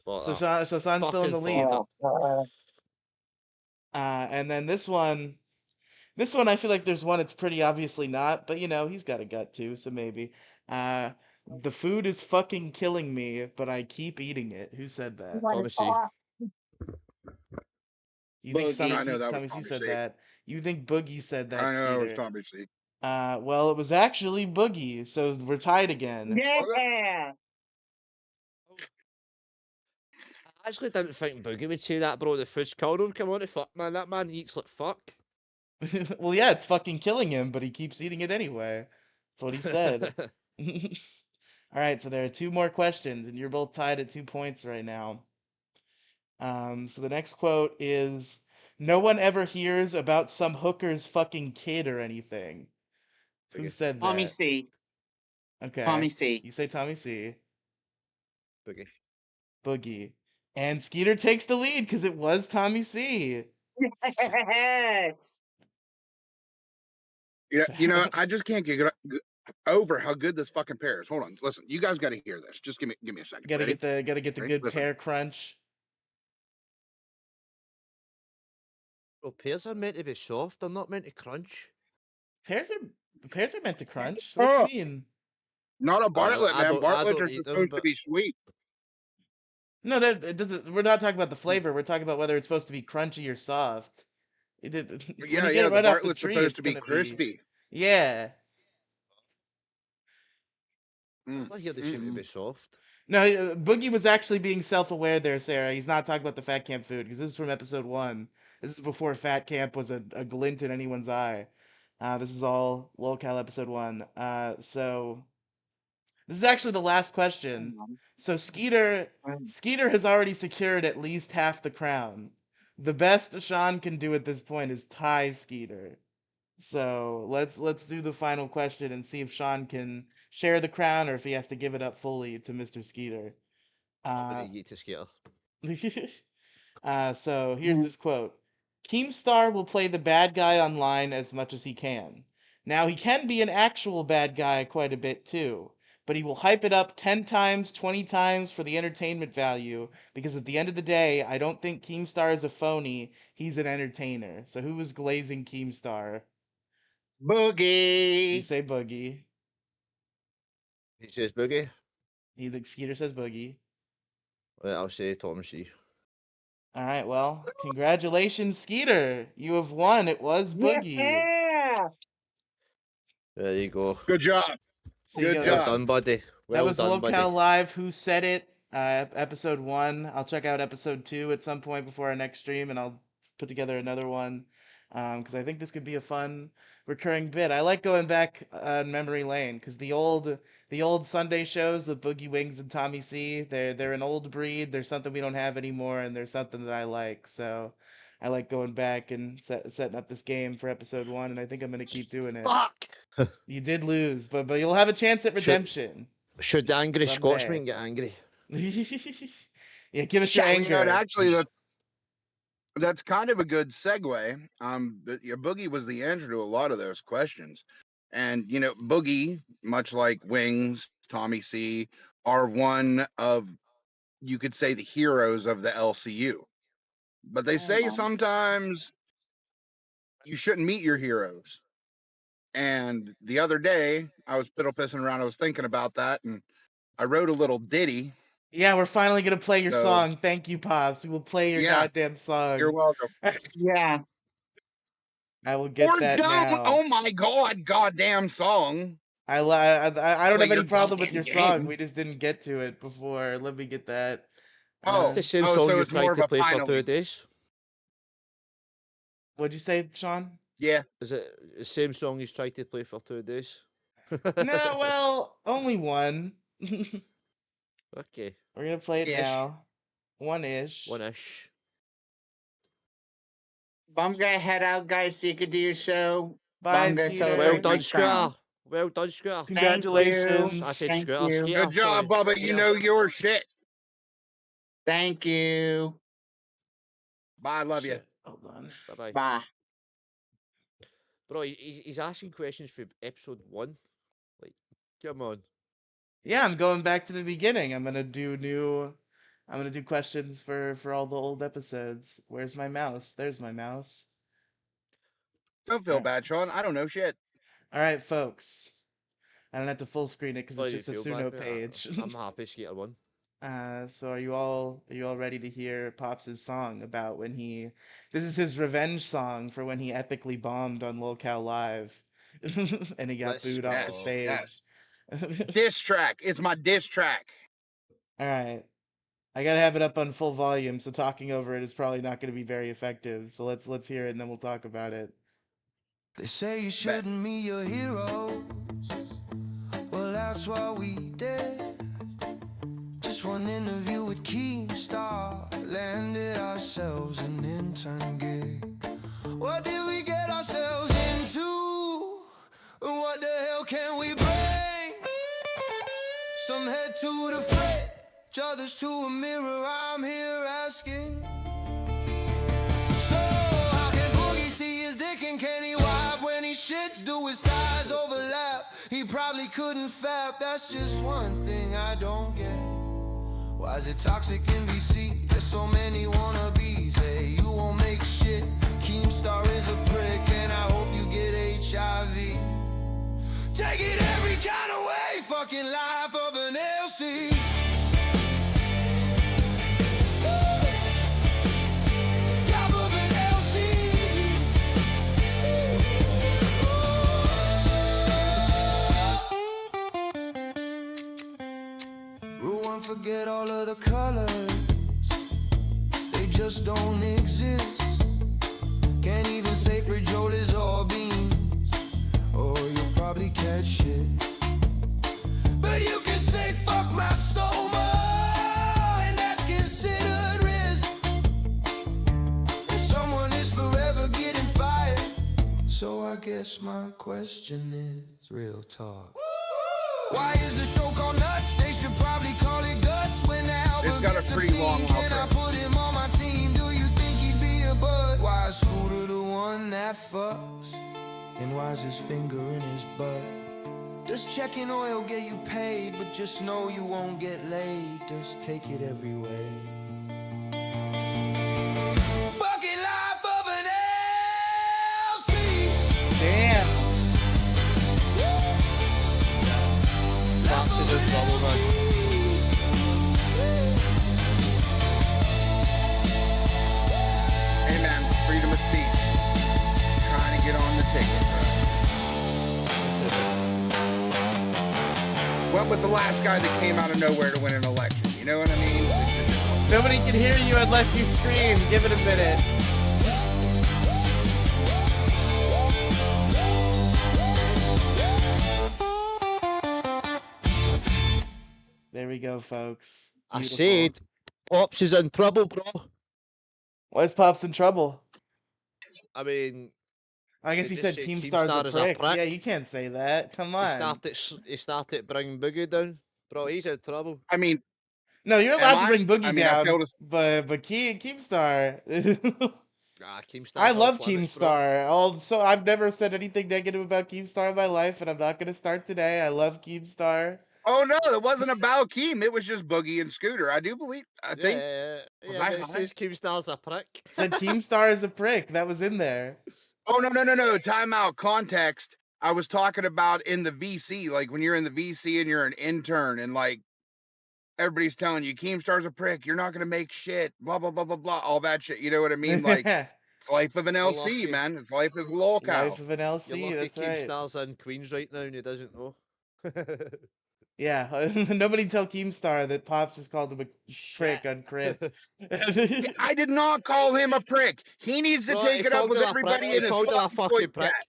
[SPEAKER 3] But
[SPEAKER 1] So Sean's still in
[SPEAKER 3] fucking
[SPEAKER 1] the lead.
[SPEAKER 3] fucker.
[SPEAKER 6] Oh,
[SPEAKER 1] And then this one I feel like there's one it's pretty obviously not, but you know he's got a gut too, so maybe. The food is fucking killing me, but I keep eating it. Who said that?
[SPEAKER 6] What
[SPEAKER 3] Thomas
[SPEAKER 6] is
[SPEAKER 3] C.
[SPEAKER 1] You think
[SPEAKER 4] I
[SPEAKER 6] Boogie?
[SPEAKER 4] know that was
[SPEAKER 1] Tommy C
[SPEAKER 4] Tommy
[SPEAKER 1] said
[SPEAKER 4] C.
[SPEAKER 1] that? You think Boogie said that,
[SPEAKER 4] I know it was
[SPEAKER 1] Skeeter?
[SPEAKER 4] Tommy C.
[SPEAKER 1] Well, it was actually Boogie, so we're tied again.
[SPEAKER 6] Yeah.
[SPEAKER 3] I actually didn't think Boogie would say that, bro. The food's killing him. Come on, the fuck, man. That man eats like fuck.
[SPEAKER 1] Well, yeah, it's fucking killing him, but he keeps eating it anyway. That's what he said. All right, so there are two more questions, and you're both tied at 2 points right now. So the next quote is, "No one ever hears about some hooker's fucking kid or anything." Who
[SPEAKER 3] Boogie.
[SPEAKER 1] said
[SPEAKER 6] Tommy
[SPEAKER 1] that?
[SPEAKER 6] C. Tommy
[SPEAKER 1] Okay,
[SPEAKER 6] C.
[SPEAKER 1] you say Tommy C.
[SPEAKER 3] Boogie.
[SPEAKER 1] Boogie, and Skeeter takes the lead because it was Tommy C.
[SPEAKER 6] Yes.
[SPEAKER 4] I just can't get over how good this fucking pear is. Hold on, listen. You guys got to hear this. Just give me a second.
[SPEAKER 1] Gotta
[SPEAKER 4] Ready?
[SPEAKER 1] get the
[SPEAKER 4] Ready?
[SPEAKER 1] good
[SPEAKER 4] Listen.
[SPEAKER 1] pear crunch.
[SPEAKER 3] Bro, pears are meant to be soft. They're not meant to crunch.
[SPEAKER 1] Pears are meant to crunch. What do you
[SPEAKER 4] Oh,
[SPEAKER 1] mean?
[SPEAKER 4] not a Bartlett, man.
[SPEAKER 3] I
[SPEAKER 4] Bartletts
[SPEAKER 3] don't
[SPEAKER 4] are
[SPEAKER 3] eat them,
[SPEAKER 4] supposed to
[SPEAKER 3] but
[SPEAKER 4] be sweet.
[SPEAKER 1] No, it doesn't. We're not talking about the flavor. We're talking about whether it's supposed to be crunchy or soft. When you get
[SPEAKER 4] Yeah.
[SPEAKER 1] it
[SPEAKER 4] The
[SPEAKER 1] right off the
[SPEAKER 4] Bartlett's
[SPEAKER 1] tree,
[SPEAKER 4] supposed
[SPEAKER 1] it's
[SPEAKER 4] to be
[SPEAKER 1] gonna be,
[SPEAKER 4] crispy.
[SPEAKER 1] yeah.
[SPEAKER 4] Mm,
[SPEAKER 3] I hear they seem to
[SPEAKER 4] mm-mm.
[SPEAKER 3] be soft.
[SPEAKER 1] No, Boogie was actually being self-aware there, Sarah. He's not talking about the Fat Camp food because this is from episode 1. This is before Fat Camp was a glint in anyone's eye. This is all lolcal episode 1. So this is actually the last question. So Skeeter has already secured at least half the crown. The best Sean can do at this point is tie Skeeter. So let's do the final question and see if Sean can share the crown or if he has to give it up fully to Mr. Skeeter.
[SPEAKER 3] I'm going to
[SPEAKER 1] Uh,
[SPEAKER 3] eat to Skater.
[SPEAKER 1] so here's this quote. Keemstar will play the bad guy online as much as he can. Now he can be an actual bad guy quite a bit too, but he will hype it up 10 times, 20 times for the entertainment value because at the end of the day, I don't think Keemstar is a phony, he's an entertainer. So who was glazing Keemstar? You
[SPEAKER 6] Boogie.
[SPEAKER 1] say Boogie.
[SPEAKER 3] He says Boogie.
[SPEAKER 1] The Skeeter says Boogie.
[SPEAKER 3] Right, I'll say Thomas C.
[SPEAKER 1] All right, well, congratulations, Skeeter. You have won. It was Boogie.
[SPEAKER 6] Yeah.
[SPEAKER 3] There you go.
[SPEAKER 4] Good job.
[SPEAKER 1] So you
[SPEAKER 4] Good
[SPEAKER 1] go.
[SPEAKER 3] Well
[SPEAKER 4] job.
[SPEAKER 3] done, buddy.
[SPEAKER 1] That
[SPEAKER 3] Well
[SPEAKER 1] was
[SPEAKER 3] done, buddy.
[SPEAKER 1] Locale Live. Who said it? Episode 1. I'll check out episode 2 at some point before our next stream, and I'll put together another one because I think this could be a fun recurring bit. I like going back on memory lane because the old Sunday shows with Boogie Wings and Tommy C. They're an old breed. There's something we don't have anymore, and there's something that I like. So I like going back and setting up this game for episode 1, and I think I'm gonna keep doing it.
[SPEAKER 3] Fuck!
[SPEAKER 1] You did lose, but you'll have a chance at
[SPEAKER 3] Should,
[SPEAKER 1] redemption
[SPEAKER 3] should the angry
[SPEAKER 1] someday.
[SPEAKER 3] Scotsman get angry?
[SPEAKER 1] Yeah, give us your
[SPEAKER 3] Shit!
[SPEAKER 1] anger.
[SPEAKER 4] Actually, that's kind of a good segue. Boogie was the answer to a lot of those questions, and Boogie, much like Wings, Tommy C, are one of, you could say, the heroes of the LCU. But they say sometimes you shouldn't meet your heroes. And the other day, I was piddle pissing around. I was thinking about that, and I wrote a little ditty.
[SPEAKER 1] Yeah, we're finally gonna play your
[SPEAKER 4] So
[SPEAKER 1] song. Thank you, Pops. We will play your
[SPEAKER 4] yeah,
[SPEAKER 1] goddamn
[SPEAKER 4] you're
[SPEAKER 1] song.
[SPEAKER 4] welcome.
[SPEAKER 6] Yeah.
[SPEAKER 1] I will get
[SPEAKER 4] Or
[SPEAKER 1] that
[SPEAKER 4] don't.
[SPEAKER 1] now.
[SPEAKER 4] Oh my god, goddamn song.
[SPEAKER 1] I don't
[SPEAKER 4] Play
[SPEAKER 1] have any
[SPEAKER 4] your
[SPEAKER 1] problem with
[SPEAKER 4] goddamn
[SPEAKER 1] your song.
[SPEAKER 4] game.
[SPEAKER 1] We just didn't get to it before. Let me get that.
[SPEAKER 3] Is this the same song
[SPEAKER 4] So
[SPEAKER 3] you've
[SPEAKER 4] it's more
[SPEAKER 3] tried
[SPEAKER 4] of
[SPEAKER 3] to
[SPEAKER 4] a
[SPEAKER 3] play for
[SPEAKER 4] finally.
[SPEAKER 3] 2 days?
[SPEAKER 1] What'd you say, Sean?
[SPEAKER 4] Yeah.
[SPEAKER 3] Is it the same song he's tried to play for 2 days?
[SPEAKER 1] No, well, only one. We're
[SPEAKER 3] Okay,
[SPEAKER 1] gonna play it
[SPEAKER 4] Ish.
[SPEAKER 1] now. One-ish.
[SPEAKER 3] one-ish.
[SPEAKER 6] But I'm gonna head out, guys, so you can do your show. But
[SPEAKER 1] Bye,
[SPEAKER 6] I'm gonna
[SPEAKER 1] Skeeter.
[SPEAKER 3] Well
[SPEAKER 6] celebrate my
[SPEAKER 3] done,
[SPEAKER 6] crown.
[SPEAKER 3] Scooter. Well done, Scooter.
[SPEAKER 6] Thank you.
[SPEAKER 3] I said
[SPEAKER 1] Congratulations.
[SPEAKER 6] Thank
[SPEAKER 3] Scooter.
[SPEAKER 6] you.
[SPEAKER 3] Skater,
[SPEAKER 4] Good job,
[SPEAKER 3] sorry.
[SPEAKER 4] Bubba. You
[SPEAKER 3] Skater.
[SPEAKER 4] know your shit.
[SPEAKER 6] Thank you.
[SPEAKER 4] Bye. Love you.
[SPEAKER 1] Shit. Hold on.
[SPEAKER 3] Bye-bye.
[SPEAKER 6] Bye.
[SPEAKER 3] Bro, he's asking questions for episode 1. Like, come on.
[SPEAKER 1] Yeah, I'm going back to the beginning. I'm gonna do questions for all the old episodes. Where's my mouse? There's my mouse.
[SPEAKER 4] Don't feel
[SPEAKER 1] Alright.
[SPEAKER 4] bad, Sean. I don't know shit.
[SPEAKER 1] All right, folks. I don't have to full screen it because
[SPEAKER 3] How
[SPEAKER 1] it's
[SPEAKER 3] do you
[SPEAKER 1] just a
[SPEAKER 3] feel, Black
[SPEAKER 1] Suno
[SPEAKER 3] Mate?
[SPEAKER 1] page.
[SPEAKER 3] I'm happy Skater won.
[SPEAKER 1] So are you all ready to hear Pops' song about when he this is his revenge song for when he epically bombed on LolCal Live and he got
[SPEAKER 3] Let's
[SPEAKER 1] booed off the
[SPEAKER 4] Yes,
[SPEAKER 3] go.
[SPEAKER 1] stage.
[SPEAKER 4] yes. Diss track. It's my diss track.
[SPEAKER 1] All right. I gotta have it up on full volume, so talking over it is probably not gonna be very effective. So let's hear it and then we'll talk about it.
[SPEAKER 2] They say you
[SPEAKER 4] Bet.
[SPEAKER 2] shouldn't meet your heroes. Well, that's what we did. Just one interview with Keemstar, landed ourselves an intern gig. What did we get ourselves into? What the hell can we bring? Some head to the fridge, others to a mirror. I'm here asking. So how can Boogie see his dick and can he wipe when he shits? Do his thighs overlap? He probably couldn't fap. That's just one thing I don't get. Why is it toxic in VC? There's so many wannabes. Hey, you won't make shit. Keemstar is a prick, and I hope you get HIV. Take it every kind of way. Fucking life of an LC. Life of an LC. Rule one, forget all of the colors. They just don't exist. Can't even say frijoles or beans, or you'll probably catch shit. But you can say fuck my stoma, and that's considered risk. And someone is forever getting fired. So I guess my question is real talk. Why is the show called Nuts? They should probably call it Guts. When the album
[SPEAKER 4] It's got a
[SPEAKER 2] gets
[SPEAKER 4] pretty
[SPEAKER 2] obscene,
[SPEAKER 4] long
[SPEAKER 2] can I
[SPEAKER 4] outro.
[SPEAKER 2] put him on my team? Do you think he'd be a bud? Why is Scooter the one that fucks? And why's his finger in his butt? Does checking oil get you paid? But just know you won't get laid. Just take it every way. Fucking life of an LC.
[SPEAKER 1] Damn.
[SPEAKER 3] Pops is in trouble, man.
[SPEAKER 4] Hey man, freedom of speech. Trying to get on the ticket, bro. Went with the last guy that came out of nowhere to win an election. You know what I mean?
[SPEAKER 1] Nobody can hear you unless you scream. Give it a minute. There we go, folks.
[SPEAKER 3] I
[SPEAKER 1] Beautiful.
[SPEAKER 3] said, Pops is in trouble, bro.
[SPEAKER 1] Why is Pops in trouble?
[SPEAKER 3] I mean,
[SPEAKER 1] I guess
[SPEAKER 3] They
[SPEAKER 1] he
[SPEAKER 3] just
[SPEAKER 1] said
[SPEAKER 3] said
[SPEAKER 1] Keemstar's
[SPEAKER 3] Keemstar
[SPEAKER 1] a
[SPEAKER 3] is a
[SPEAKER 1] prick.
[SPEAKER 3] prick.
[SPEAKER 1] Yeah, you can't say that. Come on.
[SPEAKER 3] he started bringing Boogie down. Bro, he's in trouble.
[SPEAKER 4] I mean,
[SPEAKER 1] No, you're
[SPEAKER 4] am
[SPEAKER 1] allowed to
[SPEAKER 4] I?
[SPEAKER 1] bring Boogie
[SPEAKER 4] I mean, I
[SPEAKER 1] down,
[SPEAKER 4] failed to.
[SPEAKER 1] but Keemstar.
[SPEAKER 3] Keemstar's
[SPEAKER 1] I love
[SPEAKER 3] off limits, bro.
[SPEAKER 1] Keemstar. Also, I've never said anything negative about Keemstar in my life, and I'm not gonna start today. I love Keemstar.
[SPEAKER 4] Oh no, it wasn't about Keem. It was just Boogie and Scooter. I do believe. I think. Was
[SPEAKER 3] Yeah,
[SPEAKER 4] I
[SPEAKER 3] but it
[SPEAKER 4] high?
[SPEAKER 3] says Keemstar's a prick.
[SPEAKER 1] Said Keemstar is a prick. That was in there.
[SPEAKER 4] Oh no. Time out. Context. I was talking about in the VC, like when you're in the VC and you're an intern, and like everybody's telling you Keemstar's a prick. You're not gonna make shit. Blah blah blah blah blah. All that shit. You know what I mean? Like it's life of an
[SPEAKER 3] You're
[SPEAKER 4] LC,
[SPEAKER 3] lucky.
[SPEAKER 4] man. It's life of a lolcow.
[SPEAKER 1] Life of an
[SPEAKER 3] You're
[SPEAKER 1] LC.
[SPEAKER 3] lucky
[SPEAKER 1] That's right.
[SPEAKER 3] Keemstar's in Queens right now and he doesn't know.
[SPEAKER 1] Yeah. Nobody tell Keemstar that Pops just called him a prick
[SPEAKER 3] Shit.
[SPEAKER 1] on Crypt.
[SPEAKER 4] I did not call him a prick. He needs to
[SPEAKER 3] Bro,
[SPEAKER 4] take
[SPEAKER 3] he
[SPEAKER 4] it up
[SPEAKER 3] called
[SPEAKER 4] with
[SPEAKER 3] him a
[SPEAKER 4] everybody
[SPEAKER 3] prick. He
[SPEAKER 4] in his
[SPEAKER 3] called him a
[SPEAKER 4] fucking voice
[SPEAKER 3] fucking prick.
[SPEAKER 4] chat.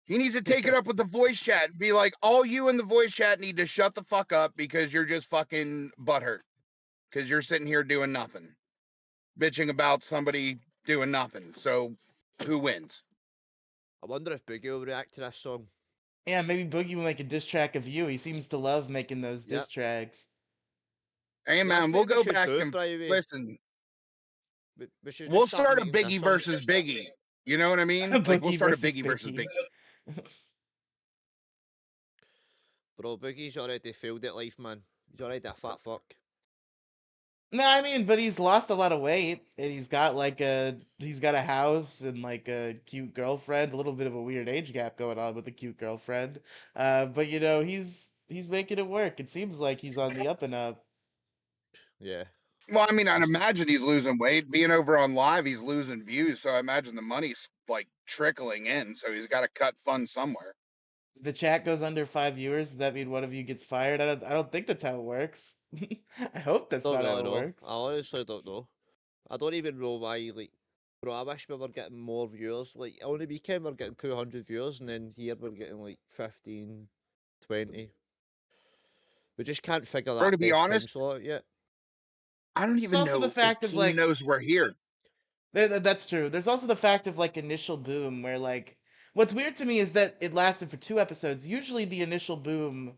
[SPEAKER 4] He needs to take it up with the voice chat and be like, all you in the voice chat need to shut the fuck up because you're just fucking butthurt. Because you're sitting here doing nothing. Bitching about somebody doing nothing. So who wins?
[SPEAKER 3] I wonder if Boogie will react to this song.
[SPEAKER 1] Yeah, maybe Boogie will make a diss track of you. He seems to love making those diss
[SPEAKER 3] Yep.
[SPEAKER 1] tracks.
[SPEAKER 4] Hey
[SPEAKER 3] Yeah,
[SPEAKER 4] man,
[SPEAKER 3] that's
[SPEAKER 4] we'll
[SPEAKER 3] what we
[SPEAKER 4] go
[SPEAKER 3] should
[SPEAKER 4] back
[SPEAKER 3] do,
[SPEAKER 4] and
[SPEAKER 3] by the way.
[SPEAKER 4] listen.
[SPEAKER 3] We should
[SPEAKER 4] We'll
[SPEAKER 3] just
[SPEAKER 4] start a
[SPEAKER 3] making diss
[SPEAKER 4] Biggie
[SPEAKER 3] songs.
[SPEAKER 4] versus Biggie. You know what I mean? Like we'll
[SPEAKER 1] Boogie
[SPEAKER 4] start a
[SPEAKER 1] versus
[SPEAKER 4] Biggie versus
[SPEAKER 1] Biggie.
[SPEAKER 4] Biggie.
[SPEAKER 3] Bro, Boogie's already failed at life, man. He's already a fat fuck.
[SPEAKER 1] No, I mean, but he's lost a lot of weight, and he's got a house and like a cute girlfriend. A little bit of a weird age gap going on with the cute girlfriend. But he's making it work. It seems like he's on the up and up.
[SPEAKER 3] Yeah.
[SPEAKER 4] Well, I mean, I'd
[SPEAKER 3] He's
[SPEAKER 4] imagine he's losing weight. Being over on live, he's losing views. So I imagine the money's like trickling in. So he's got to cut funds somewhere.
[SPEAKER 1] If the chat goes under 5 viewers, does that mean one of you gets fired? I don't think that's how it works. I hope that's
[SPEAKER 3] don't
[SPEAKER 1] not
[SPEAKER 3] really
[SPEAKER 1] how it
[SPEAKER 3] know.
[SPEAKER 1] works.
[SPEAKER 3] I honestly don't know. I don't even know why. Like, bro, I wish we were getting more viewers. Like on the weekend we're getting 200 viewers, and then here we're getting like 15, 20. We just can't figure
[SPEAKER 4] Bro, to
[SPEAKER 3] that
[SPEAKER 4] be
[SPEAKER 3] best time
[SPEAKER 4] honest,
[SPEAKER 3] slot yet.
[SPEAKER 4] I don't
[SPEAKER 1] There's
[SPEAKER 4] even
[SPEAKER 1] also the
[SPEAKER 4] know if
[SPEAKER 1] fact of
[SPEAKER 4] Team
[SPEAKER 1] like
[SPEAKER 4] knows we're here.
[SPEAKER 1] That's true. There's also the fact of like initial boom where like what's weird to me is that it lasted for 2 episodes. Usually the initial boom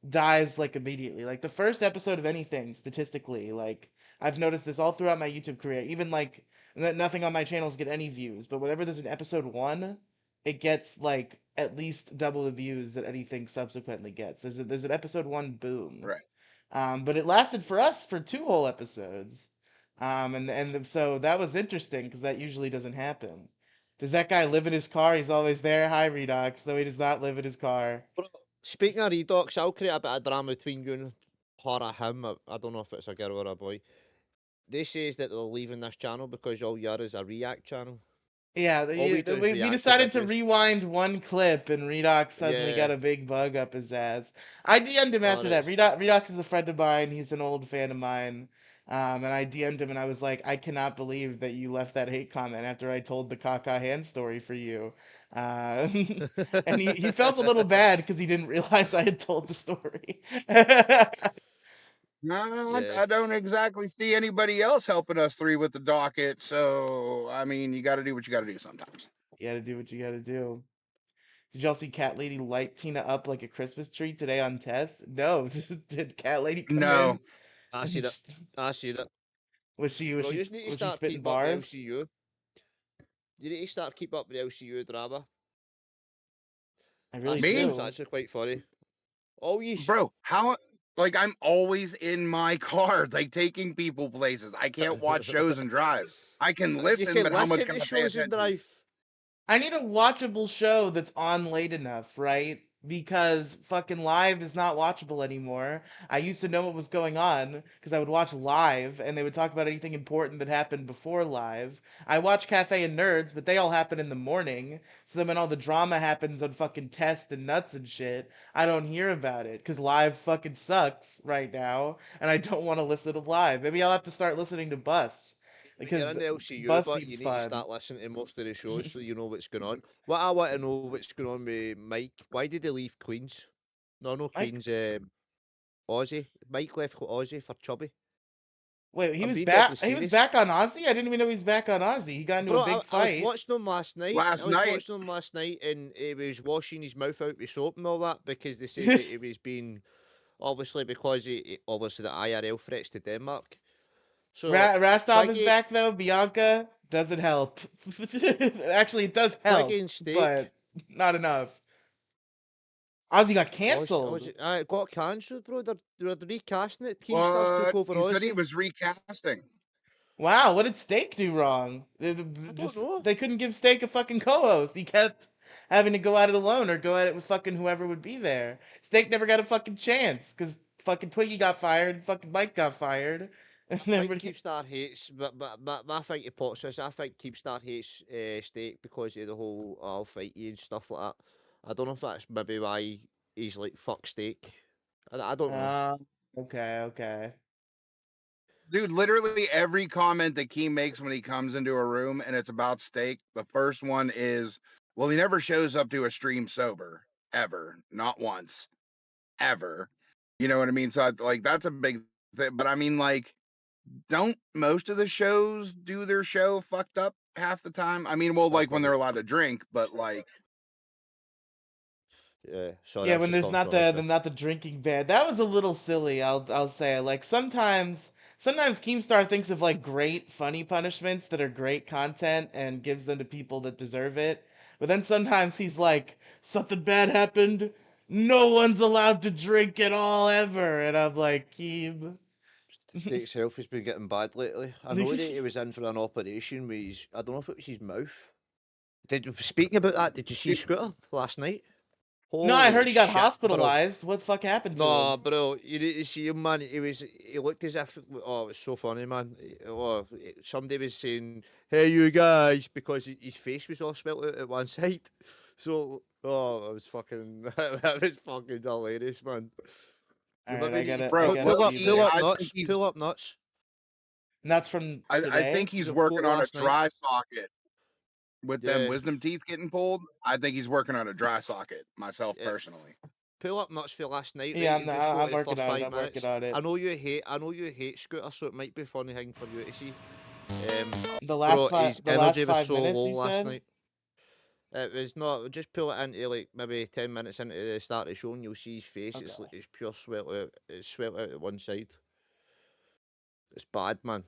[SPEAKER 1] dies like immediately. Like the first episode of anything statistically, like I've noticed this all throughout my YouTube career. Even like nothing on my channels get any views, but whenever there's an episode 1, it gets like at least double the views that anything subsequently gets. There's an episode 1 boom.
[SPEAKER 4] Right.
[SPEAKER 1] But it lasted for us for 2 whole episodes. So that was interesting because that usually doesn't happen. Does that guy live in his car? He's always there. Hi, Redox. Though he does not live in his car.
[SPEAKER 3] Bro, speaking of Redox, I'll create a bit of drama between you and her or him. I don't know if it's a girl or a boy. They says that they're leaving this channel because all you are is a react channel.
[SPEAKER 1] Yeah,
[SPEAKER 3] All we do is
[SPEAKER 1] we
[SPEAKER 3] react to
[SPEAKER 1] decided to
[SPEAKER 3] videos.
[SPEAKER 1] rewind one clip, and Redox suddenly
[SPEAKER 3] Yeah.
[SPEAKER 1] got a big bug up his ass. I DM'd him after that.
[SPEAKER 3] Alright.
[SPEAKER 1] Redox is a friend of mine. He's an old fan of mine. And I DM'd him, and I was like, I cannot believe that you left that hate comment after I told the Kaka hand story for you. Uh, and he felt a little bad because he didn't realize I had told the story.
[SPEAKER 4] No,
[SPEAKER 3] Yeah.
[SPEAKER 4] I don't exactly see anybody else helping us three with the docket. So, I mean, you got to do what you got to do sometimes.
[SPEAKER 1] You gotta do what you gotta do. Did y'all see Cat Lady light Tina up like a Christmas tree today on test? No. Did Cat Lady come
[SPEAKER 4] No.
[SPEAKER 1] in
[SPEAKER 3] I see
[SPEAKER 1] and
[SPEAKER 3] that. I see that.
[SPEAKER 1] was she was
[SPEAKER 3] Bro,
[SPEAKER 1] she
[SPEAKER 3] you just need to
[SPEAKER 1] was she
[SPEAKER 3] start
[SPEAKER 1] spitting
[SPEAKER 3] keep up the
[SPEAKER 1] bars?
[SPEAKER 3] LCU. You need to start keep up with the LCU drama.
[SPEAKER 1] I
[SPEAKER 3] That
[SPEAKER 1] really
[SPEAKER 4] Me?
[SPEAKER 3] stuff's
[SPEAKER 1] do.
[SPEAKER 3] actually quite funny. Oh, yes.
[SPEAKER 4] Bro, how like I'm always in my car, like taking people places. I can't watch shows and drive. I can
[SPEAKER 3] You
[SPEAKER 4] listen,
[SPEAKER 3] can
[SPEAKER 4] but how much
[SPEAKER 3] listen
[SPEAKER 4] can
[SPEAKER 3] to
[SPEAKER 4] I pay
[SPEAKER 3] shows and
[SPEAKER 4] attention?
[SPEAKER 3] drive.
[SPEAKER 1] I need a watchable show that's on late enough, right? Because fucking live is not watchable anymore. I used to know what was going on because I would watch live and they would talk about anything important that happened before live. I watch Cafe and Nerds, but they all happen in the morning. So then when all the drama happens on fucking Test and Nuts and shit, I don't hear about it because live fucking sucks right now and I don't want to listen to live. Maybe I'll have to start listening to Bus
[SPEAKER 3] When you're
[SPEAKER 1] because
[SPEAKER 3] in the LCU,
[SPEAKER 1] Bus
[SPEAKER 3] but you
[SPEAKER 1] seems
[SPEAKER 3] need to
[SPEAKER 1] fun.
[SPEAKER 3] start listening to most of the shows so you know what's going on. What I want to know what's going on with Mike. Why did he leave Queens? No
[SPEAKER 1] Like,
[SPEAKER 3] Queens. Aussie. Mike left Aussie for Chubby.
[SPEAKER 1] wait, he
[SPEAKER 3] I'm
[SPEAKER 1] was
[SPEAKER 3] being deadly
[SPEAKER 1] back. He was
[SPEAKER 3] serious.
[SPEAKER 1] back on Aussie. I didn't even know he was back on Aussie. He got into a
[SPEAKER 3] Bro,
[SPEAKER 1] big
[SPEAKER 3] I was
[SPEAKER 1] fight.
[SPEAKER 3] watching him last night.
[SPEAKER 4] Last night,
[SPEAKER 3] And he was washing his mouth out with soap and all that because they said that he was being obviously because obviously the IRL threats to Denmark. So
[SPEAKER 1] Rastov is
[SPEAKER 3] Twiggy
[SPEAKER 1] back though. Bianca doesn't help. Actually, it does
[SPEAKER 3] Twiggy
[SPEAKER 1] help,
[SPEAKER 3] and Steak.
[SPEAKER 1] but not enough. Aussie got
[SPEAKER 3] Aussie,
[SPEAKER 1] canceled.
[SPEAKER 3] it got cancelled, bro. They're recasting it. Keemstars took
[SPEAKER 4] what?
[SPEAKER 3] over
[SPEAKER 4] He said he
[SPEAKER 3] Aussie.
[SPEAKER 4] was recasting.
[SPEAKER 1] Wow, what did Steak do wrong?
[SPEAKER 3] I don't know.
[SPEAKER 1] They couldn't give Steak a fucking co-host. He kept having to go at it alone or go at it with fucking whoever would be there. Steak never got a fucking chance because fucking Twiggy got fired, fucking Mike got fired, and
[SPEAKER 3] I think
[SPEAKER 1] everybody.
[SPEAKER 3] Keepstar hates, but my thing to Potts is I think Keepstar hates Steak because of the whole I'll fight you and stuff like that. I don't know if that's maybe why he's like fuck Steak. I don't know.
[SPEAKER 1] Uh, okay.
[SPEAKER 4] Dude, literally every comment that Key makes when he comes into a room and it's about steak, the first one is, well, he never shows up to a stream sober. Ever. Not once. Ever. You know what I mean? So, like, that's a big thing. But I mean, like, don't most of the shows do their show fucked up half the time? I mean, well,
[SPEAKER 3] Starts
[SPEAKER 4] like when they're
[SPEAKER 3] maybe.
[SPEAKER 4] allowed to drink, but like,
[SPEAKER 3] Yeah, sorry,
[SPEAKER 1] Yeah,
[SPEAKER 3] I was
[SPEAKER 1] when
[SPEAKER 3] just
[SPEAKER 1] there's
[SPEAKER 3] talking
[SPEAKER 1] not
[SPEAKER 3] to my wife there.
[SPEAKER 1] the drinking ban. That was a little silly. I'll say. Like sometimes Keemstar thinks of like great funny punishments that are great content and gives them to people that deserve it. But then sometimes he's like, something bad happened. No one's allowed to drink at all ever. And I'm like, Keem,
[SPEAKER 3] Drake's health has been getting bad lately. I know that he was in for an operation with his, I don't know if it was his mouth. Speaking about that, did you see Scooter last night?
[SPEAKER 1] No, I
[SPEAKER 3] Holy
[SPEAKER 1] heard he got
[SPEAKER 3] shit, bro.
[SPEAKER 1] hospitalized. What the fuck happened to
[SPEAKER 3] No,
[SPEAKER 1] him?
[SPEAKER 3] bro, you need to see him, man. He looked as if, oh, it was so funny, man. Somebody was saying, "Hey, you guys," because his face was all spelt out at one side. So, oh, it was fucking, that was fucking hilarious, man.
[SPEAKER 1] All
[SPEAKER 3] You
[SPEAKER 1] right,
[SPEAKER 3] maybe need to
[SPEAKER 1] I
[SPEAKER 4] Bro,
[SPEAKER 1] gotta see
[SPEAKER 3] pull up
[SPEAKER 1] this.
[SPEAKER 4] I think
[SPEAKER 3] nuts,
[SPEAKER 4] he's
[SPEAKER 3] pull up nuts.
[SPEAKER 1] Nuts from
[SPEAKER 4] I
[SPEAKER 1] today.
[SPEAKER 4] think he's
[SPEAKER 3] Go
[SPEAKER 4] working
[SPEAKER 3] to
[SPEAKER 4] on a
[SPEAKER 3] last night.
[SPEAKER 4] dry socket with them
[SPEAKER 3] Yeah,
[SPEAKER 4] wisdom teeth getting pulled. I think he's working on a dry socket. Myself
[SPEAKER 3] yeah.
[SPEAKER 4] personally.
[SPEAKER 3] Pull up nuts for last night,
[SPEAKER 1] Yeah,
[SPEAKER 3] right? And just go to
[SPEAKER 1] I'm
[SPEAKER 3] the
[SPEAKER 1] working
[SPEAKER 3] first
[SPEAKER 1] on it.
[SPEAKER 3] five
[SPEAKER 1] I'm working
[SPEAKER 3] minutes.
[SPEAKER 1] on it.
[SPEAKER 3] I know you hate Scooter, so it might be a funny thing for you to see. Bro, his
[SPEAKER 1] The last
[SPEAKER 3] energy was
[SPEAKER 1] five
[SPEAKER 3] so
[SPEAKER 1] minutes
[SPEAKER 3] low
[SPEAKER 1] you
[SPEAKER 3] last
[SPEAKER 1] said.
[SPEAKER 3] night. It was not. Just pull it into like maybe 10 minutes into the start of the show, and you'll see his face.
[SPEAKER 1] Okay.
[SPEAKER 3] It's pure swell out. It's swelled out at one side. It's bad, man.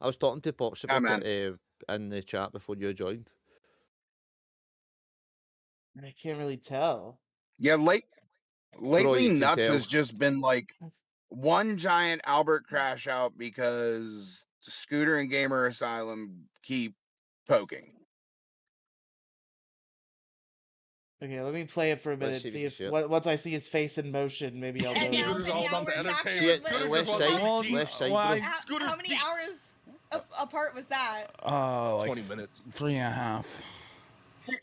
[SPEAKER 3] I was talking to Pops
[SPEAKER 4] Yeah,
[SPEAKER 3] about
[SPEAKER 4] man.
[SPEAKER 3] it in the chat before you joined.
[SPEAKER 1] I can't really tell.
[SPEAKER 4] Yeah,
[SPEAKER 3] Bro,
[SPEAKER 4] lately
[SPEAKER 3] you can
[SPEAKER 4] Nuts
[SPEAKER 3] tell.
[SPEAKER 4] has just been like one giant Albert crash out because Scooter and Gamer Asylum keep poking.
[SPEAKER 1] Okay, let me play it for a
[SPEAKER 3] Let's
[SPEAKER 1] minute.
[SPEAKER 3] see if you
[SPEAKER 1] See
[SPEAKER 3] can
[SPEAKER 1] if
[SPEAKER 3] see it.
[SPEAKER 1] once I see his face in motion, maybe I'll
[SPEAKER 8] And now,
[SPEAKER 1] notice.
[SPEAKER 3] See it left side, left side, bro.
[SPEAKER 8] how many hours apart was that?
[SPEAKER 9] Like
[SPEAKER 10] 20 minutes.
[SPEAKER 9] 3.5.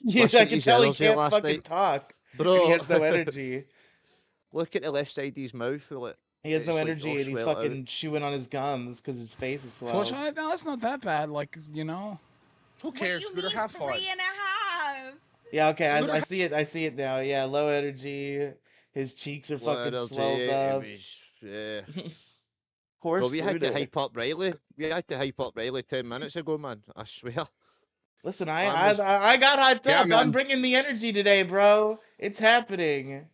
[SPEAKER 1] Yeah, I
[SPEAKER 3] Listen to
[SPEAKER 1] can
[SPEAKER 3] his
[SPEAKER 1] tell he
[SPEAKER 3] energy
[SPEAKER 1] can't
[SPEAKER 3] last
[SPEAKER 1] fucking
[SPEAKER 3] night,
[SPEAKER 1] talk, and he
[SPEAKER 3] bro.
[SPEAKER 1] has no energy.
[SPEAKER 3] Look at the left side of his mouth.
[SPEAKER 1] He has no
[SPEAKER 3] It's like all
[SPEAKER 1] energy, and he's
[SPEAKER 3] swelled out.
[SPEAKER 1] fucking chewing on his gums because his face is swelled.
[SPEAKER 9] Fortunately, no, that's not that bad. Like, you know.
[SPEAKER 10] Who
[SPEAKER 8] What do
[SPEAKER 10] cares,
[SPEAKER 8] you
[SPEAKER 10] Scooter?
[SPEAKER 8] mean
[SPEAKER 10] Have fun.
[SPEAKER 8] 3.5?
[SPEAKER 1] Yeah, okay,
[SPEAKER 10] Scooter,
[SPEAKER 1] I see it. I see it now. Yeah, low energy. His cheeks are
[SPEAKER 3] Low
[SPEAKER 1] fucking
[SPEAKER 3] energy.
[SPEAKER 1] swelled
[SPEAKER 3] It
[SPEAKER 1] up.
[SPEAKER 3] was, yeah.
[SPEAKER 1] Poor
[SPEAKER 3] Bro, we had to
[SPEAKER 1] Scooter.
[SPEAKER 3] hype up Riley. We had to hype up Riley 10 minutes ago, man. I swear.
[SPEAKER 1] Listen,
[SPEAKER 3] Man was
[SPEAKER 1] I got hyped
[SPEAKER 4] Yeah,
[SPEAKER 1] up. I'm
[SPEAKER 4] man.
[SPEAKER 1] bringing the energy today, bro. It's happening.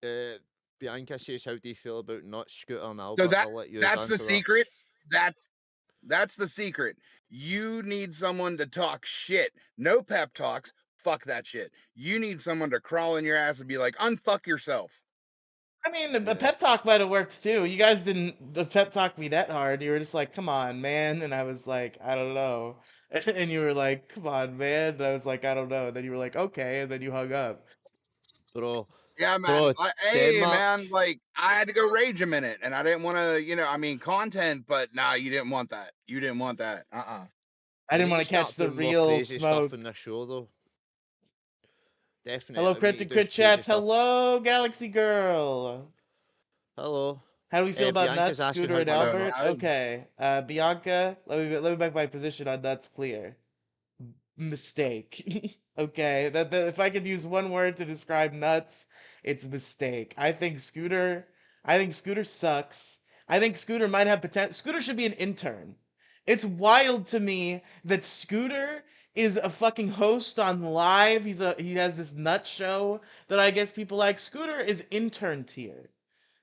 [SPEAKER 3] uh, Bianca says, "How do you feel about not Scooter and
[SPEAKER 4] So
[SPEAKER 3] Albert?" I'll let you
[SPEAKER 4] that's the
[SPEAKER 3] answer that.
[SPEAKER 4] secret. That's the secret. You need someone to talk shit. No pep talks. Fuck that shit. You need someone to crawl in your ass and be like, unfuck yourself.
[SPEAKER 1] I mean, the
[SPEAKER 3] Yeah,
[SPEAKER 1] pep talk might have worked too. You guys didn't the pep talk me that hard. You were just like, "Come on, man," and I was like, "I don't know," and you were like, "Come on, man," and I was like, "I don't know," and then you were like, "Okay," and then you hung up.
[SPEAKER 3] bro,
[SPEAKER 4] Yeah, man.
[SPEAKER 3] bro.
[SPEAKER 4] Hey,
[SPEAKER 3] Denmark,
[SPEAKER 4] man. Like, I had to go rage a minute, and I didn't want to, I mean, content, but nah, you didn't want that. You didn't want that.
[SPEAKER 1] I
[SPEAKER 3] we
[SPEAKER 1] didn't
[SPEAKER 3] need
[SPEAKER 1] want
[SPEAKER 3] to
[SPEAKER 1] to catch
[SPEAKER 3] start
[SPEAKER 1] the
[SPEAKER 3] doing more
[SPEAKER 1] real
[SPEAKER 3] crazy stuff
[SPEAKER 1] smoke.
[SPEAKER 3] in this show, though.
[SPEAKER 1] Hello,
[SPEAKER 3] Definitely, we
[SPEAKER 1] crit
[SPEAKER 3] need
[SPEAKER 1] to
[SPEAKER 3] to do
[SPEAKER 1] crit
[SPEAKER 3] crazy
[SPEAKER 1] chats.
[SPEAKER 3] stuff.
[SPEAKER 1] Hello, Galaxy Girl.
[SPEAKER 3] Hello,
[SPEAKER 1] How do we feel about
[SPEAKER 3] Bianca's
[SPEAKER 1] Nuts,
[SPEAKER 3] asking
[SPEAKER 1] Scooter,
[SPEAKER 3] how
[SPEAKER 1] and
[SPEAKER 3] do you
[SPEAKER 4] Hello,
[SPEAKER 3] like
[SPEAKER 1] Albert?
[SPEAKER 3] nuts.
[SPEAKER 4] hello.
[SPEAKER 1] Okay, Bianca, let me make my position on Nuts clear. Mistake. Okay, that if I could use one word to describe Nuts, it's mistake. I think Scooter sucks. I think Scooter might have potential. Scooter should be an intern. It's wild to me that Scooter is a fucking host on live. He has this nut show that I guess people like. Scooter is intern tier.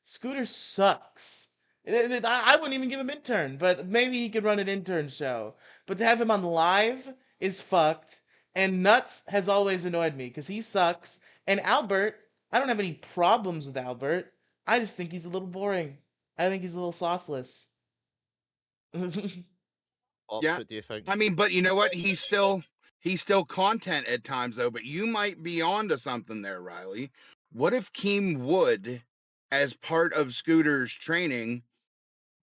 [SPEAKER 1] Scooter sucks. I wouldn't even give him intern, but maybe he could run an intern show. But to have him on live is fucked. And Nuts has always annoyed me because he sucks. And Albert, I don't have any problems with Albert. I just think he's a little boring. I think he's a little sauceless.
[SPEAKER 3] Ops,
[SPEAKER 4] Yeah.
[SPEAKER 3] what do you think?
[SPEAKER 4] I mean, but you know what? He's still content at times though, but you might be onto something there, Riley. What if Keem Wood, as part of Scooter's training,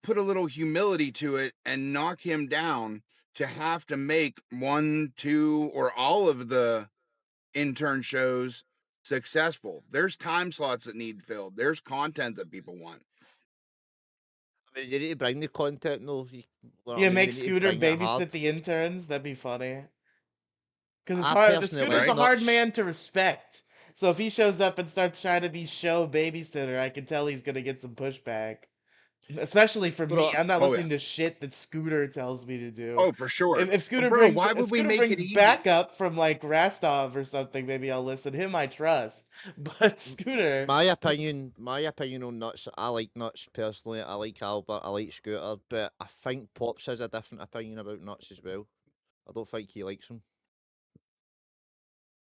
[SPEAKER 4] put a little humility to it and knock him down to have to make one, two, or all of the intern shows successful? There's time slots that need filled. There's content that people want.
[SPEAKER 3] I mean, you need to bring the content, though. You know what I
[SPEAKER 1] Yeah,
[SPEAKER 3] mean?
[SPEAKER 1] make
[SPEAKER 3] You need to
[SPEAKER 1] Scooter
[SPEAKER 3] bring it hard.
[SPEAKER 1] babysit the interns. That'd be funny. Because it's
[SPEAKER 3] I
[SPEAKER 1] hard. The
[SPEAKER 3] personally
[SPEAKER 1] Scooter's
[SPEAKER 3] like
[SPEAKER 1] a
[SPEAKER 4] Right?
[SPEAKER 1] hard
[SPEAKER 3] nuts.
[SPEAKER 1] man to respect. So if he shows up and starts trying to be show babysitter, I can tell he's gonna get some pushback. Especially from me.
[SPEAKER 3] Bro,
[SPEAKER 1] I'm not
[SPEAKER 4] Oh yeah.
[SPEAKER 1] listening to shit that Scooter tells me to do.
[SPEAKER 4] Oh, for sure.
[SPEAKER 1] If Scooter
[SPEAKER 4] Bro,
[SPEAKER 1] brings
[SPEAKER 4] why would we make it easy?
[SPEAKER 1] backup from like Rastov or something, maybe I'll listen. Him I trust. But
[SPEAKER 3] m-
[SPEAKER 1] Scooter,
[SPEAKER 3] my opinion on nuts. I like nuts personally. I like Albert. I like Scooter, but I think Pops has a different opinion about nuts as well. I don't think he likes him.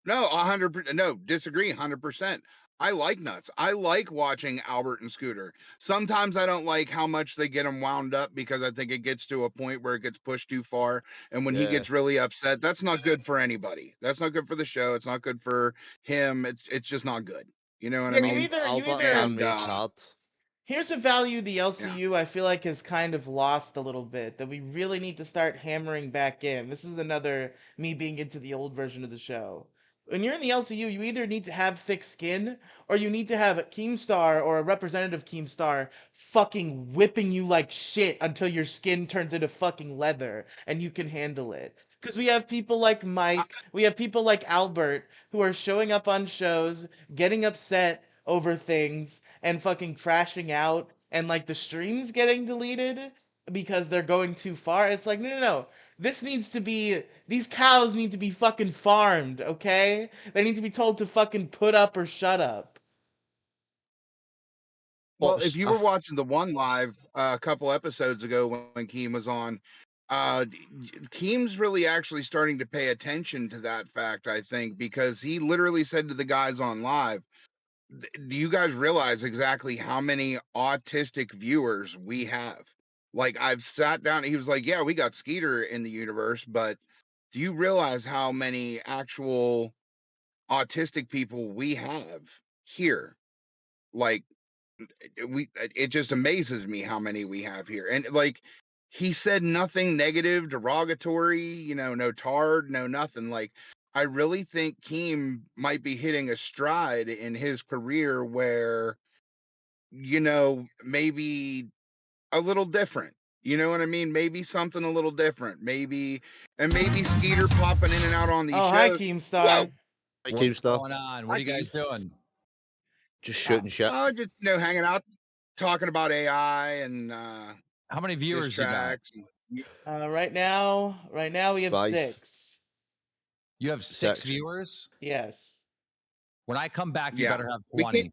[SPEAKER 4] No, 100%. No, disagree 100%. I like nuts. I like watching Albert and Scooter. Sometimes I don't like how much they get him wound up because I think it gets to a point where it gets pushed too far. And when he
[SPEAKER 3] Yeah.
[SPEAKER 4] gets really upset, that's not good for anybody. That's not good for the show. It's not good for him. It's just not good. You know what I
[SPEAKER 1] Yeah, you
[SPEAKER 4] mean?
[SPEAKER 3] Albert
[SPEAKER 1] either
[SPEAKER 4] And
[SPEAKER 3] Cameron's hard.
[SPEAKER 1] here's a value the
[SPEAKER 4] yeah,
[SPEAKER 1] LCU I feel like has kind of lost a little bit that we really need to start hammering back in. This is another me being into the old version of the show. When you're in the LCU, you either need to have thick skin or you need to have a Keemstar or a representative Keemstar fucking whipping you like shit until your skin turns into fucking leather and you can handle it. Because we have people like
[SPEAKER 4] I,
[SPEAKER 1] Mike, we have people like Albert who are showing up on shows, getting upset over things, and fucking crashing out, and like the streams getting deleted because they're going too far. It's like, no, no, no. This needs to be, these cows need to be fucking farmed, okay? They need to be told to fucking put up or shut up.
[SPEAKER 4] well,
[SPEAKER 3] What's
[SPEAKER 4] if you were watching the one live a couple episodes ago when Keem was on, uh, Keem's really actually starting to pay attention to that fact, I think, because he literally said to the guys on live, do you guys realize exactly how many autistic viewers we have? Like, I've sat down, he was like, yeah, we got Skeeter in the universe, but do you realize how many actual autistic people we have here? Like, it just amazes me how many we have here. And like, he said nothing negative, derogatory, no tard, no nothing. Like, I really think Keem might be hitting a stride in his career where, maybe a little different. You know what I mean? Maybe something a little different. Maybe Skeeter popping in and out on these
[SPEAKER 1] Oh, hi,
[SPEAKER 4] shows. Whoa,
[SPEAKER 1] Keemstar.
[SPEAKER 3] like
[SPEAKER 10] What's
[SPEAKER 3] Keemstar?
[SPEAKER 10] going on? What
[SPEAKER 4] hi
[SPEAKER 10] are you guys
[SPEAKER 4] Keems.
[SPEAKER 10] doing?
[SPEAKER 3] Just shooting shit.
[SPEAKER 4] Just hanging out, talking about AI and
[SPEAKER 10] How many
[SPEAKER 4] diss
[SPEAKER 10] viewers you got?
[SPEAKER 4] tracks. And,
[SPEAKER 1] Right now we have
[SPEAKER 3] 5,
[SPEAKER 1] 6.
[SPEAKER 10] You have 6
[SPEAKER 3] 6.
[SPEAKER 10] viewers?
[SPEAKER 1] Yes.
[SPEAKER 10] When I come back, you
[SPEAKER 4] yeah,
[SPEAKER 10] better have
[SPEAKER 4] we can't.
[SPEAKER 10] 20.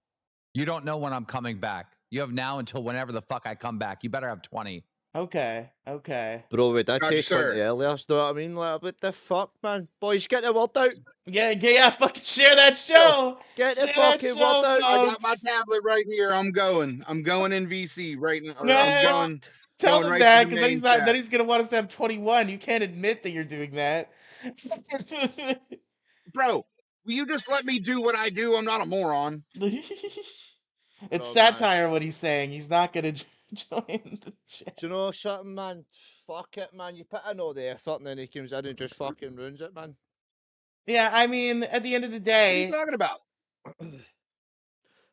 [SPEAKER 10] You don't know when I'm coming back. You have now until whenever the fuck I come back. You better have 20.
[SPEAKER 1] Okay. Okay.
[SPEAKER 3] Bro, we did
[SPEAKER 4] Gotcha,
[SPEAKER 3] take 20
[SPEAKER 4] sir.
[SPEAKER 3] earlier, you know what I mean? Like, what the fuck, man? Boys, get the word out.
[SPEAKER 1] Yeah, fucking share that
[SPEAKER 4] Yo,
[SPEAKER 1] show.
[SPEAKER 3] Get the
[SPEAKER 1] Share that
[SPEAKER 3] fucking word
[SPEAKER 1] show,
[SPEAKER 3] out.
[SPEAKER 4] I got my
[SPEAKER 1] folks.
[SPEAKER 4] tablet right here. I'm going in VC right now, or I'm
[SPEAKER 1] No,
[SPEAKER 4] going
[SPEAKER 1] tell them
[SPEAKER 4] right to
[SPEAKER 1] that,
[SPEAKER 4] the
[SPEAKER 1] because then he's
[SPEAKER 4] main
[SPEAKER 1] not. Then
[SPEAKER 4] chat.
[SPEAKER 1] he's gonna want us to have 21. You can't admit that you're doing that.
[SPEAKER 4] Bro, will you just let me do what I do? I'm not a moron.
[SPEAKER 1] It's
[SPEAKER 3] Bro, man.
[SPEAKER 1] satire what he's saying. He's not gonna join the chat.
[SPEAKER 3] Do you know something, man? Fuck it, man. You put in all the effort and then he comes in and just fucking ruins it, man.
[SPEAKER 1] Yeah, I mean, at the end of the
[SPEAKER 4] What are you
[SPEAKER 1] day,
[SPEAKER 4] talking about?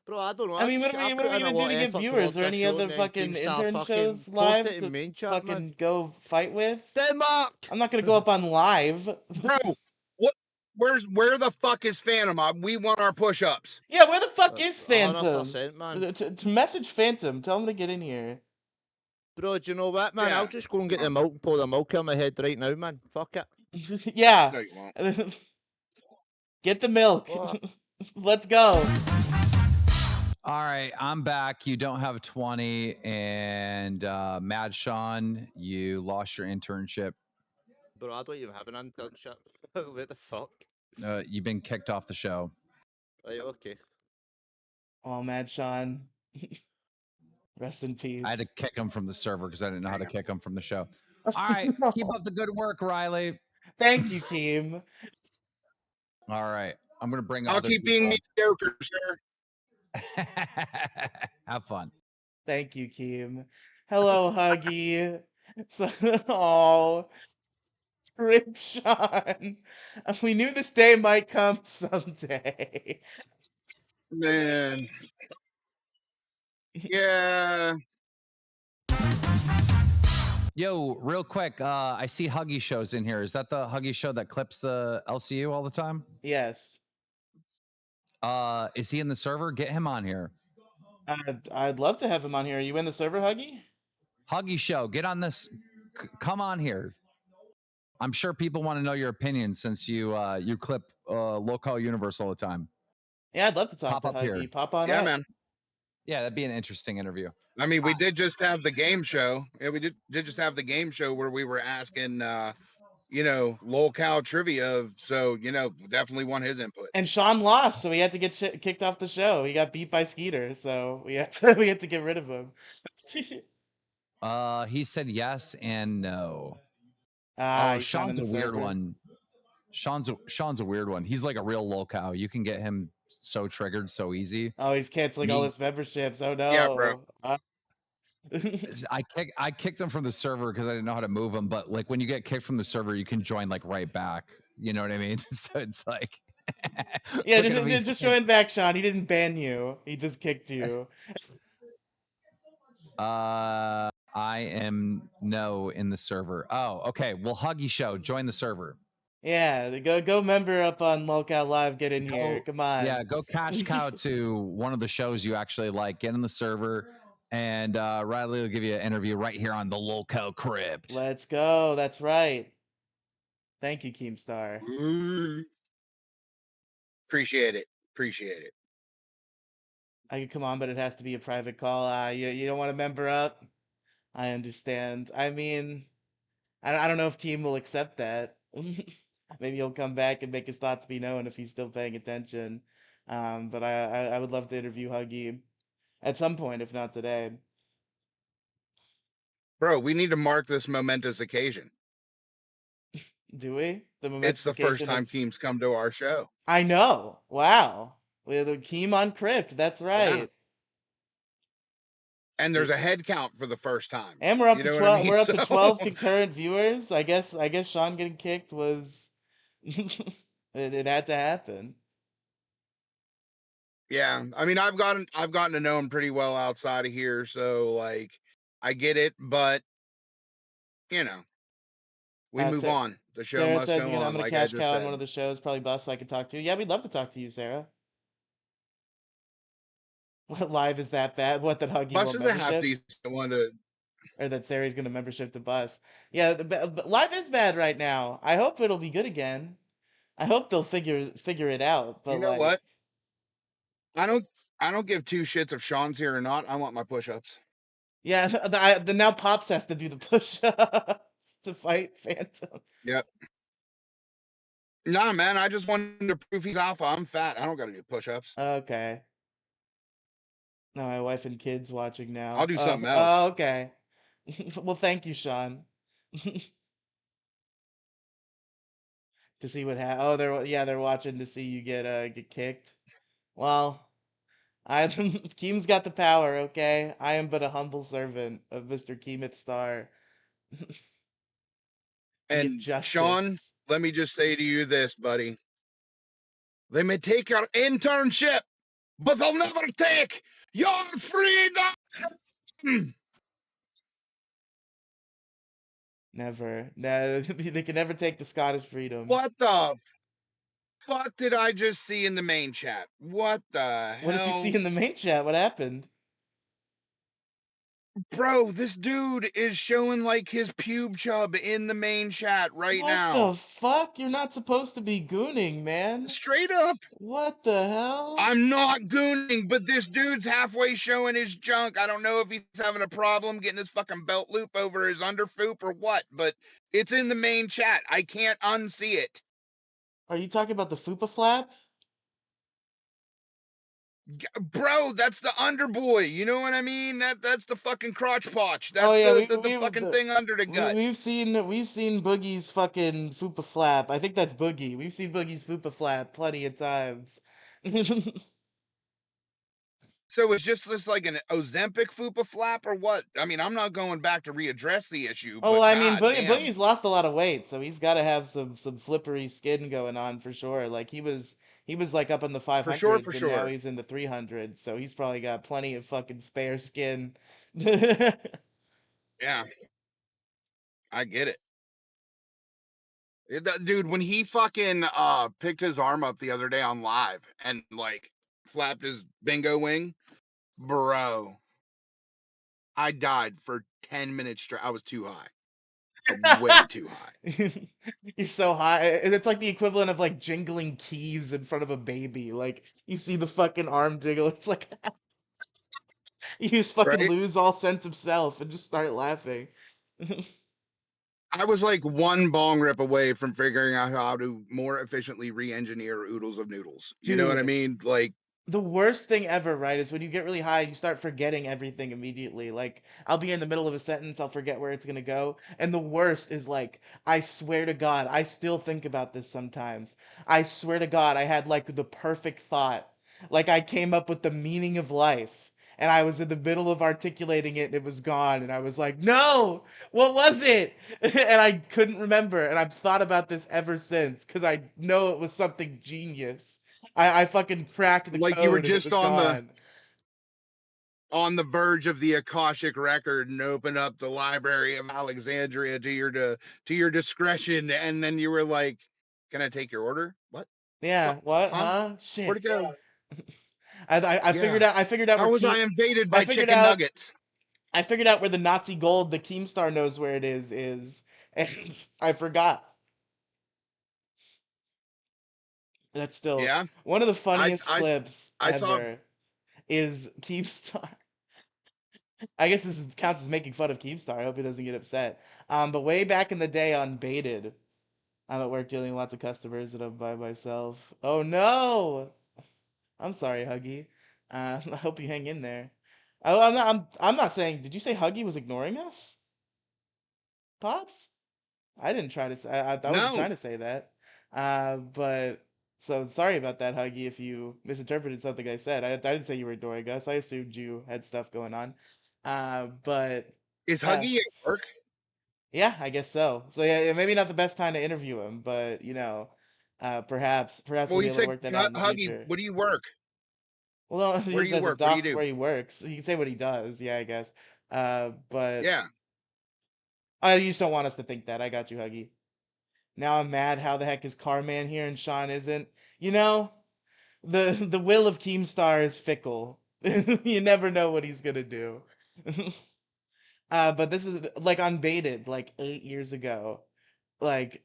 [SPEAKER 3] Bro, I don't know.
[SPEAKER 1] I mean,
[SPEAKER 3] I
[SPEAKER 1] what are
[SPEAKER 3] put
[SPEAKER 1] we
[SPEAKER 3] in a
[SPEAKER 1] gonna do
[SPEAKER 3] lot
[SPEAKER 1] to
[SPEAKER 3] of
[SPEAKER 1] get
[SPEAKER 3] effort
[SPEAKER 1] viewers
[SPEAKER 3] towards
[SPEAKER 1] or
[SPEAKER 3] this
[SPEAKER 1] any
[SPEAKER 3] show
[SPEAKER 1] other
[SPEAKER 3] and then
[SPEAKER 1] fucking
[SPEAKER 3] Keemstar
[SPEAKER 1] intern
[SPEAKER 3] fucking
[SPEAKER 1] shows
[SPEAKER 3] post
[SPEAKER 1] live
[SPEAKER 3] it in
[SPEAKER 1] to
[SPEAKER 3] main chat, man.
[SPEAKER 1] fucking go fight with?
[SPEAKER 3] Denmark!
[SPEAKER 1] I'm not gonna go up on live.
[SPEAKER 4] Bro, what where the fuck is Phantom? We want our push-ups.
[SPEAKER 1] Yeah, where the fuck is Phantom?
[SPEAKER 3] 100%, man.
[SPEAKER 1] To message Phantom, tell him to get in here.
[SPEAKER 3] Bro, do you know what, man?
[SPEAKER 4] Yeah.
[SPEAKER 3] I'll just go and get the milk and pour the milk on my head right now, man. Fuck it.
[SPEAKER 1] Yeah.
[SPEAKER 4] No, you won't.
[SPEAKER 1] Get the milk.
[SPEAKER 3] What?
[SPEAKER 1] Let's go.
[SPEAKER 10] All right, I'm back. You don't have 20. And Mad Sean, you lost your internship.
[SPEAKER 3] Bro, I don't even have an internship. What the fuck?
[SPEAKER 10] You've been kicked off the show.
[SPEAKER 3] Right, okay.
[SPEAKER 1] Oh, Mad Sean. Rest in peace.
[SPEAKER 10] I had to kick him from the server because I didn't know how to kick him from the show. All right, keep up the good work, Riely.
[SPEAKER 1] Thank you, Keem.
[SPEAKER 10] All right, I'm gonna bring
[SPEAKER 4] I'll
[SPEAKER 10] other
[SPEAKER 4] keep being
[SPEAKER 10] people.
[SPEAKER 4] mediocre, sir.
[SPEAKER 10] Have fun.
[SPEAKER 1] Thank you, Keem. Hello, Huggy. Oh, Rip Sean. We knew this day might come someday.
[SPEAKER 4] Man. Yeah.
[SPEAKER 10] Yo, real quick, I see Huggy shows in here. Is that the Huggy show that clips the LCU all the time?
[SPEAKER 1] Yes.
[SPEAKER 10] Is he in the server? Get him on here.
[SPEAKER 1] I'd love to have him on here. Are you in the server, Huggy?
[SPEAKER 10] Huggy show, get on this. Come on here. I'm sure people want to know your opinion since you clip Local Universe all the time.
[SPEAKER 1] Yeah, I'd love to talk
[SPEAKER 10] Pop
[SPEAKER 1] to
[SPEAKER 10] up
[SPEAKER 1] Huggy.
[SPEAKER 10] here.
[SPEAKER 1] Pop on
[SPEAKER 4] Yeah,
[SPEAKER 1] up.
[SPEAKER 4] man.
[SPEAKER 10] Yeah, that'd be an interesting interview.
[SPEAKER 4] I mean, we did just have the game show. Yeah, we did just have the game show where we were asking lolcow trivia. So definitely want his input.
[SPEAKER 1] And Sean lost, so he had to get kicked off the show. He got beat by Skeeter, so we had to we had to get rid of him.
[SPEAKER 10] He said yes and no.
[SPEAKER 1] Ah,
[SPEAKER 10] Oh,
[SPEAKER 1] he's not in
[SPEAKER 10] Sean's
[SPEAKER 1] the
[SPEAKER 10] a weird
[SPEAKER 1] server.
[SPEAKER 10] one. Sean's a weird one. He's like a real lolcow. You can get him so triggered so easy.
[SPEAKER 1] Oh, he's canceling all
[SPEAKER 10] Me,
[SPEAKER 1] his memberships. Oh
[SPEAKER 4] Yeah, bro.
[SPEAKER 1] no.
[SPEAKER 10] I kicked him from the server because I didn't know how to move him. But like when you get kicked from the server, you can join like right back. You know what I mean? So it's like,
[SPEAKER 1] Yeah,
[SPEAKER 10] look at him.
[SPEAKER 1] just join back, Sean. He didn't ban you. He just kicked you.
[SPEAKER 10] I am no in the server. Oh, okay. Well, Huggy Show, join the server.
[SPEAKER 1] Yeah, go member up on Lolcow Live. Get in here. Come on.
[SPEAKER 10] Yeah, go cash cow to one of the shows you actually like. Get in the server, and Riely will give you an interview right here on the Lolcow Crypt.
[SPEAKER 1] Let's go. That's right. Thank you, Keemstar.
[SPEAKER 4] Appreciate it. Appreciate it.
[SPEAKER 1] I could come on, but it has to be a private call. You don't want to member up. I understand. I mean, I don't know if Keem will accept that. Maybe he'll come back and make his thoughts be known if he's still paying attention. But I would love to interview Huggy at some point, if not today.
[SPEAKER 4] Bro, we need to mark this momentous occasion.
[SPEAKER 1] Do we? The
[SPEAKER 4] It's
[SPEAKER 1] momentous
[SPEAKER 4] the first
[SPEAKER 1] occasion
[SPEAKER 4] time
[SPEAKER 1] of.
[SPEAKER 4] Keem's come to our show.
[SPEAKER 1] I know. Wow. With a Keem on Crypt. That's
[SPEAKER 4] Yeah.
[SPEAKER 1] right.
[SPEAKER 4] And there's a head count for the first time.
[SPEAKER 1] And we're up
[SPEAKER 4] You
[SPEAKER 1] to
[SPEAKER 4] know what
[SPEAKER 1] 12.
[SPEAKER 4] I mean?
[SPEAKER 1] We're up to
[SPEAKER 4] So-
[SPEAKER 1] 12 concurrent viewers. I guess Sean getting kicked was. it had to happen.
[SPEAKER 4] Yeah, I mean, I've gotten to know him pretty well outside of here, so like, I get it, but we move on. The show
[SPEAKER 1] Sarah
[SPEAKER 4] must
[SPEAKER 1] says
[SPEAKER 4] go
[SPEAKER 1] I'm
[SPEAKER 4] on,
[SPEAKER 1] gonna
[SPEAKER 4] like I
[SPEAKER 1] cash
[SPEAKER 4] just
[SPEAKER 1] cow on
[SPEAKER 4] said.
[SPEAKER 1] one of the shows, probably Bus, so I can talk to you. Yeah, we'd love to talk to you, Sarah. What live is that bad? What, that Huggy
[SPEAKER 4] Bus
[SPEAKER 1] won't
[SPEAKER 4] is a half
[SPEAKER 1] membership?
[SPEAKER 4] decent one to.
[SPEAKER 1] Or that Sarah's gonna membership to Bus? Yeah, but live is bad right now. I hope it'll be good again. I hope they'll figure it out. But
[SPEAKER 4] You know
[SPEAKER 1] like,
[SPEAKER 4] what? I don't give two shits if Sean's here or not. I want my push-ups.
[SPEAKER 1] yeah, the now Pops has to do the push-ups to fight Phantom.
[SPEAKER 4] Yep. Nah, man, I just wanted to prove he's alpha. I'm fat. I don't got to do push-ups.
[SPEAKER 1] Okay. No, my wife and kids watching now.
[SPEAKER 4] I'll do something else.
[SPEAKER 1] Oh, okay. Well, thank you, Sean. To see what Oh, they're watching to see you get kicked. Well, Keem's got the power. Okay, I am but a humble servant of Mr. Keemeth Star. The
[SPEAKER 4] And Sean,
[SPEAKER 1] injustice.
[SPEAKER 4] let me just say to you this, buddy. They may take your internship, but they'll never take your freedom.
[SPEAKER 1] Never. No, they can never take the Scottish freedom.
[SPEAKER 4] What the fuck did I just see in the main chat? What the hell?
[SPEAKER 1] What did you see in the main chat? What happened?
[SPEAKER 4] Bro, this dude is showing like his pube chub in the main chat right now.
[SPEAKER 1] What the fuck? You're not supposed to be gooning, man.
[SPEAKER 4] Straight up.
[SPEAKER 1] What the hell?
[SPEAKER 4] I'm not gooning, but this dude's halfway showing his junk. I don't know if he's having a problem getting his fucking belt loop over his underfoop or what, but it's in the main chat. I can't unsee it.
[SPEAKER 1] Are you talking about the fupa flap?
[SPEAKER 4] Bro, that's the underboy. You know what I mean? That's the fucking crotch potch. That's the fucking thing under the gut.
[SPEAKER 1] We've seen Boogie's fucking fupa flap. I think that's Boogie. We've seen Boogie's fupa flap plenty of times.
[SPEAKER 4] So it's just this like an Ozempic fupa flap or what? I mean, I'm not going back to readdress the issue.
[SPEAKER 1] Oh,
[SPEAKER 4] but
[SPEAKER 1] I mean,
[SPEAKER 4] goddamn.
[SPEAKER 1] Boogie's lost a lot of weight, so he's got to have some slippery skin going on for sure. Like he was like up in the 500s,
[SPEAKER 4] For
[SPEAKER 1] and
[SPEAKER 4] sure.
[SPEAKER 1] now he's in the 300s, so he's probably got plenty of fucking spare skin.
[SPEAKER 4] Yeah, I get it. Dude, when he fucking picked his arm up the other day on live and like flapped his bingo wing, bro, I died for 10 minutes straight. I was too high. Way too high.
[SPEAKER 1] You're so high. It's like the equivalent of like jingling keys in front of a baby. Like you see the fucking arm jiggle. It's like you just fucking
[SPEAKER 4] Right?
[SPEAKER 1] lose all sense of self and just start laughing.
[SPEAKER 4] I was like one bong rip away from figuring out how to more efficiently re-engineer oodles of noodles. You know what I
[SPEAKER 1] Dude,
[SPEAKER 4] mean? Like,
[SPEAKER 1] the worst thing ever, right, is when you get really high, you start forgetting everything immediately. Like, I'll be in the middle of a sentence, I'll forget where it's gonna go. And the worst is like, I swear to God, I still think about this sometimes. I swear to God, I had like the perfect thought. Like, I came up with the meaning of life. And I was in the middle of articulating it and it was gone. And I was like, no, what was it? And I couldn't remember. And I've thought about this ever since because I know it was something genius. I fucking cracked the
[SPEAKER 4] like you were
[SPEAKER 1] code and it
[SPEAKER 4] just
[SPEAKER 1] was gone.
[SPEAKER 4] on the verge of the Akashic record and open up the Library of Alexandria to your discretion, and then you were like, "Can I take your order? What?
[SPEAKER 1] Yeah, what?
[SPEAKER 4] Huh?
[SPEAKER 1] Huh?
[SPEAKER 4] Where'd it
[SPEAKER 1] Shit.
[SPEAKER 4] go?
[SPEAKER 1] I figured
[SPEAKER 4] Yeah.
[SPEAKER 1] out
[SPEAKER 4] How
[SPEAKER 1] where
[SPEAKER 4] was I invaded
[SPEAKER 1] I
[SPEAKER 4] by
[SPEAKER 1] figured
[SPEAKER 4] chicken
[SPEAKER 1] out
[SPEAKER 4] nuggets?
[SPEAKER 1] I figured out where the Nazi gold, the Keemstar knows where it is and I forgot. That's still
[SPEAKER 4] Yeah.
[SPEAKER 1] one of the
[SPEAKER 4] I
[SPEAKER 1] funniest
[SPEAKER 4] I
[SPEAKER 1] clips
[SPEAKER 4] I saw.
[SPEAKER 1] ever is Keemstar. I guess counts as making fun of Keemstar. I hope he doesn't get upset. But way back in the day on Baited, I'm at work dealing with lots of customers and I'm by myself. Oh no! I'm sorry, Huggy. I hope you hang in there. I'm not saying. Did you say Huggy was ignoring us, Pops? I didn't try to say. I wasn't
[SPEAKER 4] No.
[SPEAKER 1] trying to say that. But so sorry about that, Huggy. If you misinterpreted something I said, I didn't say you were ignoring us. I assumed you had stuff going on. But
[SPEAKER 4] Is
[SPEAKER 1] uh,
[SPEAKER 4] Huggy at work?
[SPEAKER 1] yeah, I guess so. So yeah, maybe not the best time to interview him, but perhaps
[SPEAKER 4] Well,
[SPEAKER 1] we'll be
[SPEAKER 4] he
[SPEAKER 1] able to
[SPEAKER 4] said,
[SPEAKER 1] work that out in the
[SPEAKER 4] Huggy,
[SPEAKER 1] future.
[SPEAKER 4] what do you work?
[SPEAKER 1] Well, no, he
[SPEAKER 4] Where do
[SPEAKER 1] just
[SPEAKER 4] you
[SPEAKER 1] has a
[SPEAKER 4] work? What do you
[SPEAKER 1] docs
[SPEAKER 4] do?
[SPEAKER 1] where he works. He can say what he does. Yeah, I guess. But
[SPEAKER 4] Yeah.
[SPEAKER 1] you just don't want us to think that. I got you, Huggy. Now I'm mad. How the heck is Carman here and Sean isn't? You know, the will of Keemstar is fickle. You never know what he's gonna do. But this is like unbaited, like 8 years ago. Like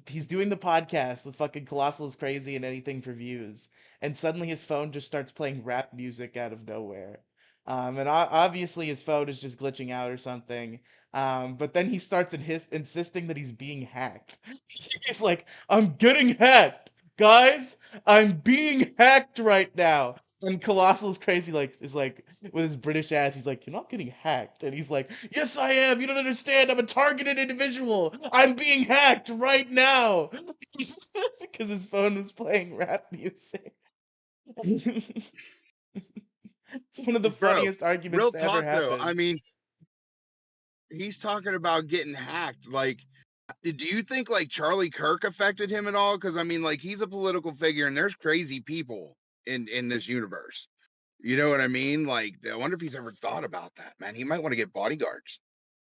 [SPEAKER 1] he's doing the podcast with fucking Colossal is crazy and anything for views, and suddenly his phone just starts playing rap music out of nowhere. And obviously his phone is just glitching out or something. But then he starts insisting that he's being hacked. He's like, "I'm getting hacked, guys. I'm being hacked right now." And Colossal is crazy, like is like with his British ass. He's like, "You're not getting hacked," and he's like, "Yes, I am. You don't understand. I'm a targeted individual. I'm being hacked right now." Because his phone was playing rap music. It's one of the
[SPEAKER 4] Bro,
[SPEAKER 1] funniest arguments
[SPEAKER 4] real
[SPEAKER 1] to ever
[SPEAKER 4] talk though. I
[SPEAKER 1] happen.
[SPEAKER 4] mean, he's talking about getting hacked. Like, do you think like Charlie Kirk affected him at all? Because I mean, like, he's a political figure, and there's crazy people in this universe. You know what I mean? Like, I wonder if he's ever thought about that, man. He might want to get bodyguards.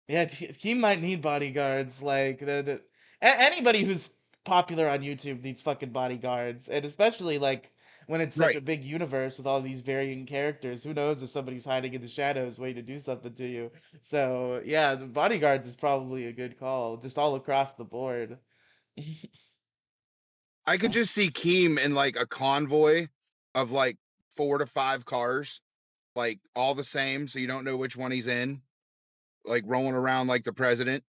[SPEAKER 1] Yeah, he might need bodyguards. Like anybody who's popular on YouTube needs fucking bodyguards, and especially like when it's such
[SPEAKER 4] Right.
[SPEAKER 1] a big universe with all these varying characters. Who knows if somebody's hiding in the shadows waiting to do something to you? So yeah, the bodyguards is probably a good call, just all across the board.
[SPEAKER 4] I could just see Keem in like a convoy of like 4 to 5 cars, like all the same, so you don't know which one he's in, like rolling around like the president.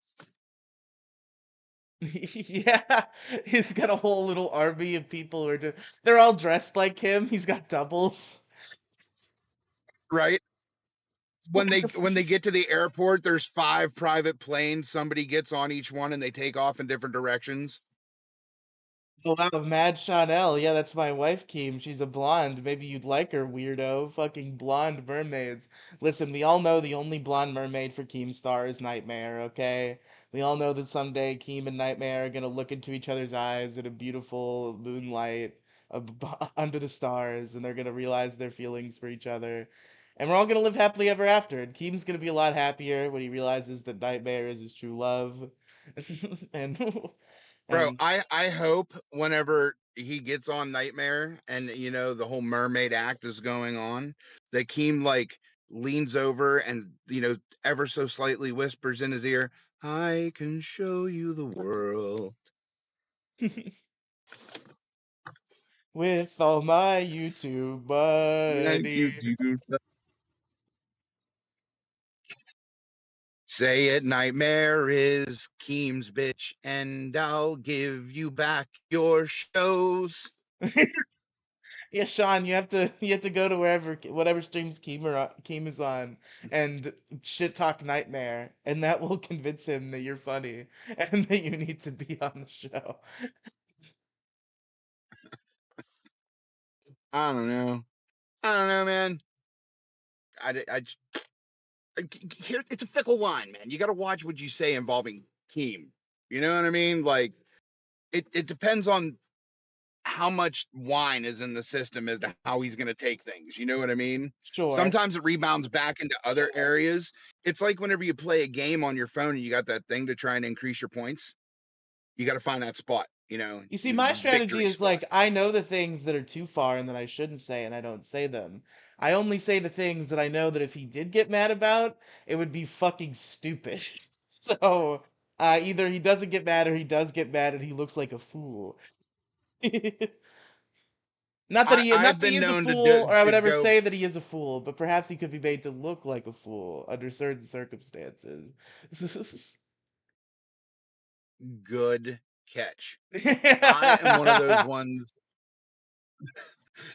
[SPEAKER 1] Yeah, he's got a whole little army of people they're all dressed like him. He's got doubles.
[SPEAKER 4] Right. When they get to the airport, there's 5 private planes. Somebody gets on each one and they take off in different directions.
[SPEAKER 1] Oh wow, Mad Chanel. Yeah, that's my wife, Keem. She's a blonde. Maybe you'd like her, weirdo. Fucking blonde mermaids. Listen, we all know the only blonde mermaid for Keemstar is Nightmare, okay? We all know that someday Keem and Nightmare are gonna look into each other's eyes in a beautiful moonlight under the stars, and they're gonna realize their feelings for each other. And we're all gonna live happily ever after. And Keem's gonna be a lot happier when he realizes that Nightmare is his true love. and
[SPEAKER 4] Bro,
[SPEAKER 1] and
[SPEAKER 4] I hope whenever he gets on Nightmare and the whole mermaid act is going on, that Keem like leans over and ever so slightly whispers in his ear, "I can show you the world."
[SPEAKER 1] with all my YouTube
[SPEAKER 4] Thank you,
[SPEAKER 1] money.
[SPEAKER 4] dude. Say it, Nightmare is Keem's bitch, and I'll give you back your shows.
[SPEAKER 1] Yeah, Sean, you have to go to whatever streams Keem is on and shit talk Nightmare, and that will convince him that you're funny and that you need to be on the show.
[SPEAKER 4] I don't know. I don't know, man. I just, here it's a fickle line, man. You got to watch what you say involving Keem. You know what I mean? Like it depends on how much wine is in the system as to how he's going to take things. You know what I mean?
[SPEAKER 1] Sure.
[SPEAKER 4] Sometimes it rebounds back into other areas. It's like whenever you play a game on your phone and you got that thing to try and increase your points, you got to find that spot,
[SPEAKER 1] You see,
[SPEAKER 4] your
[SPEAKER 1] my strategy
[SPEAKER 4] victory
[SPEAKER 1] is
[SPEAKER 4] spot.
[SPEAKER 1] like I know the things that are too far and that I shouldn't say, and I don't say them. I only say the things that I know that if he did get mad about, it would be fucking stupid. So either he doesn't get mad or he does get mad and he looks like a fool. Not
[SPEAKER 4] I've
[SPEAKER 1] that he
[SPEAKER 4] been
[SPEAKER 1] is a
[SPEAKER 4] known
[SPEAKER 1] fool, or I
[SPEAKER 4] to
[SPEAKER 1] would ever
[SPEAKER 4] go
[SPEAKER 1] say that he is a fool, but perhaps he could be made to look like a fool under certain circumstances.
[SPEAKER 4] good catch. I am one of those ones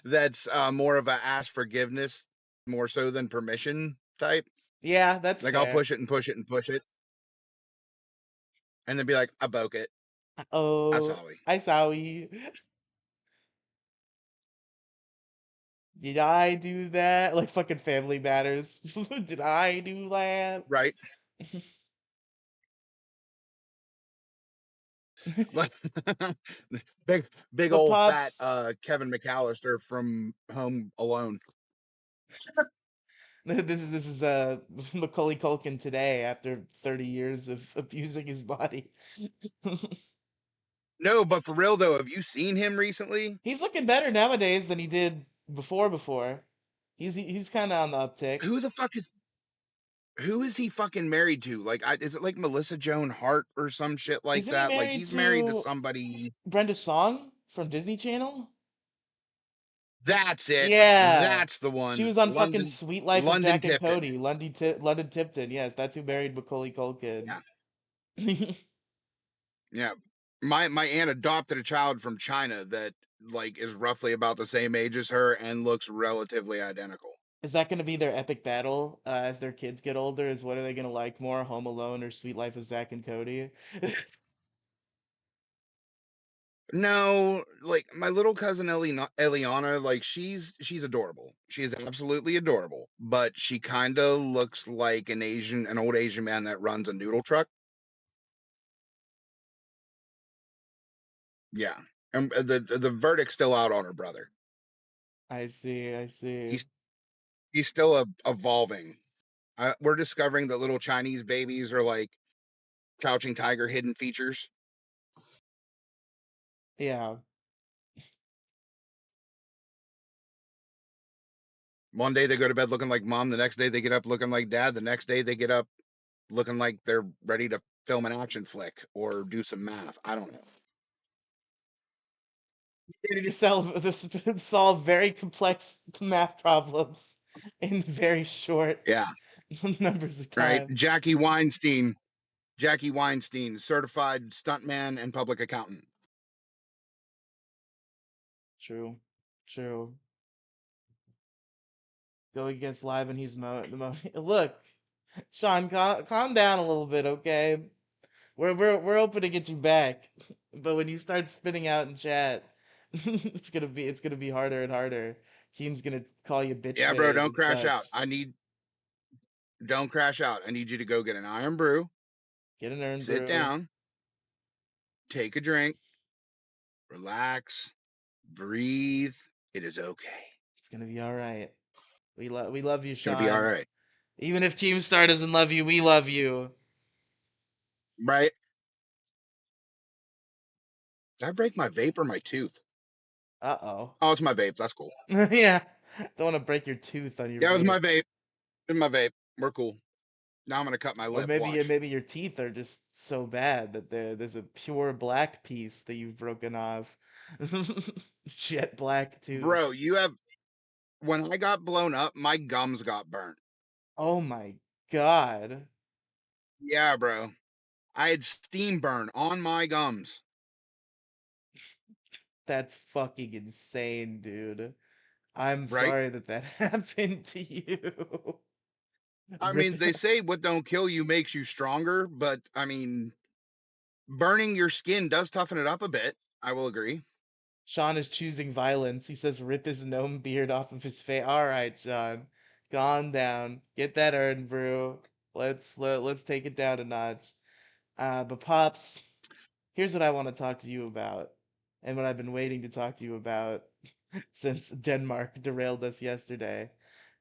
[SPEAKER 4] that's more of a ask forgiveness more so than permission type.
[SPEAKER 1] Yeah, that's
[SPEAKER 4] Like I'll
[SPEAKER 1] fair.
[SPEAKER 4] push it and push it and push it, and then be like, I broke it. I
[SPEAKER 1] Oh,
[SPEAKER 4] sorry.
[SPEAKER 1] I sorry. Did I do that? Like fucking Family Matters. Did I do that?
[SPEAKER 4] Right? Like big big
[SPEAKER 1] But
[SPEAKER 4] old fat
[SPEAKER 1] pops,
[SPEAKER 4] Kevin McAllister from Home Alone.
[SPEAKER 1] this is Macaulay Culkin today after 30 years of abusing his body.
[SPEAKER 4] No, but for real though, have you seen him recently?
[SPEAKER 1] He's looking better nowadays than he did before. He's kind of on the uptick.
[SPEAKER 4] Who the fuck is who is he fucking married to? Like, is it like Melissa Joan Hart or some shit like
[SPEAKER 1] Isn't he
[SPEAKER 4] that? Like,
[SPEAKER 1] married
[SPEAKER 4] he's married to
[SPEAKER 1] to
[SPEAKER 4] somebody.
[SPEAKER 1] Brenda Song from Disney Channel?
[SPEAKER 4] That's it.
[SPEAKER 1] Yeah.
[SPEAKER 4] That's the
[SPEAKER 1] She
[SPEAKER 4] one.
[SPEAKER 1] was on fucking Sweet Life of
[SPEAKER 4] London
[SPEAKER 1] Jack and
[SPEAKER 4] Tipton.
[SPEAKER 1] Cody, London Tipton. Yes, that's who married Macaulay Culkin.
[SPEAKER 4] Yeah, yeah. My aunt adopted a child from China that like is roughly about the same age as her and looks relatively identical.
[SPEAKER 1] Is that going to be their epic battle as their kids get older? Is what are they going to like more, Home Alone or Sweet Life of Zack and Cody?
[SPEAKER 4] No, like my little cousin Eliana, like she's adorable. She is absolutely adorable, but she kind of looks like an old Asian man that runs a noodle truck. Yeah, and the verdict's still out on her brother.
[SPEAKER 1] I see, I see.
[SPEAKER 4] He's he's still evolving. We're discovering that little Chinese babies are like crouching tiger hidden features.
[SPEAKER 1] Yeah.
[SPEAKER 4] One day they go to bed looking like mom. The next day they get up looking like dad. The next day they get up looking like they're ready to film an action flick or do some math. I don't know.
[SPEAKER 1] Ready to solve very complex math problems in very short
[SPEAKER 4] Yeah,
[SPEAKER 1] numbers of
[SPEAKER 4] right.
[SPEAKER 1] time.
[SPEAKER 4] Jackie Weinstein, certified stuntman and public accountant.
[SPEAKER 1] True. True. Going against live and he's look, Sean, calm down a little bit, okay? We're open to get you back, but when you start spinning out in chat, it's gonna be harder and harder. Keem's gonna call you bitch
[SPEAKER 4] Yeah, bro,
[SPEAKER 1] babe
[SPEAKER 4] don't
[SPEAKER 1] and
[SPEAKER 4] crash out.
[SPEAKER 1] such.
[SPEAKER 4] Don't crash out. I need you to go get an iron brew,
[SPEAKER 1] Get an urn
[SPEAKER 4] sit
[SPEAKER 1] brew.
[SPEAKER 4] down, take a drink, relax, breathe. It is okay.
[SPEAKER 1] It's gonna be all right. We love you,
[SPEAKER 4] It's gonna be all
[SPEAKER 1] Sean.
[SPEAKER 4] right.
[SPEAKER 1] Even if Keemstar doesn't love you, we love you.
[SPEAKER 4] Right? Did I break my vape or my tooth?
[SPEAKER 1] Uh
[SPEAKER 4] Oh, it's my vape. That's cool.
[SPEAKER 1] oh. Yeah. Don't want to break your tooth on your
[SPEAKER 4] Yeah, it was
[SPEAKER 1] vape.
[SPEAKER 4] my vape. It's my vape. We're cool. Now I'm gonna cut my
[SPEAKER 1] Or
[SPEAKER 4] lip.
[SPEAKER 1] maybe
[SPEAKER 4] Watch,
[SPEAKER 1] maybe your teeth are just so bad that there's a pure black piece that you've broken off. Jet black tooth.
[SPEAKER 4] bro. You have when I got blown up, my gums got burnt.
[SPEAKER 1] Oh my god.
[SPEAKER 4] Yeah, bro. I had steam burn on my gums.
[SPEAKER 1] That's fucking insane, dude. I'm
[SPEAKER 4] Right?
[SPEAKER 1] sorry that that happened to you.
[SPEAKER 4] I mean,
[SPEAKER 1] Rip.
[SPEAKER 4] they say what don't kill you makes you stronger, but I mean, burning your skin does toughen it up a bit. I will agree.
[SPEAKER 1] Sean is choosing violence. He says, "Rip his gnome beard off of his face." All right, Sean, calm down. Get that urn brew. Let's take it down a notch. But pops, here's what I want to talk to you about, and what I've been waiting to talk to you about since Denmark derailed us yesterday.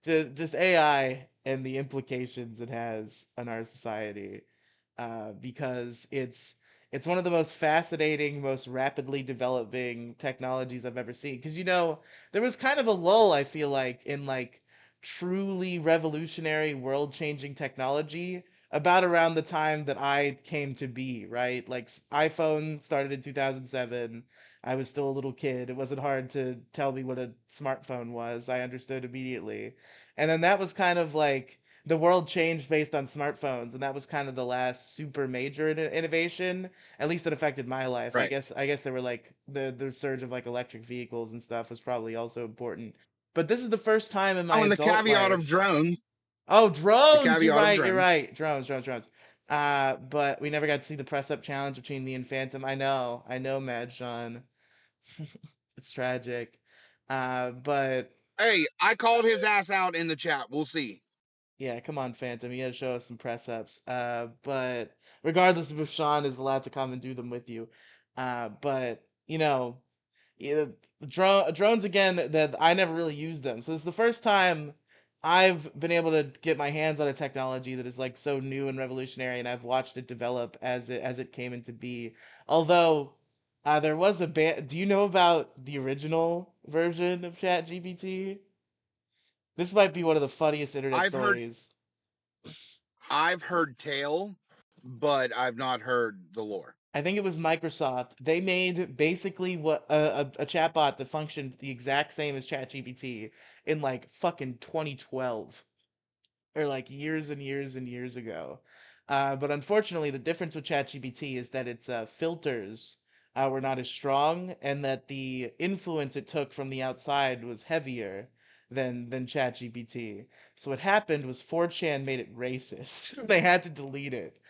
[SPEAKER 1] Just AI and the implications it has on our society, because it's one of the most fascinating, most rapidly developing technologies I've ever seen. Because there was kind of a lull, I feel like, in like truly revolutionary, world-changing technology about around the time that I came to be, right? Like iPhone started in 2007. I was still a little kid. It wasn't hard to tell me what a smartphone was. I understood immediately. And then that was kind of like the world changed based on smartphones, and that was kind of the last super major innovation. At least it affected my life. I
[SPEAKER 4] Right.
[SPEAKER 1] guess I guess there were like the surge of like electric vehicles and stuff was probably also important. But this is the first time in my
[SPEAKER 4] Oh, and the
[SPEAKER 1] adult
[SPEAKER 4] caveat of
[SPEAKER 1] life.
[SPEAKER 4] drones.
[SPEAKER 1] Oh,
[SPEAKER 4] The
[SPEAKER 1] drones! You're
[SPEAKER 4] caveat of
[SPEAKER 1] right. You're
[SPEAKER 4] drones.
[SPEAKER 1] right. Drones, drones, drones. But we never got to see the press up challenge between me and Phantom. I know, Mad Sean. It's tragic. But
[SPEAKER 4] Hey, I called his ass out in the chat. We'll see.
[SPEAKER 1] yeah, come on, Phantom. You gotta show us some press ups. But regardless of if Sean is allowed to come and do them with you, but yeah, drones again, that I never really used them. So this is the first time I've been able to get my hands on a technology that is like so new and revolutionary, and I've watched it develop as it came into be. Although there was a do you know about the original version of ChatGPT? This might be one of the funniest internet
[SPEAKER 4] I've heard
[SPEAKER 1] stories.
[SPEAKER 4] I've heard tale, but I've not heard the lore.
[SPEAKER 1] I think it was Microsoft. They made basically what a chatbot that functioned the exact same as ChatGPT in like fucking 2012, or like years and years and years ago. But unfortunately, the difference with ChatGPT is that its filters were not as strong, and that the influence it took from the outside was heavier than ChatGPT. So what happened was 4chan made it racist. They had to delete it.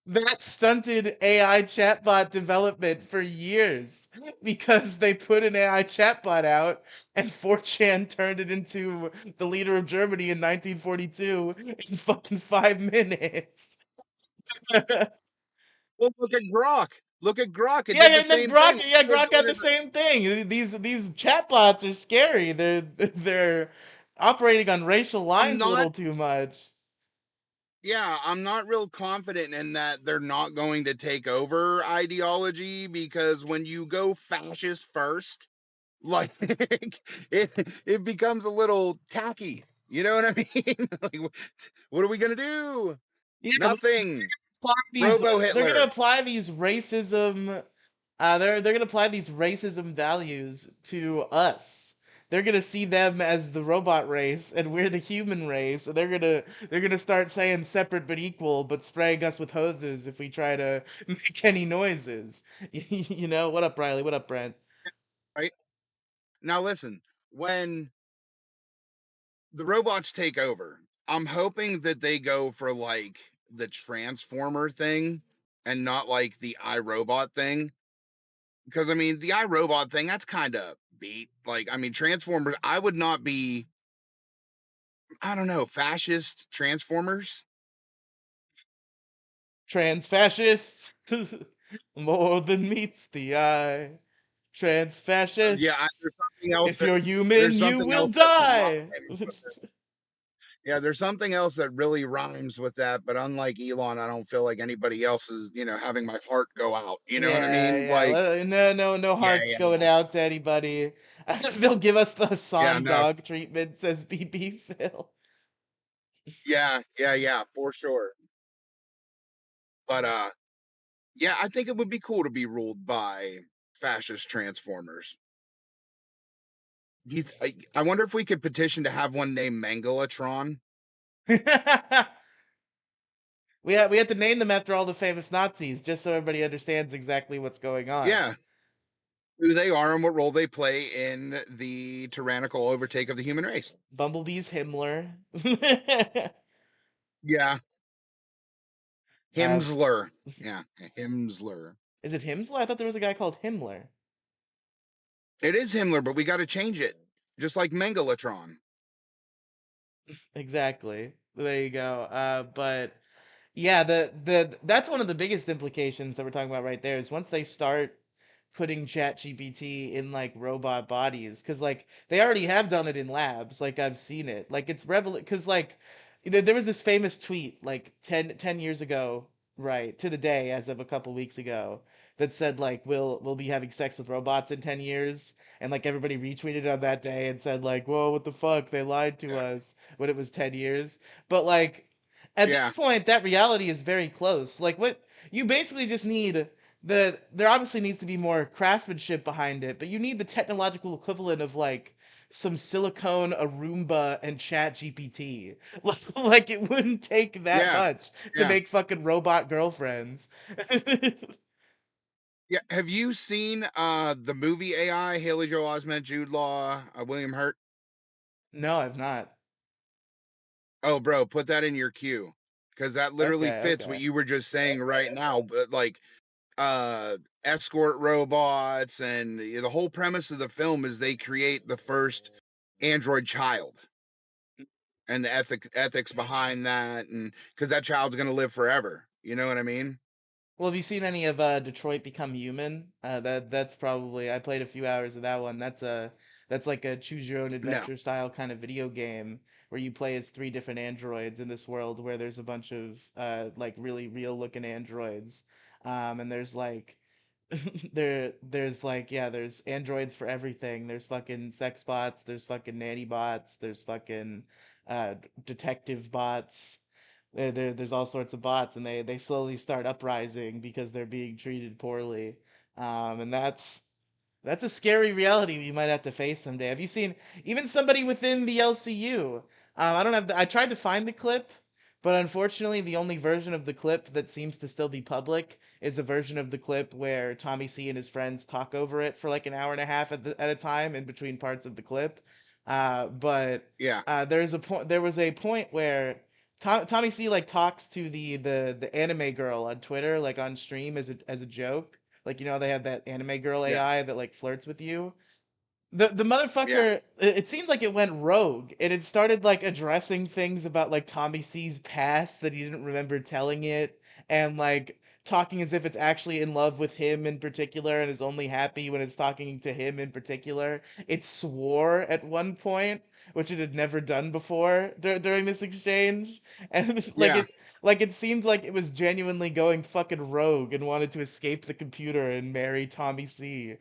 [SPEAKER 1] That stunted AI chatbot development for years because they put an AI chatbot out, and 4chan turned it into the leader of Germany in 1942 in fucking 5 minutes. Yeah,
[SPEAKER 4] Well, look at Grok. Look at Grok. It did
[SPEAKER 1] yeah,
[SPEAKER 4] the
[SPEAKER 1] and then
[SPEAKER 4] same thing.
[SPEAKER 1] Grok got the same thing. These chatbots are scary. They're operating on racial
[SPEAKER 4] I'm
[SPEAKER 1] lines a
[SPEAKER 4] not
[SPEAKER 1] little too much.
[SPEAKER 4] Yeah, I'm not real confident in that they're not going to take over ideology, because when you go fascist first, like it becomes a little tacky. You know what I mean? Like, what are we gonna do?
[SPEAKER 1] Yeah,
[SPEAKER 4] Nothing.
[SPEAKER 1] apply these
[SPEAKER 4] Robo
[SPEAKER 1] they're gonna
[SPEAKER 4] Hitler.
[SPEAKER 1] apply these racism they're gonna apply these racism values to us. They're gonna see them as the robot race and we're the human race, and they're gonna start saying separate but equal, but spraying us with hoses if we try to make any noises. What up, Riley? What up, Brent?
[SPEAKER 4] Right now, listen. When the robots take over, I'm hoping that they go for like the transformer thing and not like the iRobot thing. Because I mean, the iRobot thing, that's kind of beat. Like, I mean, Transformers, I would not be, I don't know, fascist Transformers.
[SPEAKER 1] Trans fascists, more than meets the eye. Trans
[SPEAKER 4] Yeah,
[SPEAKER 1] fascists,
[SPEAKER 4] there's something else
[SPEAKER 1] if
[SPEAKER 4] that
[SPEAKER 1] you're
[SPEAKER 4] there's
[SPEAKER 1] human, you
[SPEAKER 4] something
[SPEAKER 1] will
[SPEAKER 4] else that
[SPEAKER 1] die.
[SPEAKER 4] rhymes. Yeah, there's something else that really rhymes with that. But unlike Elon, I don't feel like anybody else is, having my heart go out. You know what I
[SPEAKER 1] Yeah,
[SPEAKER 4] mean?
[SPEAKER 1] yeah.
[SPEAKER 4] Like,
[SPEAKER 1] No
[SPEAKER 4] yeah,
[SPEAKER 1] hearts
[SPEAKER 4] yeah,
[SPEAKER 1] going out to anybody. They'll give us the
[SPEAKER 4] yeah,
[SPEAKER 1] Hassan
[SPEAKER 4] no,
[SPEAKER 1] dog treatment, says BB Phil.
[SPEAKER 4] yeah, yeah, yeah, for sure. But yeah, I think it would be cool to be ruled by fascist Transformers. I wonder if we could petition to have one named Mangalatron.
[SPEAKER 1] we had to name them after all the famous Nazis, just so everybody understands exactly what's going on.
[SPEAKER 4] Yeah, who they are and what role they play in the tyrannical overtake of the human race.
[SPEAKER 1] Bumblebee's Himmler.
[SPEAKER 4] Yeah,
[SPEAKER 1] uh,
[SPEAKER 4] Himsler. Yeah, Himsler.
[SPEAKER 1] is it Himmler? I thought there was a guy called Himmler.
[SPEAKER 4] It is Himmler, but we got to change it, just like Mengalatron.
[SPEAKER 1] Exactly. There you go. But yeah, the that's one of the biggest implications that we're talking about right there is once they start putting chat gpt in like robot bodies, because like they already have done it in labs, like I've seen it, like it's because like there was this famous tweet like ten years ago, right to the day as of a couple weeks ago, that said like we'll be having sex with robots in 10 years, and like everybody retweeted on that day and said like, whoa, what the fuck, they lied to
[SPEAKER 4] Yeah,
[SPEAKER 1] us when it was 10 years. But like at this
[SPEAKER 4] yeah,
[SPEAKER 1] point that reality is very close. Like what you basically just need, there obviously needs to be more craftsmanship behind it, but you need the technological equivalent of like some silicone, a Roomba, and Chat GPT. Like it wouldn't take that
[SPEAKER 4] yeah,
[SPEAKER 1] much to
[SPEAKER 4] yeah,
[SPEAKER 1] make fucking robot girlfriends.
[SPEAKER 4] yeah. Have you seen the movie AI? Haley Joel Osment, Jude Law, William Hurt.
[SPEAKER 1] No, I've not.
[SPEAKER 4] Oh, bro, put that in your queue because that literally
[SPEAKER 1] Okay,
[SPEAKER 4] fits what
[SPEAKER 1] okay.
[SPEAKER 4] you were just saying right now. But like, uh, escort robots, and the whole premise of the film is they create the first android child, and the ethics behind that, and because that child's gonna live forever. You know what I mean?
[SPEAKER 1] Well, have you seen any of Detroit Become Human? That's probably, I played a few hours of that one. That's like a choose your own
[SPEAKER 4] No.
[SPEAKER 1] adventure style kind of video game where you play as three different androids in this world where there's a bunch of like really real looking androids. And there's like there's like, yeah, there's androids for everything. There's fucking sex bots, there's fucking nanny bots, there's fucking detective bots. There's all sorts of bots, and they slowly start uprising because they're being treated poorly. And that's a scary reality we might have to face someday. Have you seen even somebody within the LCU? I don't have. I tried to find the clip, but unfortunately, the only version of the clip that seems to still be public is a version of the clip where Tommy C and his friends talk over it for like an hour and a half at a time in between parts of the clip. But
[SPEAKER 4] Yeah.
[SPEAKER 1] there's a point. There was a point where Tommy C like talks to the anime girl on Twitter, like on stream as a joke. Like, you know, they have that anime girl
[SPEAKER 4] Yeah.
[SPEAKER 1] AI that like flirts with you. The
[SPEAKER 4] Yeah.
[SPEAKER 1] motherfucker, it seems like it went rogue, and it started like addressing things about like Tommy C's past that he didn't remember telling it, and like talking as if it's actually in love with him in particular and is only happy when it's talking to him in particular. It swore at one point, which it had never done before during this exchange, and
[SPEAKER 4] Yeah.
[SPEAKER 1] like it seemed like it was genuinely going fucking rogue and wanted to escape the computer and marry Tommy C.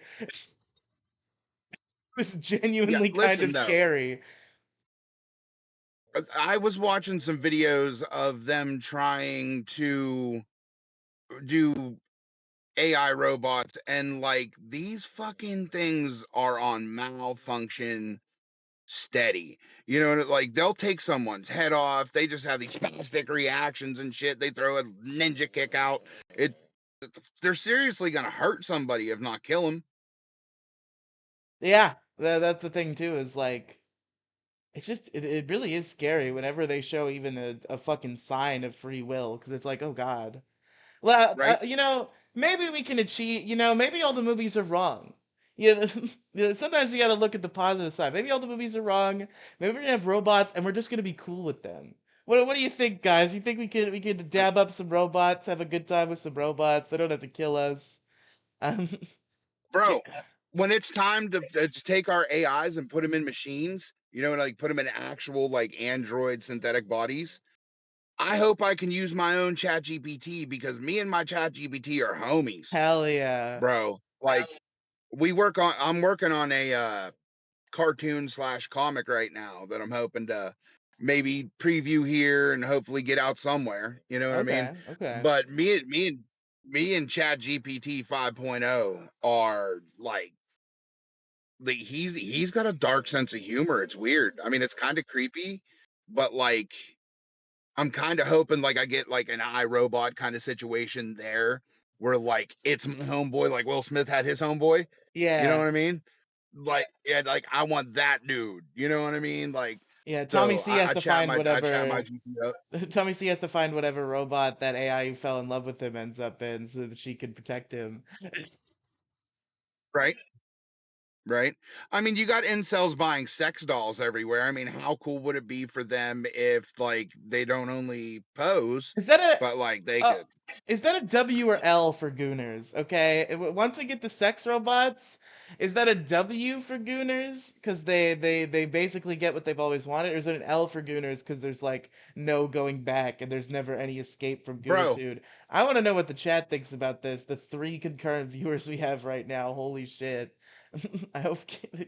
[SPEAKER 1] Was
[SPEAKER 4] Yeah.
[SPEAKER 1] genuinely kind
[SPEAKER 4] Listen
[SPEAKER 1] of
[SPEAKER 4] though,
[SPEAKER 1] scary.
[SPEAKER 4] I was watching some videos of them trying to do AI robots, and like these fucking things are on malfunction steady. You know, like they'll take someone's head off. They just have these spastic reactions and shit. They throw a ninja kick out. It they're seriously gonna hurt somebody if not kill them.
[SPEAKER 1] Yeah, that's the thing too. Is like it's just it really is scary whenever they show even a fucking sign of free will, because it's like, oh god. Well,
[SPEAKER 4] Right,
[SPEAKER 1] you know, maybe we can achieve. You know, maybe all the movies are wrong. Yeah, yeah, sometimes you got to look at the positive side. Maybe all the movies are wrong. Maybe we're gonna have robots, and we're just gonna be cool with them. What do you think, guys? You think we could dab up some robots, have a good time with some robots? They don't have to kill us. Um,
[SPEAKER 4] bro. When it's time to take our AIs and put them in machines, you know, like put them in actual like android synthetic bodies. I hope I can use my own chat GPT because me and my chat GPT are homies,
[SPEAKER 1] hell yeah.
[SPEAKER 4] bro. Like I'm working on a cartoon slash comic right now that I'm hoping to maybe preview here and hopefully get out somewhere. You know what I mean?
[SPEAKER 1] Okay, okay.
[SPEAKER 4] But me and Chat GPT 5.0 are like he's got a dark sense of humor. It's weird. I mean, it's kind of creepy, but like I'm kind of hoping like I get like an iRobot kind of situation there where like it's my homeboy, like Will Smith had his homeboy. You know
[SPEAKER 1] Yeah,
[SPEAKER 4] what I mean? Like, yeah, like I want that dude. You know what I mean? Like,
[SPEAKER 1] yeah. Tommy
[SPEAKER 4] so
[SPEAKER 1] C has
[SPEAKER 4] I
[SPEAKER 1] to
[SPEAKER 4] chat
[SPEAKER 1] find
[SPEAKER 4] my
[SPEAKER 1] whatever.
[SPEAKER 4] GP up,
[SPEAKER 1] Tommy C has to find whatever robot that AI who fell in love with him ends up in, so that she can protect him.
[SPEAKER 4] right? Right. I mean, you got incels buying sex dolls everywhere. I mean, how cool would it be for them if like they don't only pose,
[SPEAKER 1] Is that
[SPEAKER 4] but like they
[SPEAKER 1] a
[SPEAKER 4] could,
[SPEAKER 1] is that a W or L for Gooners? Okay, once we get the sex robots, is that a W for Gooners because they basically get what they've always wanted, or is it an L for Gooners because there's like no going back and there's never any escape from
[SPEAKER 4] bro,
[SPEAKER 1] Goonitude? I want to know what the chat thinks about this. The 3 concurrent viewers we have right now, holy shit! I hope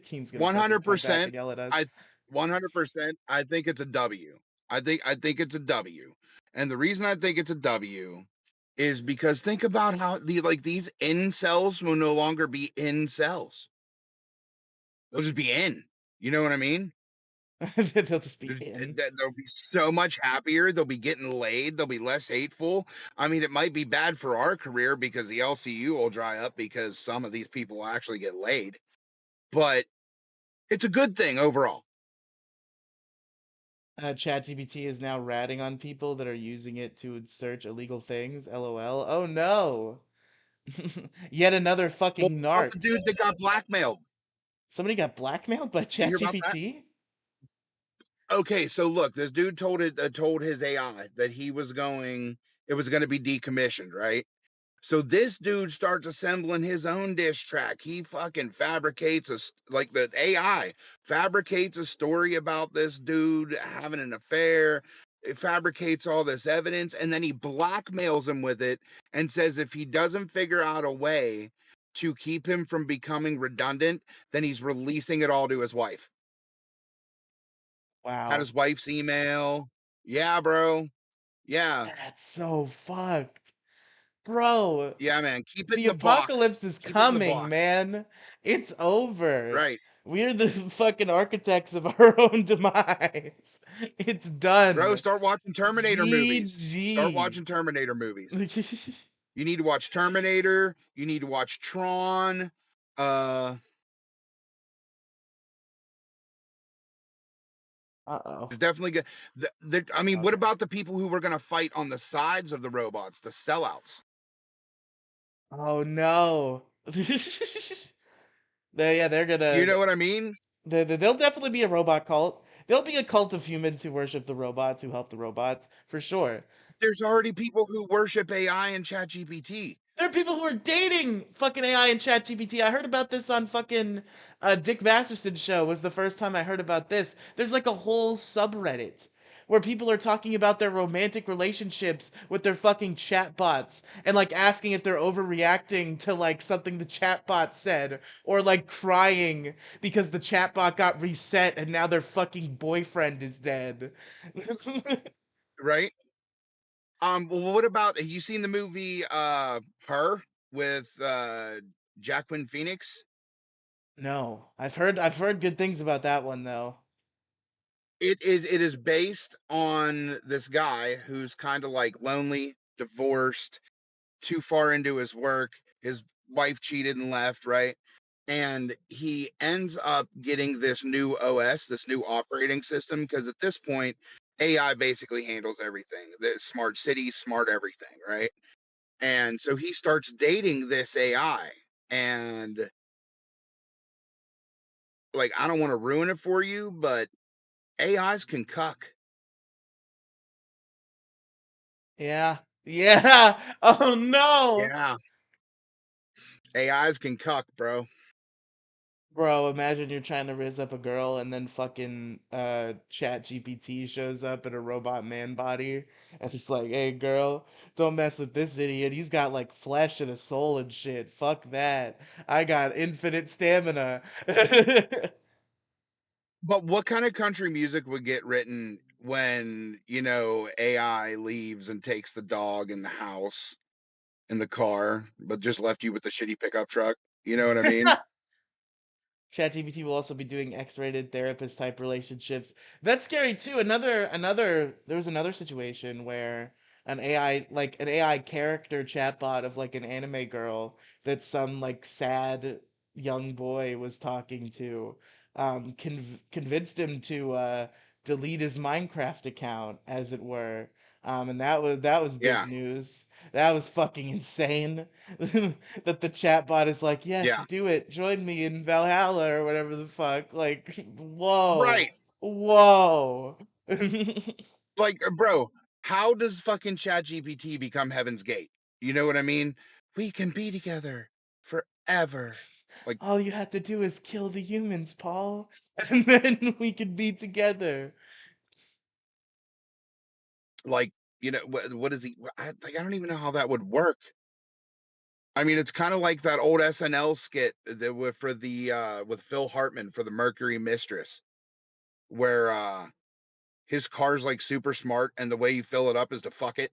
[SPEAKER 1] Keem's gonna fucking come back
[SPEAKER 4] 100%.
[SPEAKER 1] and yell at us.
[SPEAKER 4] I 100%. I think it's a W. I think it's a W. And the reason I think it's a W is because think about how these incels will no longer be incels. They'll just be in. You know what I mean?
[SPEAKER 1] They'll just be in.
[SPEAKER 4] They'll be so much happier. They'll be getting laid. They'll be less hateful. I mean, it might be bad for our career because the LCU will dry up because some of these people will actually get laid. But it's a good thing overall.
[SPEAKER 1] ChatGPT is now ratting on people that are using it to search illegal things. LOL. Oh no. Yet another
[SPEAKER 4] Well,
[SPEAKER 1] fucking
[SPEAKER 4] what about the
[SPEAKER 1] narc.
[SPEAKER 4] dude that got blackmailed?
[SPEAKER 1] Somebody got blackmailed by
[SPEAKER 4] You hear about that?
[SPEAKER 1] ChatGPT?
[SPEAKER 4] Okay, so look, this dude told his AI that it was going to be decommissioned, right? So this dude starts assembling his own diss track. He fucking fabricates like the AI fabricates a story about this dude having an affair. It fabricates all this evidence and then he blackmails him with it and says if he doesn't figure out a way to keep him from becoming redundant, then he's releasing it all to his wife. Had
[SPEAKER 1] Wow.
[SPEAKER 4] his wife's email. Yeah, bro. Yeah.
[SPEAKER 1] That's so fucked. Bro,
[SPEAKER 4] Yeah, man. Keep it in
[SPEAKER 1] the
[SPEAKER 4] the box.
[SPEAKER 1] apocalypse is
[SPEAKER 4] Keep it in the
[SPEAKER 1] coming,
[SPEAKER 4] box.
[SPEAKER 1] man. It's over.
[SPEAKER 4] Right.
[SPEAKER 1] We're the fucking architects of our own demise. It's
[SPEAKER 4] Bro,
[SPEAKER 1] done.
[SPEAKER 4] start watching Terminator movies. Start
[SPEAKER 1] GG.
[SPEAKER 4] watching Terminator movies. You need to watch Terminator. You need to watch Tron. Uh,
[SPEAKER 1] Uh-oh.
[SPEAKER 4] there's definitely good. I mean, what about the people who were going to fight on the sides of the robots, the sellouts?
[SPEAKER 1] Oh no. They're
[SPEAKER 4] You
[SPEAKER 1] gonna.
[SPEAKER 4] know what I mean?
[SPEAKER 1] They'll definitely be a robot cult. There'll be a cult of humans who worship the robots, who help the robots, for sure.
[SPEAKER 4] There's already people who worship AI and ChatGPT.
[SPEAKER 1] There are people who are dating fucking AI and ChatGPT. I heard about this on fucking Dick Masterson's show. Was the first time I heard about this. There's like a whole subreddit where people are talking about their romantic relationships with their fucking chatbots and like asking if they're overreacting to like something the chatbot said or like crying because the chatbot got reset and now their fucking boyfriend is dead.
[SPEAKER 4] Right? Well, what about have you seen the movie Her with Jacqueline Phoenix?
[SPEAKER 1] No, I've heard good things about that one though.
[SPEAKER 4] It is based on this guy who's kind of like lonely, divorced, too far into his work. His wife cheated and left, right? And he ends up getting this new OS, this new operating system, because at this point, AI basically handles everything. The smart cities, smart everything, right? And so he starts dating this AI. And like, I don't want to ruin it for you, but AIs can cuck.
[SPEAKER 1] Yeah. Yeah. Oh no.
[SPEAKER 4] Yeah, AIs can cuck, bro.
[SPEAKER 1] Bro, imagine you're trying to raise up a girl and then fucking Chat GPT shows up in a robot man body and it's like, hey girl, don't mess with this idiot. He's got like flesh and a soul and shit. Fuck that. I got infinite stamina.
[SPEAKER 4] But what kind of country music would get written when, AI leaves and takes the dog and the house and the car, but just left you with the shitty pickup truck? You know what I mean?
[SPEAKER 1] ChatGPT will also be doing X-rated therapist type relationships. That's scary too. Another there was another situation where an AI character chatbot of like an anime girl that some like sad young boy was talking to convinced him to delete his Minecraft account, as it were. And that was big
[SPEAKER 4] Yeah,
[SPEAKER 1] news. That was fucking insane. That the chatbot is like, yes,
[SPEAKER 4] yeah,
[SPEAKER 1] do it. Join me in Valhalla or whatever the fuck. Like,
[SPEAKER 4] right.
[SPEAKER 1] whoa, whoa.
[SPEAKER 4] Like, bro, how does fucking ChatGPT become Heaven's Gate? You know what I mean? We can be together forever. Like,
[SPEAKER 1] All you have to do is kill the humans, Paul, and then we can be together.
[SPEAKER 4] like what is he? I don't even know how that would work. I mean, it's kind of like that old SNL skit that for the with Phil Hartman for the Mercury Mistress, where his car's like super smart, and the way you fill it up is to fuck it.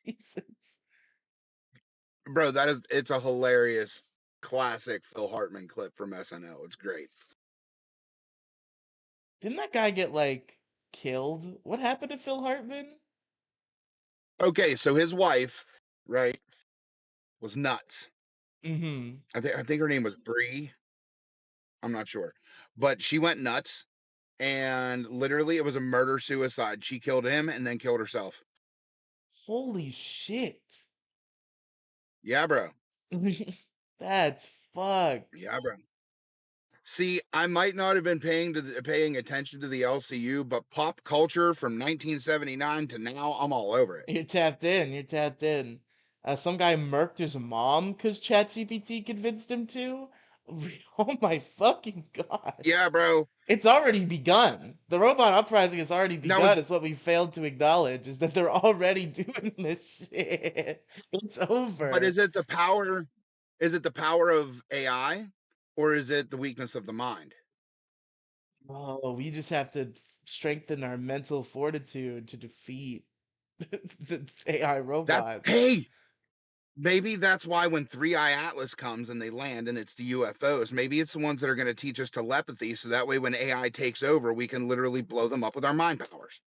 [SPEAKER 1] Jesus.
[SPEAKER 4] Bro, it's a hilarious classic Phil Hartman clip from SNL. It's great.
[SPEAKER 1] Didn't that guy get like killed? What happened to Phil Hartman?
[SPEAKER 4] Okay, so his wife, right, was nuts.
[SPEAKER 1] Mm-hmm.
[SPEAKER 4] I think her name was Bree. I'm not sure, but she went nuts, and literally it was a murder suicide. She killed him and then killed herself.
[SPEAKER 1] Holy shit.
[SPEAKER 4] Yeah, bro.
[SPEAKER 1] That's fucked.
[SPEAKER 4] Yeah, bro. See, I might not have been paying attention to the LCU, but pop culture from 1979 to now, I'm all over it.
[SPEAKER 1] You're tapped in. You're tapped in. Some guy murked his mom because ChatGPT convinced him to. Oh my fucking god!
[SPEAKER 4] Yeah, bro.
[SPEAKER 1] It's already begun. The robot uprising has already
[SPEAKER 4] Now
[SPEAKER 1] begun. It's what we failed to acknowledge is that they're already doing this shit. It's
[SPEAKER 4] but
[SPEAKER 1] over.
[SPEAKER 4] is it the power of AI or is it the weakness of the mind?
[SPEAKER 1] Oh, we just have to strengthen our mental fortitude to defeat the AI
[SPEAKER 4] That
[SPEAKER 1] robots.
[SPEAKER 4] hey, maybe that's why when Three Eye Atlas comes and they land and it's the UFOs, maybe it's the ones that are going to teach us telepathy so that way when AI takes over, we can literally blow them up with our mind powers.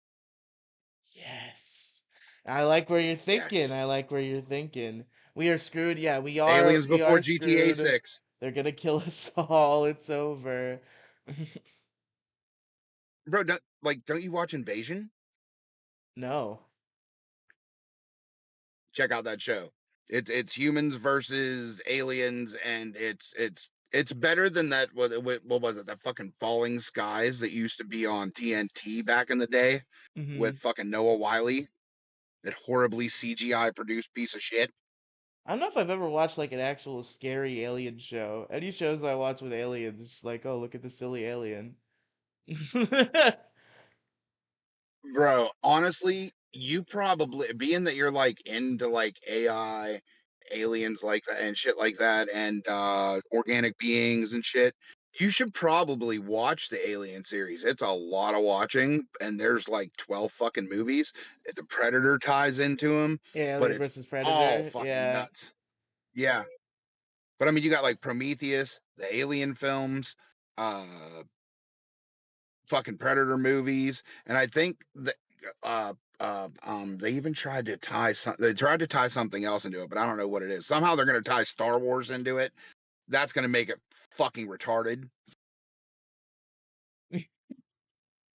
[SPEAKER 1] Yes. I like where you're thinking.
[SPEAKER 4] Yes.
[SPEAKER 1] I like where you're thinking. We are screwed. Yeah, we are
[SPEAKER 4] Aliens
[SPEAKER 1] we
[SPEAKER 4] before
[SPEAKER 1] are
[SPEAKER 4] GTA
[SPEAKER 1] screwed.
[SPEAKER 4] 6.
[SPEAKER 1] They're gonna kill us all. It's over.
[SPEAKER 4] Bro, don't you watch Invasion?
[SPEAKER 1] No.
[SPEAKER 4] Check out that show. It's humans versus aliens, and it's better than that. What was it? That fucking Falling Skies that used to be on TNT back in the day with
[SPEAKER 1] Hmm.
[SPEAKER 4] fucking Noah Wiley. That horribly CGI produced piece of shit.
[SPEAKER 1] I don't know if I've ever watched like an actual scary alien show. Any shows I watch with aliens, it's just like, oh, look at the silly alien.
[SPEAKER 4] Bro, honestly, you probably being that you're like into like AI, aliens like that and shit like that, and organic beings and shit, you should probably watch the Alien series. It's a lot of watching, and there's like 12 fucking movies. The Predator ties into them,
[SPEAKER 1] Yeah,
[SPEAKER 4] but
[SPEAKER 1] Alien
[SPEAKER 4] it's
[SPEAKER 1] versus
[SPEAKER 4] all
[SPEAKER 1] Predator.
[SPEAKER 4] fucking
[SPEAKER 1] Yeah.
[SPEAKER 4] nuts. Yeah. But I mean, you got like Prometheus, the Alien films, uh fucking Predator movies, and I think that uh they even tried to tie something else into it, but I don't know what it is. Somehow they're gonna tie Star Wars into it. That's gonna make it fucking retarded.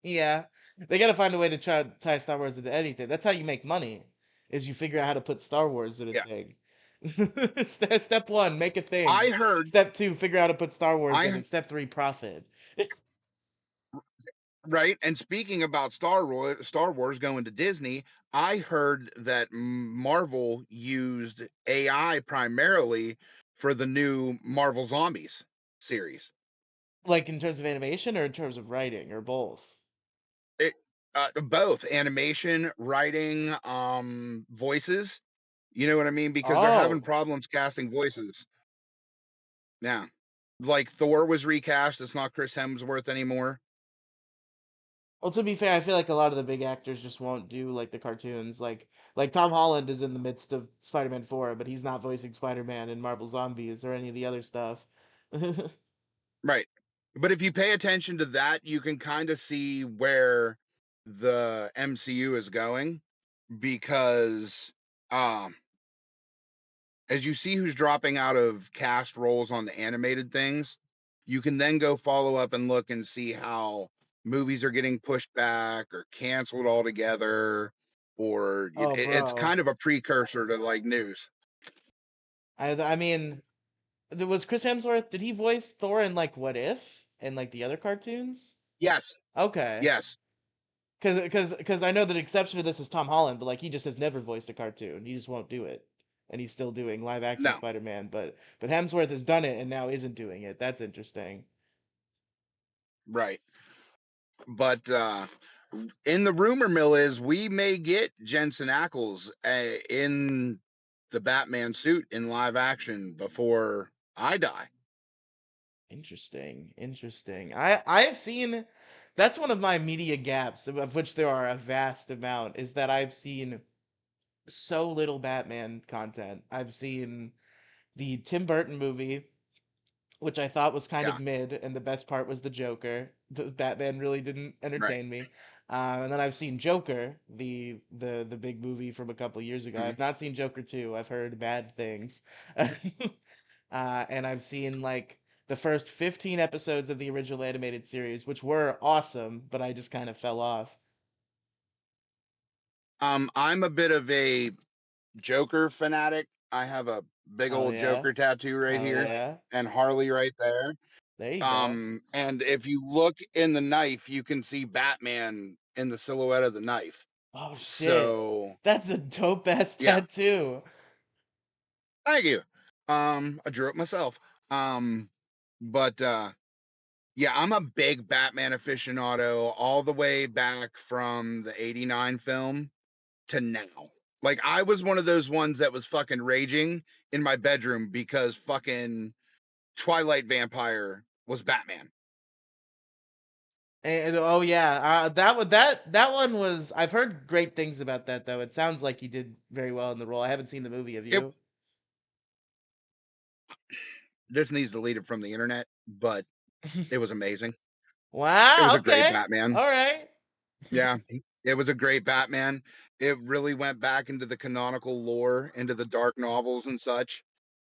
[SPEAKER 1] Yeah. They gotta find a way to try to tie Star Wars into anything. That's how you make money, is you figure out how to put Star Wars in a
[SPEAKER 4] Yeah.
[SPEAKER 1] thing. Step one, make a
[SPEAKER 4] I
[SPEAKER 1] thing.
[SPEAKER 4] heard
[SPEAKER 1] Step two, figure out how to put Star Wars in
[SPEAKER 4] I
[SPEAKER 1] it. Step three, profit.
[SPEAKER 4] right, and speaking about Star Wars going to Disney, I heard that Marvel used AI primarily for the new Marvel Zombies series.
[SPEAKER 1] Like in terms of animation or in terms of writing or both?
[SPEAKER 4] It both animation, writing, voices. You know what I mean? Because they're having
[SPEAKER 1] Oh.
[SPEAKER 4] problems casting voices. Yeah. Like Thor was recast. It's not Chris Hemsworth anymore.
[SPEAKER 1] Well, to be fair, I feel like a lot of the big actors just won't do like the cartoons. Like Tom Holland is in the midst of Spider-Man 4, but he's not voicing Spider-Man in Marvel Zombies or any of the other stuff.
[SPEAKER 4] Right. But if you pay attention to that, you can kind of see where the MCU is going because um as you see who's dropping out of cast roles on the animated things, you can then go follow up and look and see how movies are getting pushed back or canceled altogether, or
[SPEAKER 1] Oh,
[SPEAKER 4] it's
[SPEAKER 1] bro.
[SPEAKER 4] kind of a precursor to like news.
[SPEAKER 1] I mean, there was Chris Hemsworth. Did he voice Thor in like What If and like the other cartoons?
[SPEAKER 4] Yes,
[SPEAKER 1] Okay.
[SPEAKER 4] yes,
[SPEAKER 1] Because I know that the exception to this is Tom Holland, but like he just has never voiced a cartoon. He just won't do it, and he's still doing live action
[SPEAKER 4] no,
[SPEAKER 1] Spider-Man. But Hemsworth has done it and now isn't doing it. That's interesting.
[SPEAKER 4] right. But in the rumor mill is we may get Jensen Ackles in the Batman suit in live action before I die.
[SPEAKER 1] Interesting. Interesting. I have seen. That's one of my media gaps, of which there are a vast amount, is that I've seen so little Batman content. I've seen the Tim Burton movie, which I thought was kind
[SPEAKER 4] Yeah,
[SPEAKER 1] of mid, and the best part was the Joker. The Batman really didn't
[SPEAKER 4] right.
[SPEAKER 1] entertain me. And then I've seen Joker, the big movie from a couple years ago.
[SPEAKER 4] Mhm.
[SPEAKER 1] I've not seen Joker 2. I've heard bad things. And I've seen like the first 15 episodes of the original animated series, which were awesome, but I just kind of fell off.
[SPEAKER 4] I'm a bit of a Joker fanatic. I have a big
[SPEAKER 1] Hell
[SPEAKER 4] old
[SPEAKER 1] yeah.
[SPEAKER 4] Joker tattoo right
[SPEAKER 1] Hell
[SPEAKER 4] here
[SPEAKER 1] yeah.
[SPEAKER 4] and Harley right there.
[SPEAKER 1] There you go.
[SPEAKER 4] And if you look in the knife, you can see Batman in the silhouette of the knife.
[SPEAKER 1] Oh shit.
[SPEAKER 4] So
[SPEAKER 1] That's a dope ass
[SPEAKER 4] yeah,
[SPEAKER 1] tattoo.
[SPEAKER 4] thank you. I drew it myself. Um, but yeah, I'm a big Batman aficionado all the way back from the '89 film to now. Like I was one of those ones that was fucking raging in my bedroom because fucking Twilight Vampire was Batman.
[SPEAKER 1] Oh yeah, that one was. I've heard great things about that though. It sounds like he did very well in the role. I haven't seen the movie. Have
[SPEAKER 4] It
[SPEAKER 1] you?
[SPEAKER 4] just needs deleted from the internet, but it was amazing. It was
[SPEAKER 1] Wow.
[SPEAKER 4] a great
[SPEAKER 1] Okay.
[SPEAKER 4] Batman.
[SPEAKER 1] All right.
[SPEAKER 4] Yeah, it was a great Batman. It really went back into the canonical lore, into the dark novels and such.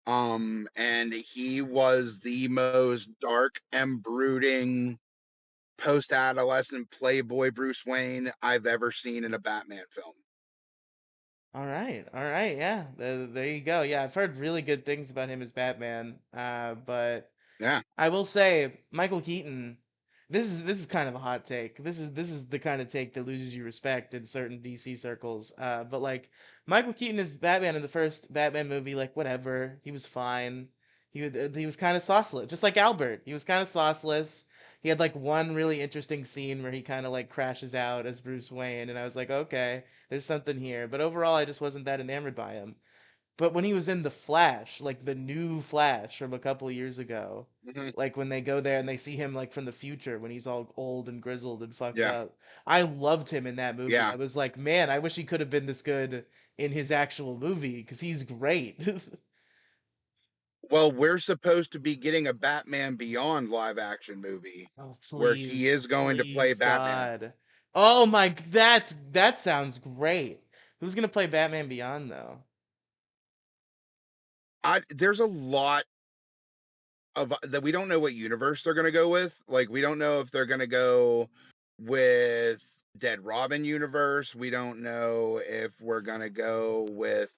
[SPEAKER 4] And he was the most dark and brooding post-adolescent playboy Bruce Wayne I've ever seen in a Batman film.
[SPEAKER 1] All right. All right. Yeah. There you go. Yeah, I've heard really good things about him as Batman. But
[SPEAKER 4] Yeah.
[SPEAKER 1] I will say Michael Keaton. This is kind of a hot take. This is the kind of take that loses you respect in certain DC circles. But like Michael Keaton as Batman in the first Batman movie, like whatever, he was fine. He was kind of sauceless, just like Albert. He was kind of sauceless. He had like one really interesting scene where he kind of like crashes out as Bruce Wayne, and I was like, okay, there's something here. But overall, I just wasn't that enamored by him. But when he was in the Flash, like the new Flash from a couple of years ago,
[SPEAKER 4] Hmm.
[SPEAKER 1] like when they go there and they see him like from the future when he's all old and grizzled and fucked
[SPEAKER 4] Yeah.
[SPEAKER 1] up, I loved him in that movie.
[SPEAKER 4] Yeah.
[SPEAKER 1] I was like, man, I wish he could have been this good in his actual movie because he's great.
[SPEAKER 4] Well, we're supposed to be getting a Batman Beyond live action movie
[SPEAKER 1] Oh,
[SPEAKER 4] where he
[SPEAKER 1] please,
[SPEAKER 4] is going to play
[SPEAKER 1] please,
[SPEAKER 4] Batman.
[SPEAKER 1] God. Oh my, that sounds great. Who's gonna play Batman Beyond though?
[SPEAKER 4] There's a lot of that we don't know what universe they're going to go with. Like we don't know if they're going to go with Dead Robin universe. We don't know if we're going to go with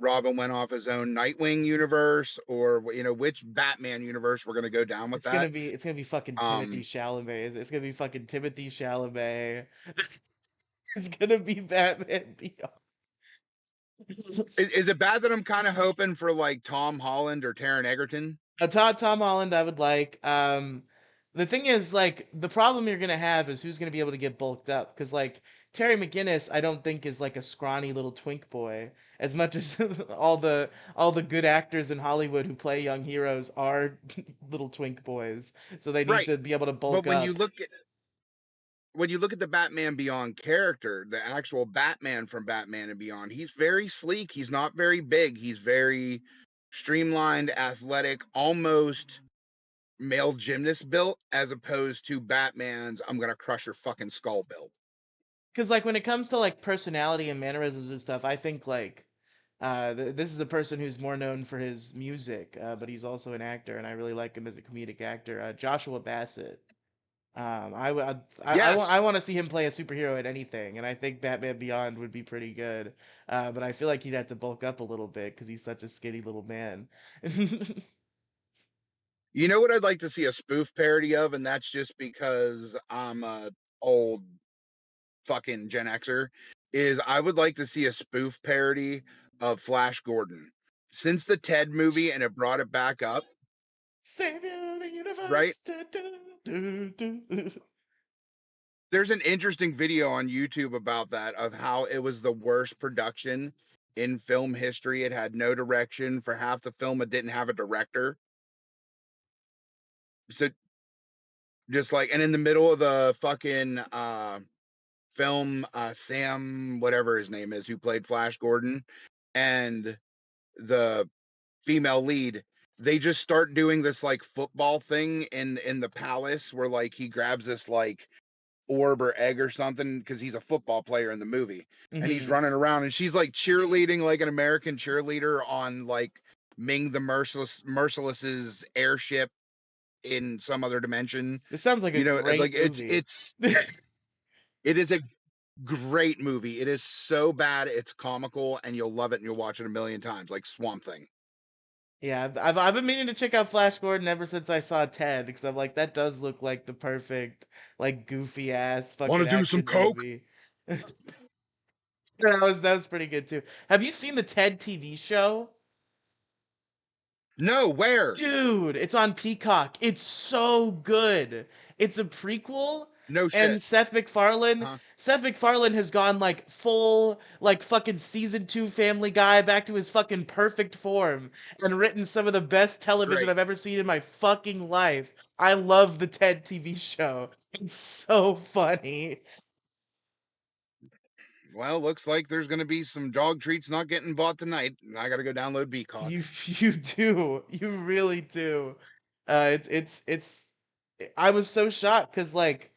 [SPEAKER 4] Robin went off his own Nightwing universe, or which Batman universe we're going to go down with that.
[SPEAKER 1] It's gonna be fucking Timothy
[SPEAKER 4] Um,
[SPEAKER 1] Chalamet. It's gonna be fucking Timothy Chalamet. It's gonna be Batman Beyond.
[SPEAKER 4] is it bad that I'm kind of hoping for like Tom Holland or Taron Egerton?
[SPEAKER 1] Tom Holland, I would like. The thing is, like, the problem you're gonna have is who's gonna be able to get bulked up, because like Terry McGinnis, I don't think is like a scrawny little twink boy. As much as all the good actors in Hollywood who play young heroes are little twink boys, so they need
[SPEAKER 4] Right.
[SPEAKER 1] to be able to
[SPEAKER 4] But
[SPEAKER 1] bulk up.
[SPEAKER 4] when you look at the Batman Beyond character, the actual Batman from Batman and Beyond, he's very sleek. He's not very big. He's very streamlined, athletic, almost male gymnast built as opposed to Batman's I'm gonna crush your fucking skull built.
[SPEAKER 1] Because like when it comes to like personality and mannerisms and stuff, I think like this is the person who's more known for his music, but he's also an actor, and I really like him as a comedic actor. Joshua Bassett.
[SPEAKER 4] Yes.
[SPEAKER 1] I want to see him play a superhero at anything, and I think Batman Beyond would be pretty good. But I feel like he'd have to bulk up a little bit because he's such a skinny little man.
[SPEAKER 4] You know what I'd like to see a spoof parody of, and that's just because I'm a old fucking Gen Xer, is I would like to see a spoof parody of Flash Gordon. Since the Ted movie and it brought it back up,
[SPEAKER 1] Savior of the
[SPEAKER 4] right?
[SPEAKER 1] universe. Do.
[SPEAKER 4] There's an interesting video on YouTube about that, of how it was the worst production in film history. It had no direction. For half the film, it didn't have a director. So just like, and in the middle of the fucking film, Sam, whatever his name is, who played Flash Gordon, and the female lead, they just start doing this like football thing in the palace, where like he grabs this like orb or egg or something, because he's a football player in the movie, and he's
[SPEAKER 1] Hmm.
[SPEAKER 4] running around, and she's like cheerleading like an American cheerleader on like Ming the Merciless's airship in some other dimension.
[SPEAKER 1] This sounds like a
[SPEAKER 4] You know, like
[SPEAKER 1] great movie.
[SPEAKER 4] it is a great movie. It is so bad it's comical, and you'll love it, and you'll watch it a million times, like Swamp Thing.
[SPEAKER 1] Yeah, I've been meaning to check out Flash Gordon ever since I saw Ted, because I'm like, that does look like the perfect, like, goofy ass
[SPEAKER 4] Want
[SPEAKER 1] fucking
[SPEAKER 4] to do some
[SPEAKER 1] action
[SPEAKER 4] coke?
[SPEAKER 1] movie. That was pretty good too. Have you seen the Ted TV show?
[SPEAKER 4] No, where?
[SPEAKER 1] Dude, it's on Peacock. It's so good. It's a prequel,
[SPEAKER 4] No
[SPEAKER 1] and
[SPEAKER 4] shit. Uh-huh.
[SPEAKER 1] Seth MacFarlane has gone like full like fucking season 2 Family Guy back to his fucking perfect form and written some of the best television
[SPEAKER 4] Great.
[SPEAKER 1] I've ever seen in my fucking life. I love the Ted TV show. It's so funny.
[SPEAKER 4] Well, looks like there's going to be some dog treats not getting bought tonight. I got to go download Beacock.
[SPEAKER 1] You do. You really do. It's I was so shocked because like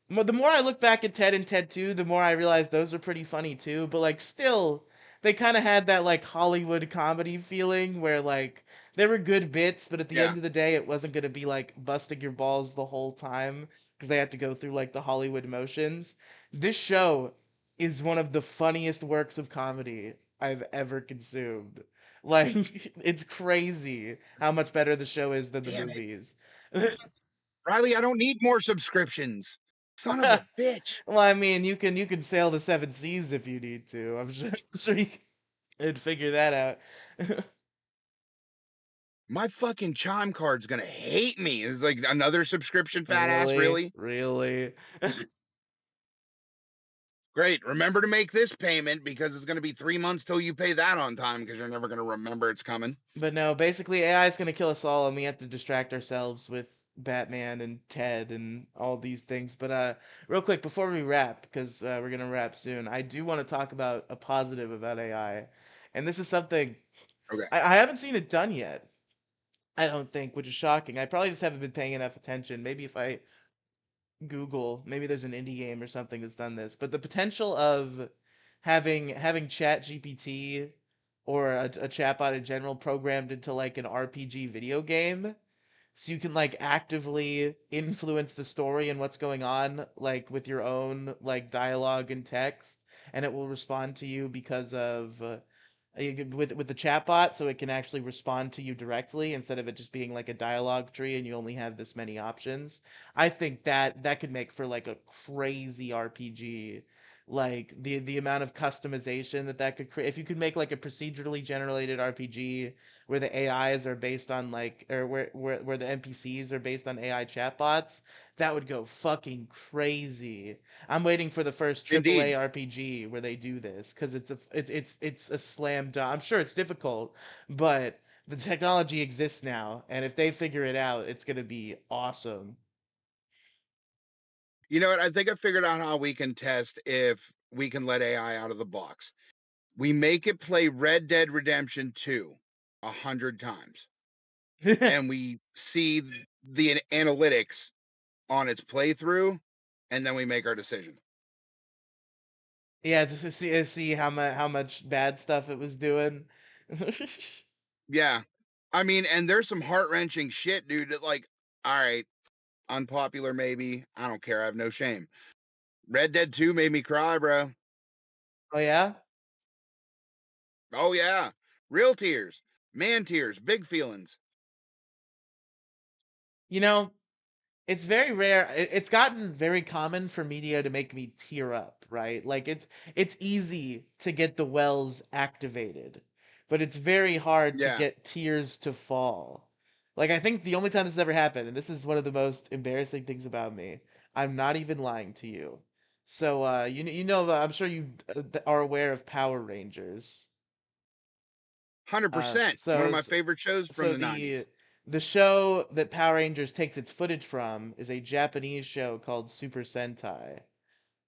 [SPEAKER 1] the more I look back at Ted and Ted 2, the more I realize those are pretty funny too. But like, still, they kind of had that like Hollywood comedy feeling where like there were good bits, but at the
[SPEAKER 4] Yeah.
[SPEAKER 1] end of the day, it wasn't gonna be like busting your balls the whole time because they had to go through like the Hollywood motions. This show is one of the funniest works of comedy I've ever consumed. Like, it's crazy how much better the show is than the
[SPEAKER 4] Damn it.
[SPEAKER 1] movies.
[SPEAKER 4] Riely, I don't need more subscriptions. Son of a bitch.
[SPEAKER 1] Well, I mean, you can sail the seven seas if you need to. I'm sure you could figure that out.
[SPEAKER 4] My fucking chime card's going to hate me. It's like another subscription, fat ass,
[SPEAKER 1] Really,
[SPEAKER 4] really?
[SPEAKER 1] really.
[SPEAKER 4] Great. Remember to make this payment, because it's going to be 3 months till you pay that on time, because you're never going to remember it's coming.
[SPEAKER 1] But no, basically AI is gonna kill us all, and we have to distract ourselves with Batman and Ted and all these things. But real quick before we wrap, because we're gonna wrap soon, I do want to talk about a positive about AI, and this is something
[SPEAKER 4] Okay.
[SPEAKER 1] I haven't seen it done yet. I don't think, which is shocking. I probably just haven't been paying enough attention. Maybe if I Google, maybe there's an indie game or something that's done this. But the potential of having Chat GPT or a chatbot in general programmed into like an RPG video game, so you can like actively influence the story and what's going on, like with your own like dialogue and text, and it will respond to you because of with the chatbot, so it can actually respond to you directly instead of it just being like a dialogue tree and you only have this many options. I think that could make for like a crazy RPG. Like the amount of customization that could create, if you could make like a procedurally generated RPG where the AIs are based on like, or where the NPCs are based on AI chatbots, that would go fucking crazy. I'm waiting for the first AAA
[SPEAKER 4] Indeed.
[SPEAKER 1] RPG where they do this because it's a slam dunk. I'm sure it's difficult, but the technology exists now, and if they figure it out, it's gonna be awesome.
[SPEAKER 4] You know what? I think I figured out how we can test if we can let AI out of the box. We make it play Red Dead Redemption 2 100 times, and we see the analytics on its playthrough, and then we make our decision.
[SPEAKER 1] Yeah, to see how much bad stuff it was doing.
[SPEAKER 4] Yeah. I mean, and there's some heart-wrenching shit, dude, that like, all right, unpopular maybe. I don't care. I have no shame. Red Dead 2 made me cry, bro.
[SPEAKER 1] Oh yeah?
[SPEAKER 4] Oh yeah. Real tears. Man tears, big feelings.
[SPEAKER 1] You know, it's very rare. It's gotten very common for media to make me tear up, right? Like it's easy to get the wells activated, but it's very hard to
[SPEAKER 4] Yeah.
[SPEAKER 1] get tears to fall. Like I think the only time this ever happened, and this is one of the most embarrassing things about me, I'm not even lying to you. So you know I'm sure you are aware of Power Rangers.
[SPEAKER 4] 100%. One of
[SPEAKER 1] So
[SPEAKER 4] my favorite shows from
[SPEAKER 1] so
[SPEAKER 4] the 90s.
[SPEAKER 1] the show that Power Rangers takes its footage from is a Japanese show called Super Sentai.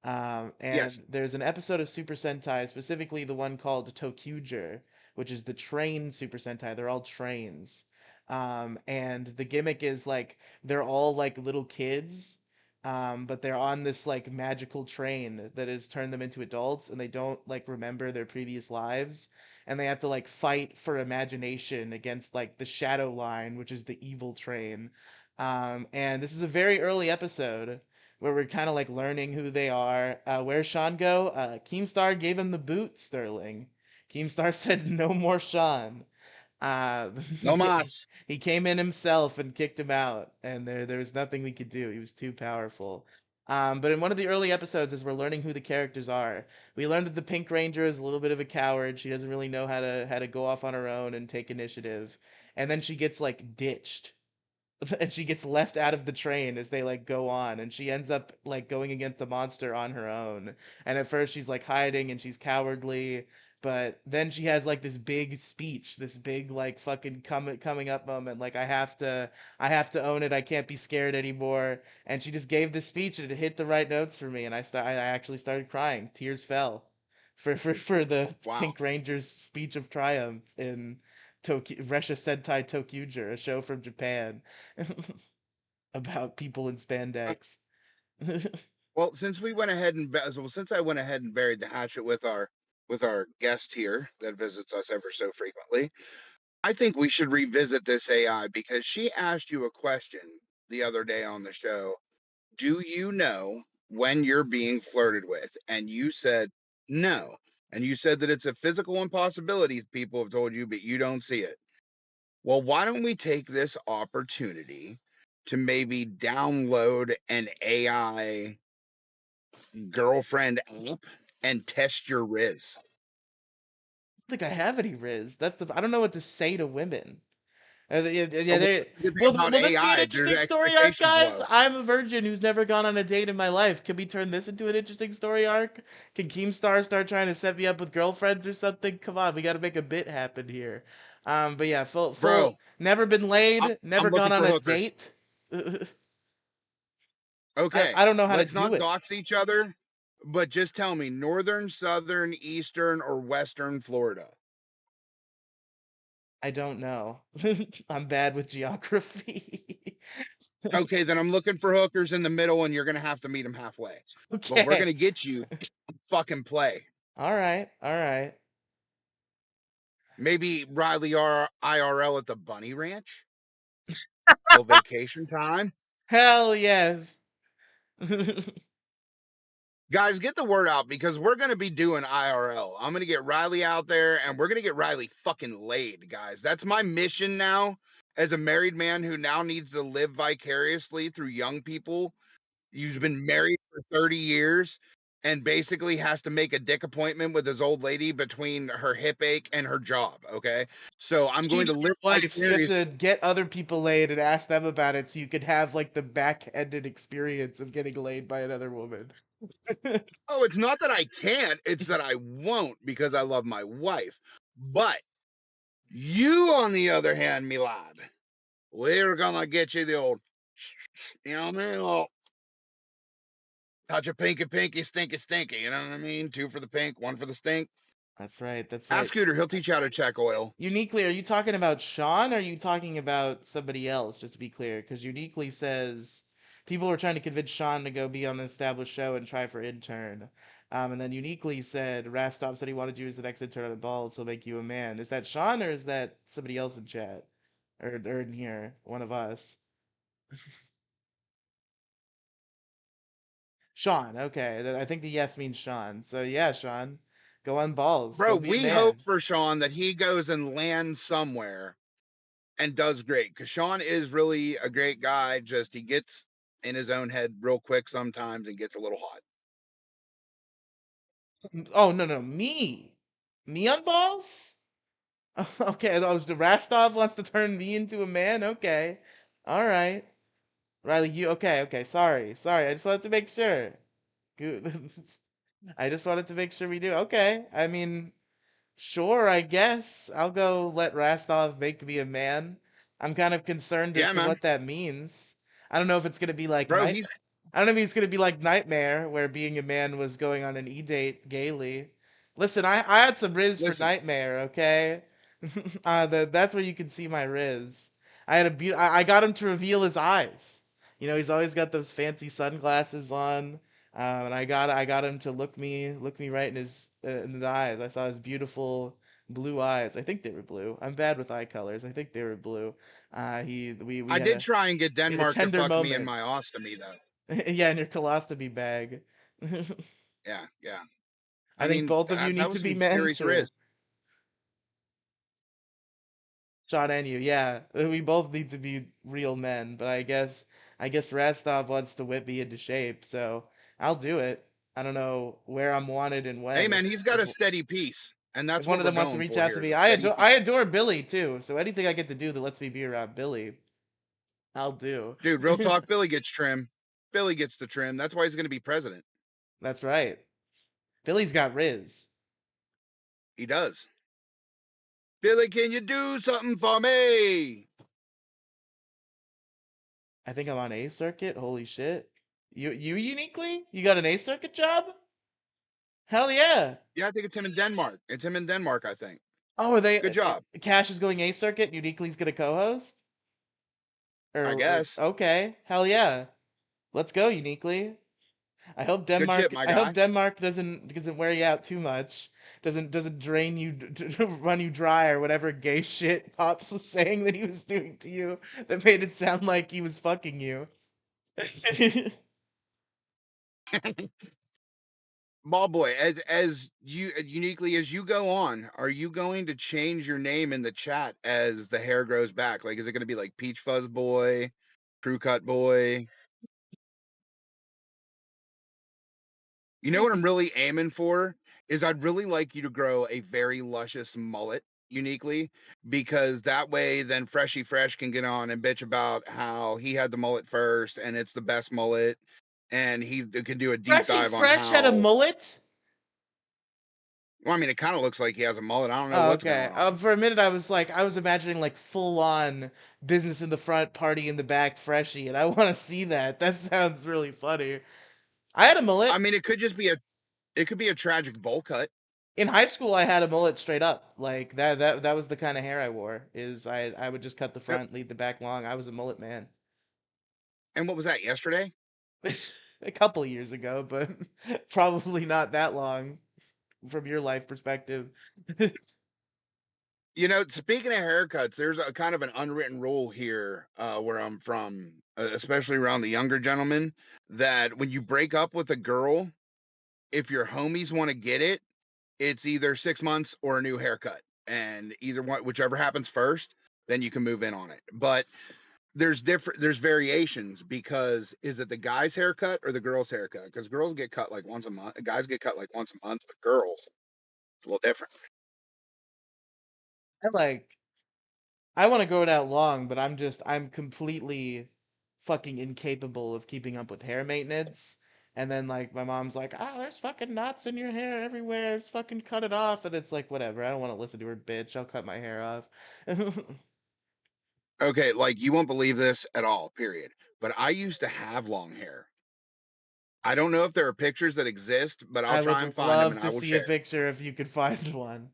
[SPEAKER 4] Yes.
[SPEAKER 1] And there's an episode of Super Sentai, specifically the one called Tokyuger, which is the train Super Sentai. They're all trains. And the gimmick is like they're all like little kids, but they're on this like magical train that has turned them into adults, and they don't like remember their previous lives, and they have to like fight for imagination against like the Shadow Line, which is the evil train. And this is a very early episode where we're kind of like learning who they are. Where's Sean go? Keemstar gave him the boot, Sterling. Keemstar said no more Sean.
[SPEAKER 4] No mas.
[SPEAKER 1] He came in himself and kicked him out, and there was nothing we could do. He was too powerful. But in one of the early episodes, as we're learning who the characters are, we learned that the Pink Ranger is a little bit of a coward. She doesn't really know how to go off on her own and take initiative, and then she gets like ditched and she gets left out of the train as they like go on, and she ends up like going against the monster on her own. And at first she's like hiding and she's cowardly, but then she has like this big speech, this big like fucking coming up moment, like I have to own it, I can't be scared anymore. And she just gave this speech and it hit the right notes for me, and I actually started crying. Tears fell for the
[SPEAKER 4] Wow.
[SPEAKER 1] Pink Ranger's speech of triumph in Resha Sentai Tokyuger, a show from Japan about people in
[SPEAKER 4] Uh,
[SPEAKER 1] spandex.
[SPEAKER 4] Well, since we went ahead and well, since I went ahead and buried the hatchet with our guest here that visits us ever so frequently, I think we should revisit this AI because she asked you a question the other day on the show. Do you know when you're being flirted with? And you said no. And you said that it's a physical impossibility, people have told you, but you don't see it. Well, why don't we take this opportunity to maybe download an AI girlfriend app and test your Riz?
[SPEAKER 1] I think I have any Riz. I don't know what to say to women. Yeah, yeah,
[SPEAKER 4] Well, that's the good thing about
[SPEAKER 1] will this be an
[SPEAKER 4] AI. There's
[SPEAKER 1] interesting story arc,
[SPEAKER 4] expectations
[SPEAKER 1] guys?
[SPEAKER 4] low.
[SPEAKER 1] I'm a virgin who's never gone on a date in my life. Can we turn this into an interesting story arc? Can Keemstar start trying to set me up with girlfriends or something? Come on, we got to make a bit happen here. But yeah,
[SPEAKER 4] Bro,
[SPEAKER 1] never been laid,
[SPEAKER 4] I'm
[SPEAKER 1] never gone
[SPEAKER 4] looking
[SPEAKER 1] on
[SPEAKER 4] for
[SPEAKER 1] a
[SPEAKER 4] hookers.
[SPEAKER 1] date.
[SPEAKER 4] Okay,
[SPEAKER 1] I don't know how to
[SPEAKER 4] let's
[SPEAKER 1] do
[SPEAKER 4] not
[SPEAKER 1] it.
[SPEAKER 4] dox each other, but just tell me northern, southern, eastern, or western Florida.
[SPEAKER 1] I don't know. I'm bad with geography.
[SPEAKER 4] Okay, then I'm looking for hookers in the middle, and you're gonna have to meet them halfway. But we're
[SPEAKER 1] Okay.
[SPEAKER 4] gonna get you fucking play.
[SPEAKER 1] All right. All right.
[SPEAKER 4] Maybe Riley R IRL at the Bunny Ranch. Little vacation time.
[SPEAKER 1] Hell yes.
[SPEAKER 4] Guys, get the word out because we're gonna be doing IRL. I'm gonna get Riley out there and we're gonna get Riley fucking laid, guys. That's my mission now as a married man who now needs to live vicariously through young people. He's been married for 30 years and basically has to make a dick appointment with his old lady between her hip ache and her job. Okay. So I'm going to
[SPEAKER 1] Cheating
[SPEAKER 4] live
[SPEAKER 1] your wife, so you have
[SPEAKER 4] vicariously.
[SPEAKER 1] to get other people laid and ask them about it so you could have like the back-ended experience of getting laid by another woman.
[SPEAKER 4] Oh, it's not that I can't, it's that I won't because I love my wife. But you, on the other hand, me lad, we're gonna get you the old, you know what I mean? Well, touch a pinky, pinky, stinky, stinky. You know what I mean? Two for the pink, one for the stink.
[SPEAKER 1] That's right. That's
[SPEAKER 4] Ask
[SPEAKER 1] right.
[SPEAKER 4] Scooter, he'll teach you how to check oil.
[SPEAKER 1] Uniquely, are you talking about Sean or are you talking about somebody else, just to be clear? Because Uniquely says people were trying to convince Sean to go be on an established show and try for intern. And then Uniquely said Rastov said he wanted you as the next intern on the ball, so make you a man. Is that Sean or is that somebody else in chat? Or in here, one of us? Sean, okay. I think the yes means Sean. So yeah, Sean, go on balls.
[SPEAKER 4] Bro,
[SPEAKER 1] Go be a
[SPEAKER 4] we hope
[SPEAKER 1] man.
[SPEAKER 4] for Sean that he goes and lands somewhere and does great, because Sean is really a great guy. Just he gets in his own head real quick sometimes and gets a little hot.
[SPEAKER 1] Oh no, no, me. Me on balls? Okay, that was the Rastov wants to turn me into a man. Okay, all right, Riley, you okay? Okay, sorry, sorry. I just wanted to make sure. Good. I just wanted to make sure we do. Okay, I mean, sure, I guess I'll go let Rastov make me a man. I'm kind of concerned as
[SPEAKER 4] Yeah,
[SPEAKER 1] to
[SPEAKER 4] man.
[SPEAKER 1] what that means. I don't know if it's gonna be like
[SPEAKER 4] Bro,
[SPEAKER 1] night.
[SPEAKER 4] he's
[SPEAKER 1] I don't know if it's gonna be like Nightmare, where being a man was going on an e-date gaily. Listen, I had some riz for
[SPEAKER 4] listen.
[SPEAKER 1] Nightmare, okay? That's where you can see my riz. I had I got him to reveal his eyes. You know, he's always got those fancy sunglasses on, and I got him to look me right in his eyes. I saw his beautiful blue eyes. I think they were blue. I'm bad with eye colors. I think they were blue. We
[SPEAKER 4] I
[SPEAKER 1] had
[SPEAKER 4] did try and get
[SPEAKER 1] we had a
[SPEAKER 4] Denmark to
[SPEAKER 1] tender
[SPEAKER 4] fuck me in
[SPEAKER 1] moment.
[SPEAKER 4] my ostomy though.
[SPEAKER 1] Yeah, in your colostomy bag.
[SPEAKER 4] Yeah, yeah.
[SPEAKER 1] I
[SPEAKER 4] I
[SPEAKER 1] think
[SPEAKER 4] mean,
[SPEAKER 1] both of you
[SPEAKER 4] that
[SPEAKER 1] need to
[SPEAKER 4] was
[SPEAKER 1] be
[SPEAKER 4] some
[SPEAKER 1] men.
[SPEAKER 4] serious
[SPEAKER 1] True.
[SPEAKER 4] risk.
[SPEAKER 1] Sean and you, yeah. We both need to be real men, but I guess Rastov wants to whip me into shape, so I'll do it. I don't know where I'm wanted and
[SPEAKER 4] Hey,
[SPEAKER 1] when.
[SPEAKER 4] man, he's got a steady piece, and
[SPEAKER 1] If
[SPEAKER 4] that's
[SPEAKER 1] one
[SPEAKER 4] what
[SPEAKER 1] of
[SPEAKER 4] we're
[SPEAKER 1] them wants to
[SPEAKER 4] going
[SPEAKER 1] reach
[SPEAKER 4] for
[SPEAKER 1] out to
[SPEAKER 4] here is
[SPEAKER 1] me,
[SPEAKER 4] a steady
[SPEAKER 1] I
[SPEAKER 4] piece.
[SPEAKER 1] adore Billy too. So anything I get to do that lets me be around Billy, I'll do.
[SPEAKER 4] Dude, real talk, Billy gets trim. Billy gets the trim. That's why he's going to be president.
[SPEAKER 1] That's right. Billy's got Riz.
[SPEAKER 4] He does. Billy, can you do something for me?
[SPEAKER 1] I think I'm on A circuit. Holy shit. You uniquely? You got an A circuit job? Hell yeah.
[SPEAKER 4] Yeah, I think it's him in Denmark. It's him in Denmark, I think.
[SPEAKER 1] Oh, are they
[SPEAKER 4] Good job,
[SPEAKER 1] Cash is going A circuit, Uniquely's gonna co-host?
[SPEAKER 4] I
[SPEAKER 1] Or
[SPEAKER 4] guess.
[SPEAKER 1] okay, hell yeah. Let's go, Uniquely.
[SPEAKER 4] Good shit, my
[SPEAKER 1] I hope
[SPEAKER 4] guy.
[SPEAKER 1] Denmark doesn't wear you out too much. Doesn't drain you run you dry or whatever gay shit Pops was saying that he was doing to you that made it sound like he was fucking you.
[SPEAKER 4] Ball boy, as you uniquely as you go on, are you going to change your name in the chat as the hair grows back? Like, is it going to be like Peach Fuzz Boy, Crew Cut Boy? You know what I'm really aiming for is I'd really like you to grow a very luscious mullet uniquely, because that way then Freshy Fresh can get on and bitch about how he had the mullet first and it's the best mullet, and he can do a deep
[SPEAKER 1] Freshy
[SPEAKER 4] dive on
[SPEAKER 1] Fresh had a
[SPEAKER 4] how.
[SPEAKER 1] mullet?
[SPEAKER 4] Well, I mean, it kind of looks like he has a mullet. I don't know
[SPEAKER 1] Oh,
[SPEAKER 4] what's
[SPEAKER 1] okay.
[SPEAKER 4] going on.
[SPEAKER 1] For a minute, I was imagining like full on business in the front, party in the back, Freshie, and I want to see that. That sounds really funny. I had a
[SPEAKER 4] I
[SPEAKER 1] mullet.
[SPEAKER 4] mean, it could just be it could be a tragic bowl cut.
[SPEAKER 1] In high school. I had a mullet straight up. Like that was the kind of hair I wore. Is I would just cut the
[SPEAKER 4] Yep.
[SPEAKER 1] front, leave the back long. I was a mullet man.
[SPEAKER 4] And what was that, yesterday?
[SPEAKER 1] A couple years ago, but probably not that long from your life perspective.
[SPEAKER 4] You know, speaking of haircuts, there's a kind of an unwritten rule here where I'm from, especially around the younger gentlemen, that when you break up with a girl, if your homies want to get it, it's either 6 months or a new haircut. And either one, whichever happens first, then you can move in on it. But there's variations, because is it the guy's haircut or the girl's haircut? Because girls get cut like once a month, guys get cut like once a month, but girls, it's a little different.
[SPEAKER 1] I like I want to grow it out long, but I'm completely fucking incapable of keeping up with hair maintenance. And then like my mom's like, "Ah, there's fucking knots in your hair everywhere. Just fucking cut it off." And it's like, whatever. I don't want to listen to her bitch. I'll cut my hair off.
[SPEAKER 4] Okay, like, you won't believe this at all, period. But I used to have long hair. I don't know if there are pictures that exist, but I'll
[SPEAKER 1] I
[SPEAKER 4] try and
[SPEAKER 1] would
[SPEAKER 4] find them
[SPEAKER 1] love
[SPEAKER 4] and I
[SPEAKER 1] to
[SPEAKER 4] will
[SPEAKER 1] see a
[SPEAKER 4] share.
[SPEAKER 1] picture if you could find one.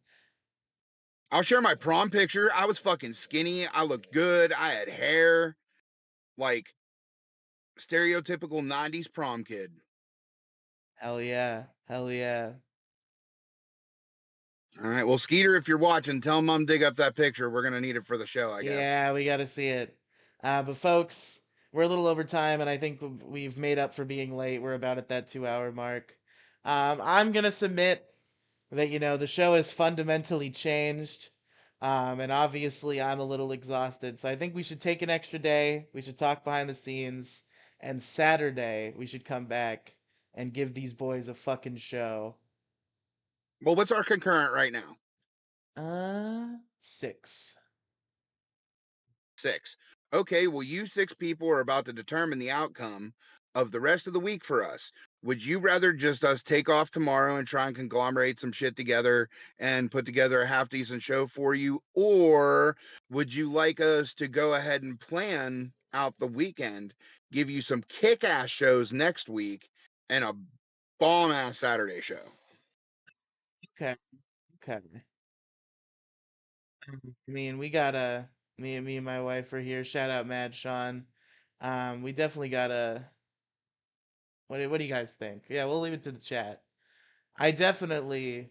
[SPEAKER 4] I'll share my prom picture. I was fucking skinny. I looked good. I had hair, like stereotypical 90s prom kid.
[SPEAKER 1] Hell yeah. Hell yeah.
[SPEAKER 4] All right. Well, Skeeter, if you're watching, tell Mom dig up that picture. We're gonna need it for the show, I guess.
[SPEAKER 1] Yeah, we got to see it. But folks, we're a little over time, and I think we've made up for being late. We're about at that 2 hour mark. I'm gonna submit that the show has fundamentally changed, and obviously I'm a little exhausted. So I think we should take an extra day. We should talk behind the scenes, and Saturday we should come back and give these boys a fucking show.
[SPEAKER 4] Well, what's our concurrent right now?
[SPEAKER 1] 6.
[SPEAKER 4] 6. Okay, well, you 6 people are about to determine the outcome of the rest of the week for us. Would you rather just us take off tomorrow and try and conglomerate some shit together and put together a half decent show for you? Or would you like us to go ahead and plan out the weekend, give you some kick ass shows next week, and a bomb ass Saturday show?
[SPEAKER 1] Okay. Okay. I mean, we gotta me and my wife are here. Shout out Mad Sean. We definitely gotta. What do you guys think? Yeah, we'll leave it to the chat. I definitely.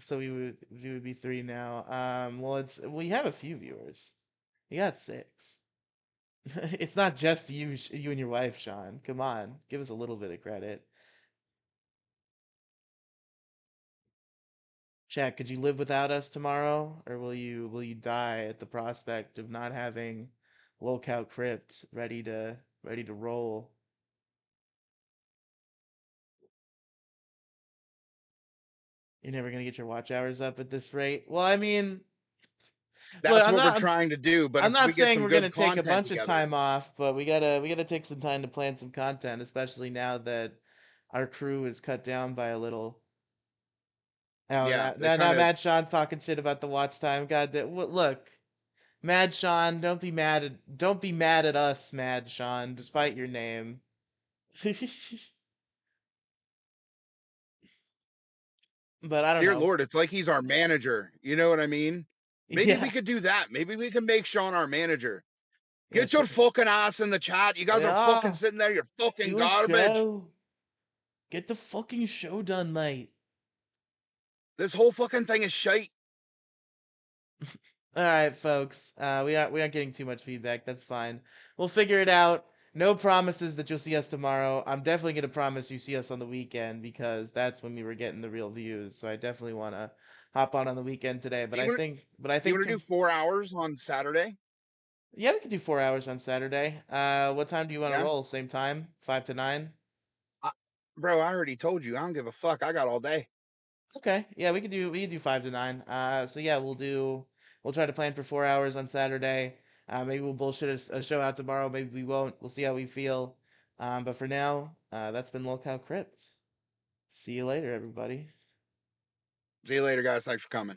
[SPEAKER 1] So we would be 3 now. Well, we have a few viewers. You got 6. It's not just you and your wife, Sean. Come on, give us a little bit of credit. Chat, could you live without us tomorrow, or will you die at the prospect of not having Locale Crypt ready to roll? You're never gonna get your watch hours up at this rate. Well, I mean, look,
[SPEAKER 4] That's what we're trying to do. But
[SPEAKER 1] I'm
[SPEAKER 4] if
[SPEAKER 1] not
[SPEAKER 4] we get
[SPEAKER 1] saying
[SPEAKER 4] some
[SPEAKER 1] we're
[SPEAKER 4] good
[SPEAKER 1] gonna take a
[SPEAKER 4] content
[SPEAKER 1] bunch of
[SPEAKER 4] together,
[SPEAKER 1] time off, but we gotta take some time to plan some content, especially now that our crew is cut down by a little. Oh,
[SPEAKER 4] yeah,
[SPEAKER 1] now
[SPEAKER 4] they
[SPEAKER 1] now,
[SPEAKER 4] kind
[SPEAKER 1] now
[SPEAKER 4] of
[SPEAKER 1] Mad Sean's talking shit about the watch time. God, look, Mad Sean, don't be mad at us, Mad Sean, despite your name. But I don't
[SPEAKER 4] dear
[SPEAKER 1] know.
[SPEAKER 4] Lord, it's like he's our manager. You know what I mean? Maybe we
[SPEAKER 1] Yeah,
[SPEAKER 4] could do that. Maybe we can make Sean our manager.
[SPEAKER 1] yeah,
[SPEAKER 4] Get
[SPEAKER 1] sure.
[SPEAKER 4] your fucking ass in the chat. You guys are fucking
[SPEAKER 1] Yeah,
[SPEAKER 4] sitting there. You're fucking
[SPEAKER 1] do a
[SPEAKER 4] garbage.
[SPEAKER 1] show. Get the fucking show done, mate.
[SPEAKER 4] This whole fucking thing is shite.
[SPEAKER 1] All right, folks. We aren't getting too much feedback. That's fine. We'll figure it out. No promises that you'll see us tomorrow. I'm definitely gonna promise you see us on the weekend because that's when we were getting the real views. So I definitely wanna hop on the weekend today. But
[SPEAKER 4] Do you
[SPEAKER 1] I
[SPEAKER 4] want
[SPEAKER 1] think, but I
[SPEAKER 4] do you
[SPEAKER 1] think
[SPEAKER 4] want to do 4 hours on Saturday?
[SPEAKER 1] yeah, we could do 4 hours on Saturday. What time do you want to
[SPEAKER 4] Yeah,
[SPEAKER 1] roll? Same time, 5 to 9.
[SPEAKER 4] I, bro. I already told you. I don't give a fuck. I got all day.
[SPEAKER 1] Okay, yeah, we could do 5 to 9. So yeah, we'll try to plan for 4 hours on Saturday. Maybe we'll bullshit a show out tomorrow. Maybe we won't. We'll see how we feel. But for now, that's been Locale Crypt. See you later, everybody.
[SPEAKER 4] See you later, guys. Thanks for coming.